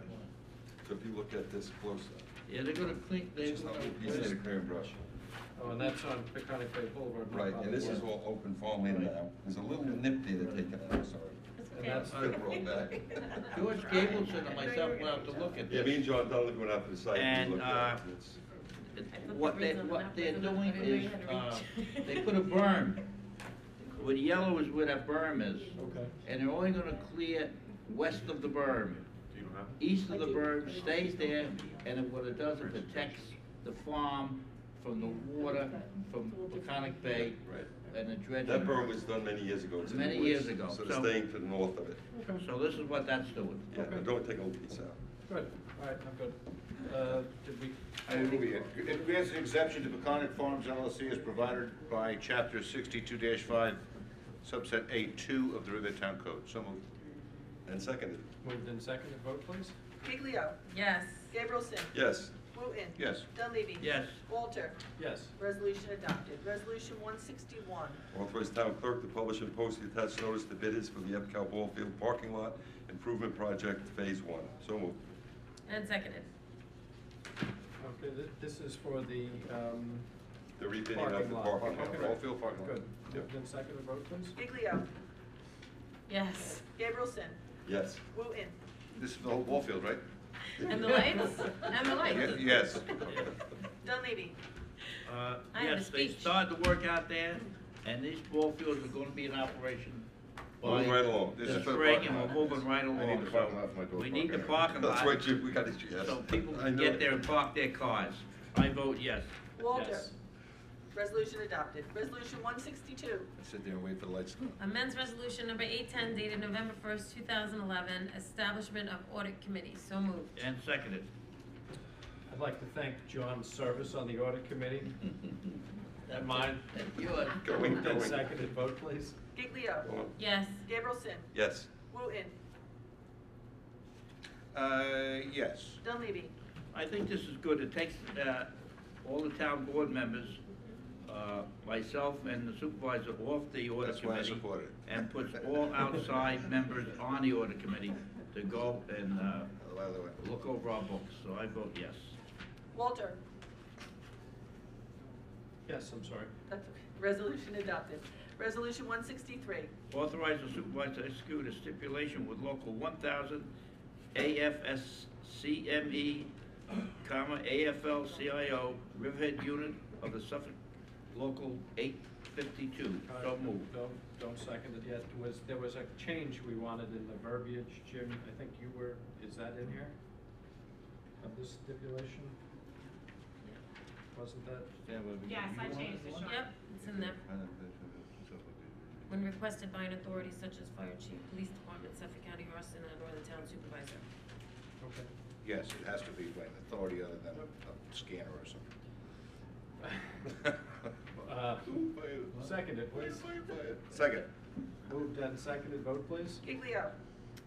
So if you look at this closer. Yeah, they're gonna clean, It's just a little piece of the clearing brush. Oh, and that's on Peconic Bay Boulevard. Right, and this is all open farmland now. There's a little nip there to take it out, sorry. And that's It's gonna roll back. George Gabrielson and myself went out to look at Yeah, this. me and John Donovan went out to the site. And, we looked at it. It's- What they're doing is, they put a berm. Where the yellow is where that berm is. Okay. And they're only gonna clear west of the berm. East of the berm stays there, and then what it does, it protects the farm from the water, from Peconic Bay, and the dredging. That berm was done many years ago. It's in the Many woods, years ago. So they're staying to the north of it. So this is what that's doing. Yeah, but don't take a little piece out. Good. All right, I'm good. Did we? I move it grants an exemption to Peconic Farms LLC as provided by Chapter 62-5, subset A2 of the Riverhead Town Code. So moved. And seconded. Moved and seconded. Vote, please. Giglio. Yes. Gabrielson. Yes. Wooten. Yes. Dunleavy. Yes. Walter. Yes. Resolution adopted. Resolution 161. Authorize town clerk to publish and post the attached notice to bidders for the Epcal Ball Field Parking Lot Improvement Project Phase 1. So moved. And seconded. Okay, this is for the, The rebidding of the lot. parking lot. Okay. Ball field parking lot. Good. Moved and seconded. Vote, please. Giglio. Yes. Gabrielson. Yes. Wooten. This is the whole ball field, right? And the lights? And the lights? Yes. Dunleavy. I have a Yes, they speech. started the work out there, and these ball fields are gonna be in operation by Moving right along. This the is for the spring, parking and lot. we're moving right I need along. the parking lot for my So dog we need the park. parking lot. That's right, Jim, we got it, yes. So people I can know get it. there and park their cars. I vote yes. Walter. Yes. Resolution adopted. Resolution 162. Sit there and wait for the lights to come. Amends resolution number 810 dated November 1st, 2011, establishment of audit committee. So moved. And seconded. I'd like to thank John's service on the audit committee. And mine. Yours. Moved and seconded. Vote, please. Giglio. Yes. Gabrielson. Yes. Wooten. Yes. Dunleavy. I think this is good. It takes all the town board members, myself and the supervisor off the audit That's why I committee. support it. And puts all outside members on the audit committee to go and look over our books. So I vote yes. Walter. Yes, I'm sorry. That's okay. Resolution adopted. Resolution 163. Authorize the supervisor to execute a stipulation with local 1000 AFSCME, AFL-CIO, Riverhead Unit of the Suffolk Local 852. So moved. Don't second it yet. There was a change we wanted in the verbiage, Jim. I think you were, is that in here? Of this stipulation? Wasn't that? Yes, I changed it, Sean. Yep, it's in there. when requested by an authority such as fire chief, police department, Suffolk County arson, and/or the town supervisor. Okay. Yes, it has to be by an authority other than a scanner or something. Seconded, please. Second. Moved and seconded, vote please. Giglio.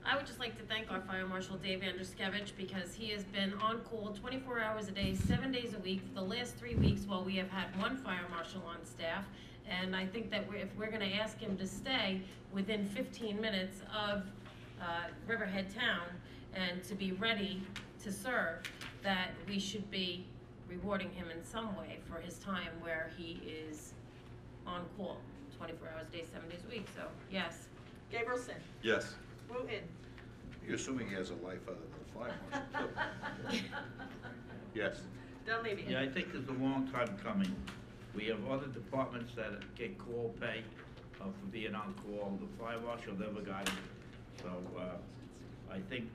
I would just like to thank our Fire Marshal Dave Andruskevich because he has been on call 24 hours a day, 7 days a week for the last 3 weeks while we have had one fire marshal on staff. And I think that if we're gonna ask him to stay within 15 minutes of Riverhead Town and to be ready to serve, that we should be rewarding him in some way for his time where he is on call 24 hours a day, 7 days a week, so yes. Gabrielson. Yes. Wooten. You're assuming he has a life other than fire marshal. Yes. Dunleavy. Yeah, I think it's a long time coming. We have other departments that get call pay for being on call. The fire marshal never got it. So, I think,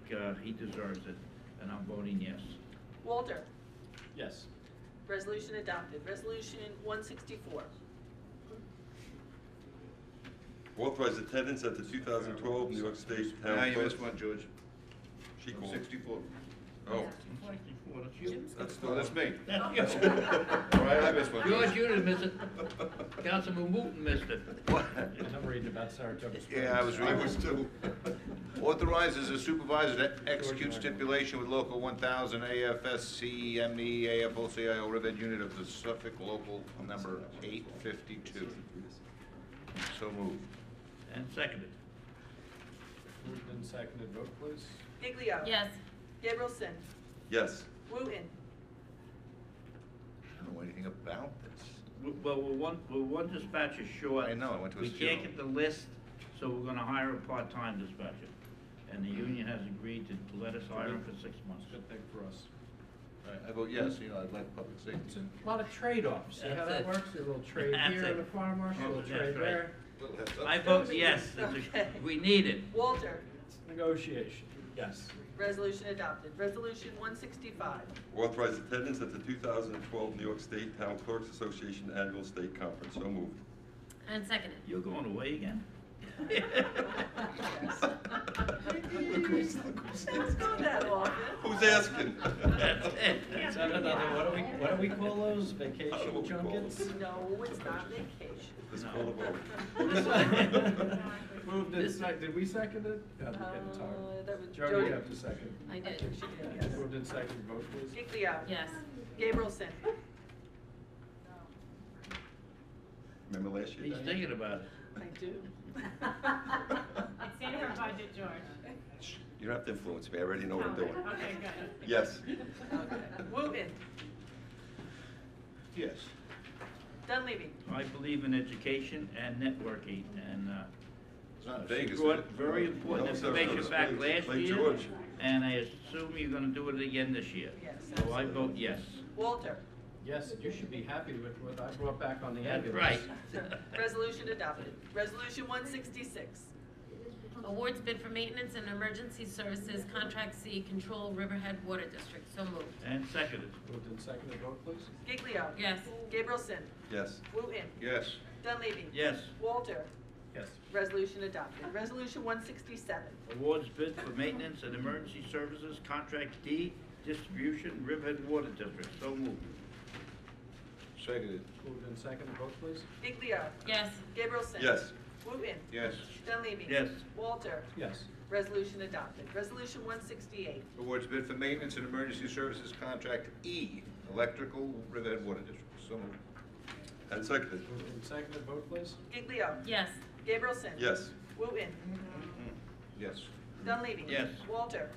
he deserves it, and I'm voting yes. Walter. Yes. Resolution adopted. Resolution 164. Authorize attendance at the 2012 New York State Town. Now you Clerk- missed one, George. She called. 64. Oh. That's you. No, that's me. That's you. All right, I missed one. George, you didn't miss it. Councilman Wooten missed it. I'm reading about Saratoga Springs. Yeah, I was reading. Too. Authorizes the supervisor to execute stipulation with local 1000 AFSC ME AFO-CIO Rivet Unit of the Suffolk Local number 852. So moved. And seconded. Moved and seconded, vote please. Giglio. Yes. Gabrielson. Yes. Wooten. I don't know anything about this. Well, we're one dispatcher short. I know, I went to a We can't funeral. get the list, so we're gonna hire a part-time dispatcher. And the union has agreed to let us hire him for 6 months. Good thing for us. I vote yes, you know, I'd like public safety. It's a lot of trade-offs. See how That's that it. works? A little trade That's here it. in the fire marshal, a little That's trade right. there. I vote yes. Okay. We need it. Walter. It's negotiation. Yes. Resolution adopted. Resolution 165. Authorize attendance at the 2012 New York State Town Clerks Association Annual State Conference. So moved. And seconded. You're going away again? It's not that often. Who's asking? That's it. Is that another, what do we call those? Vacation junkets? No, it's not vacation. This call a vote. Moved and seconded. Did we second it? I'm getting tired. That was Jody, you have to second. I did. She did, yes. Moved and seconded, vote please. Giglio. Yes. Gabrielson. Remember last year? He's Diane? thinking about it. I do. It's in her budget, George. You don't have to influence me. I already know what I'm doing. Okay, good. Yes. Okay. Wooten. Yes. Dunleavy. I believe in education and networking, and, It's not she Vegas. brought is it? very important No, sir, information sir, back please. last Lake year, George. and I assume you're gonna do it again this year. Yes, So I vote yes. Walter. Yes, you should be happy with what I brought back on the That's ambulance. right. Resolution adopted. Resolution 166. Awards bid for maintenance and emergency services, contract C, control Riverhead Water District. So moved. And seconded. Moved and seconded, vote please. Giglio. Yes. Gabrielson. Yes. Wooten. Yes. Dunleavy. Yes. Walter. Yes. Resolution adopted. Resolution 167. Awards bid for maintenance and emergency services, contract D, distribution, Riverhead Water District. So moved. Seconded. Moved and seconded, vote please. Giglio. Yes. Gabrielson. Yes. Wooten. Yes. Dunleavy. Yes. Walter. Yes. Resolution adopted. Resolution 168. Awards bid for maintenance and emergency services, contract E, electrical, Riverhead Water District. So moved. And seconded. Moved and seconded, vote please. Giglio. Yes. Gabrielson. Yes. Wooten. Yes. Dunleavy. Yes. Walter.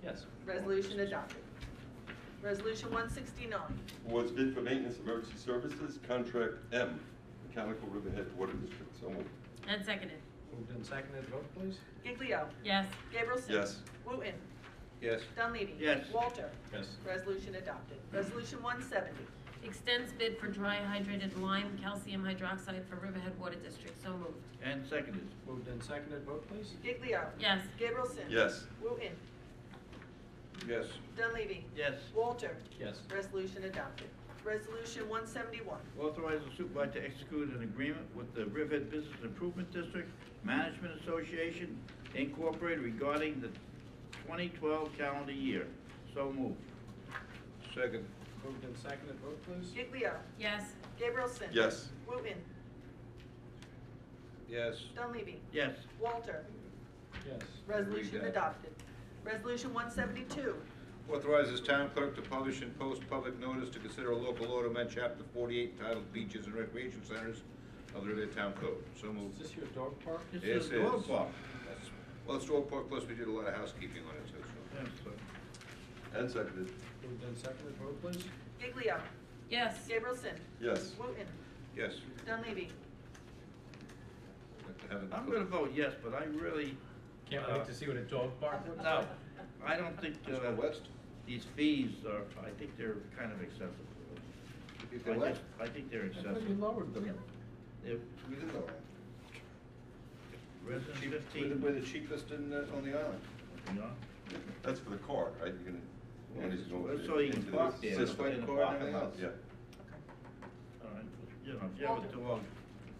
Yes. Resolution adopted. Resolution 169. Awards bid for maintenance emergency services, contract M, Mechanical Riverhead Water District. So moved. And seconded. Moved and seconded, vote please. Giglio. Yes. Gabrielson. Yes. Wooten. Yes. Dunleavy. Yes. Walter. Yes. Resolution adopted. Resolution 170. Extends bid for dry hydrated lime calcium hydroxide for Riverhead Water District. So moved. And seconded. Moved and seconded, vote please. Giglio. Yes. Gabrielson. Yes. Wooten. Yes. Dunleavy. Yes. Walter. Yes. Resolution adopted. Resolution 171. Authorize the supervisor to execute an agreement with the Riverhead Business Improvement District Management Association Incorporated regarding the 2012 calendar year. So moved. Second. Moved and seconded, vote please. Giglio. Yes. Gabrielson. Yes. Wooten. Yes. Dunleavy. Yes. Walter. Yes. Resolution that. adopted. Resolution 172. Authorizes town clerk to publish and post public notice to consider a local law to amend chapter 48 titled Beaches and Recreation Centers of the Riverhead Town Code. So moved. Is this your dog park? This Yes, is it dog is. park. That's- Well, it's dog park, plus we did a lot of housekeeping on it too, so. Yes, sir. And seconded. Moved and seconded, vote please. Giglio. Yes. Gabrielson. Yes. Wooten. Yes. Dunleavy. Like to have it- I'm gonna vote yes, but I really. Can't wait to see what a dog park looks No, like. I don't think, Let's go west. these fees are, I think they're kind of excessive. they're what? I think they're I thought excessive. you lowered them. They're We did lower. resident Cheap- 15. We're the cheapest on the island. You know? That's for the car, right? You're gonna. Yeah, when he's going so you can into the park there, system. put in a car and parking everything lot. else. Yeah. All right, you know, if you have a dog,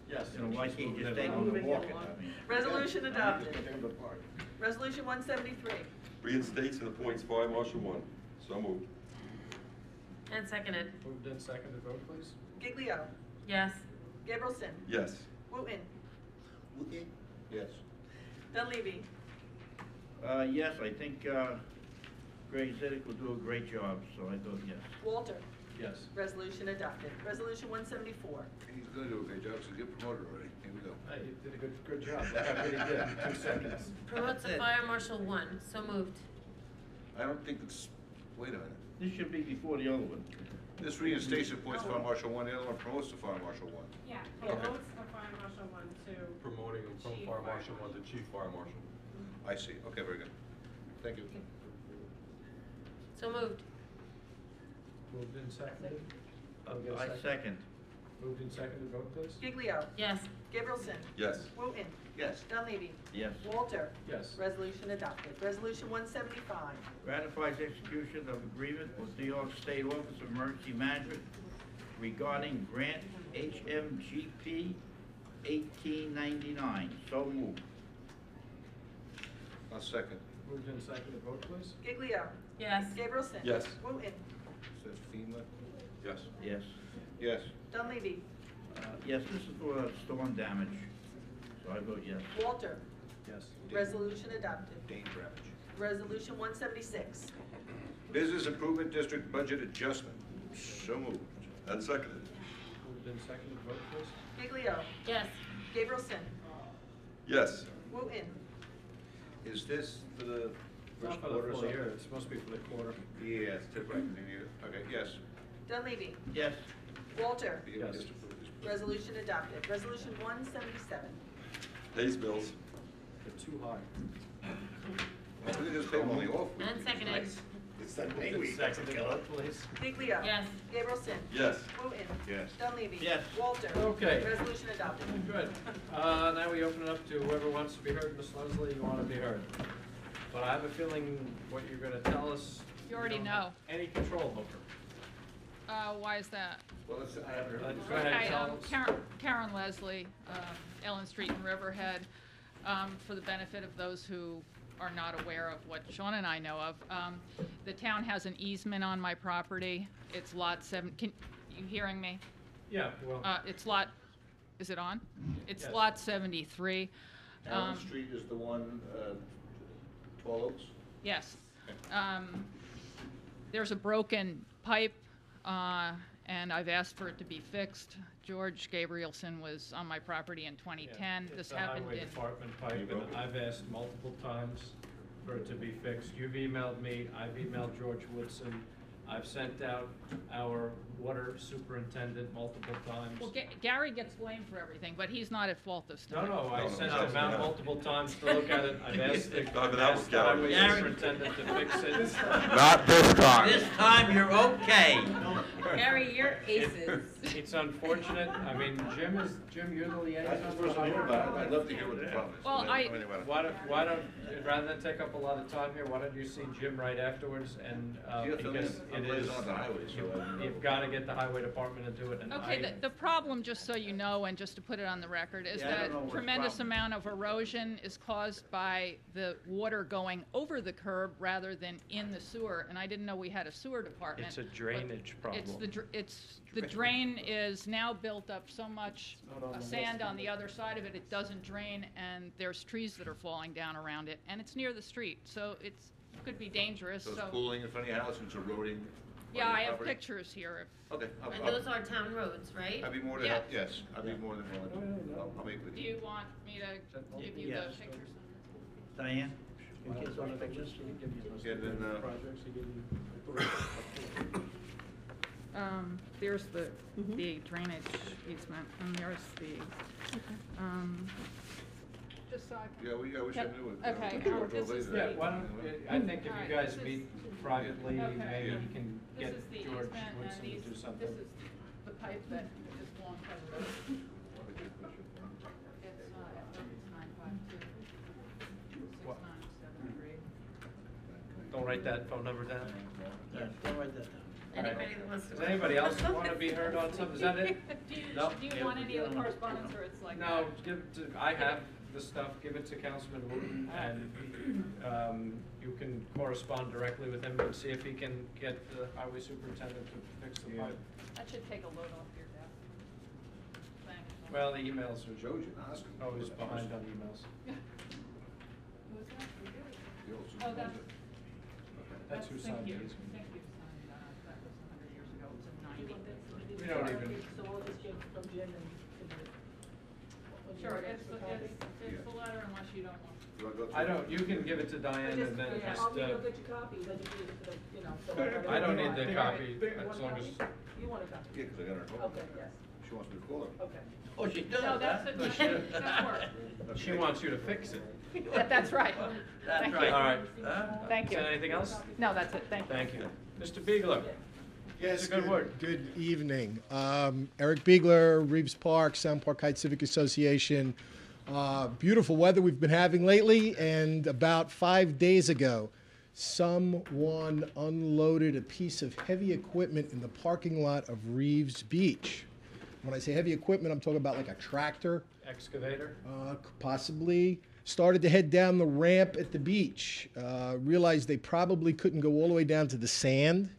Yes. you know, why can't you just take them to walk it? I mean. Resolution adopted. Just put them in the park. Resolution 173. Reinstates and appoints fire marshal 1. So moved. And seconded. Moved and seconded, vote please. Giglio. Yes. Gabrielson. Yes. Wooten. Yes. Dunleavy. Yes, I think, Greg Zedek will do a great job, so I vote yes. Walter. Yes. Resolution adopted. Resolution 174. He's gonna do a great job, so get promoted already. Here we go. You did a good job. Look how good he did in 2 seconds. Promote to Fire Marshal 1. So moved. I don't think it's, wait a minute. This should be before the other one. This reinstates appoints Fire Marshal 1, the other one promotes to Fire Marshal 1. Yeah, Okay. promotes a fire marshal 1 to. Promoting him from Chief fire Fire marshal 1 to chief fire marshal. I see. Okay, very good. Thank you. So moved. Moved and seconded. Moved and I second. Moved and seconded, vote please. Giglio. Yes. Gabrielson. Yes. Wooten. Yes. Dunleavy. Yes. Walter. Yes. Resolution adopted. Resolution 175. Ratifies execution of agreement with New York State Office of Emergency Management regarding grant HMGP 1899. So moved. I'll second. Moved and seconded, vote please. Giglio. Yes. Gabrielson. Yes. Wooten. Is that FEMA? Yes. Yes. Yes. Dunleavy. Yes, this is for storm damage, so I vote yes. Walter. Yes. Resolution adopted. Dane damage. Resolution 176. Business Improvement District Budget Adjustment. So moved. And seconded. Moved and seconded, vote please. Giglio. Yes. Gabrielson. Yes. Wooten. Is this for the Not first for quarter the or full something? year, it's supposed to be for the quarter. Yes, typically, okay, yes. Dunleavy. Yes. Walter. Yes. Resolution adopted. Resolution 177. Pays bills. They're too high. Well, we can just pay them only off. And seconded. It's that Moved and seconded, vote please. Giglio. Yes. Gabrielson. Yes. Wooten. Yes. Dunleavy. Yes. Walter. Okay. Resolution adopted. Good. Now we open it up to whoever wants to be heard. Ms. Leslie, you want to be heard. But I have a feeling what you're going to tell us. You already don't know. have any control over. Why is that? Well, let's have her. Go ahead, Okay, tell us. Karen Leslie, Ellen Street in Riverhead. For the benefit of those who are not aware of what Sean and I know of, the town has an easement on my property. It's lot 7. Can you hearing me? Yeah, well. It's lot. Is it on? It's Yes. lot 73. Allen Street is the one, Tall Oaks? Yes. There's a broken pipe, and I've asked for it to be fixed. George Gabrielson was on my property in 2010. Yeah, This it's a happened highway in. department pipe, and I've asked multiple times for it to be fixed. You've emailed me, I've emailed George Woodson, I've sent out our water superintendent multiple times. Well, Gary gets blamed for everything, but he's not at fault this No, time. no, I No, sent no, him out no. multiple times to look at it. I've asked the No, but that was asked the Gary. highway superintendent to fix it. Not this time. This time you're okay. Gary, you're aces. It's unfortunate, I mean, Jim, you're the liaison. That's the first I heard about it. I'd love to hear what the problem is. Well, Why don't, rather than take up a lot of time here, why don't you see Jim right afterwards, and, because I'm it right is, on the highway, so you've gotta get the highway department to do it, and Okay, the problem, just so you know, and just to put it on the record, is Yeah, I don't that know what the tremendous problem- amount of erosion is caused by the water going over the curb rather than in the sewer, and I didn't know we had a sewer department. It's a but drainage problem. The drain is now built up so much sand on the other side of it, it doesn't drain, and there's trees that are falling down around it, and it's near the street, so it could be dangerous, So so. it's pooling in front of your house and it's eroding. Yeah, on I your have property? pictures here. Okay. And those are town roads, right? I'd be more than, Yeah. yes, I'd be more than willing to, I'll meet with Do you. you want me to give you the Yes. pictures? Diane? Can you get those pictures? Yeah, then, There's the drainage easement, and there's the, just so I can. Yeah, we should do it. Okay, this is Yeah, the. why don't, I think if you Alright, guys this meet is- privately, Okay. maybe you can This get is the George easement, Woodson and to do something. this is the pipe that is along Pleasant Road. It's 952 What? 6973. Don't write that phone number down. Yeah, don't write that down. Anybody that wants to. Does anybody else want to be heard on something? Is that it? No? Do you want any of the correspondence, or it's like? No, give it to, I have the stuff, give it to Councilman Wooten, and, you can correspond directly with him and see if he can get the highway superintendent to fix the pipe. That should take a load off your desk. Thanks. Well, the emails are Shows you, ask him. always behind on emails. Who is that? The old Oh, that's. That's who signed Thank you. these. Thank you. That was 100 years ago, it was in 90. We don't even, So all this came from Jim and. Sure, it's the letter unless you don't want. You wanna go through I it? don't, you can give it to Diane and then just, I'll get your copy, then you use it for the, you know. so I don't need the copy, You want as a long copy? as, You want a copy? Yeah, because I got her phone. Okay, yes, She wants me to call her. okay. Oh, she does, No, huh? that's No, it, she- that's work. she wants you to fix it. That's right. That's Thank right. you. All right. Thank Is you. there anything else? No, that's it, thank you. Thank you. Mr. Biegler? Yes, a good word. Good evening. Eric Biegler, Reeves Park, Sound Park Heights Civic Association. Beautiful weather we've been having lately, and about 5 days ago, someone unloaded a piece of heavy equipment in the parking lot of Reeves Beach. When I say heavy equipment, I'm talking about like a tractor, Excavator? possibly. Started to head down the ramp at the beach. Realized they probably couldn't go all the way down to the sand.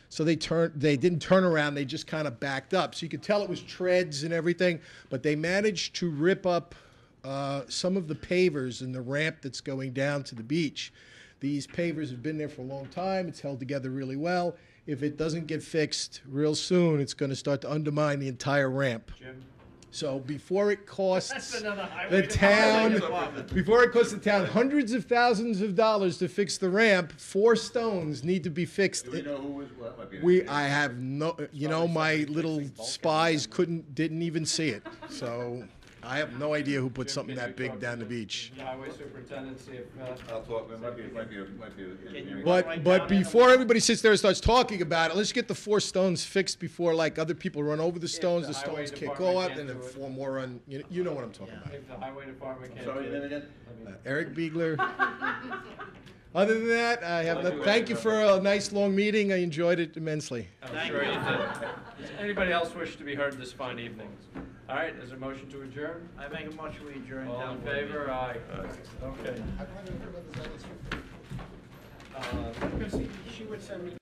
So they didn't turn around, they just kind of backed up. So you could tell it was treads and everything, but they managed to rip up some of the pavers in the ramp that's going down to the beach. These pavers have been there for a long time. It's held together really well. If it doesn't get fixed real soon, it's going to start to undermine the entire ramp. Jim? So before it costs highway the town, department. before it costs the town hundreds of thousands of dollars to fix the ramp, 4 stones need to be fixed. Do we know who was, well, that might be. I have no, you know, my little spies didn't even see it. So I have no idea who put something that big down the beach. The highway superintendent, see if, I'll talk, it might be engineering. But before everybody sits there and starts talking about it, let's get the 4 stones fixed before like other people run over the stones. the The highway stones can't department go up, can't and then do it. 4 more run. You know what I'm talking about. if the highway department can't Sorry, do name it. again? Eric Biegler. Other than that, I have no. Thank you for a nice long meeting. I enjoyed it immensely. I'm sure you did. Does anybody else wish to be heard this fine evening? All right, is there a motion to adjourn? I make a motion we adjourn. All town in board meeting. favor? Aye. Okay. She would send me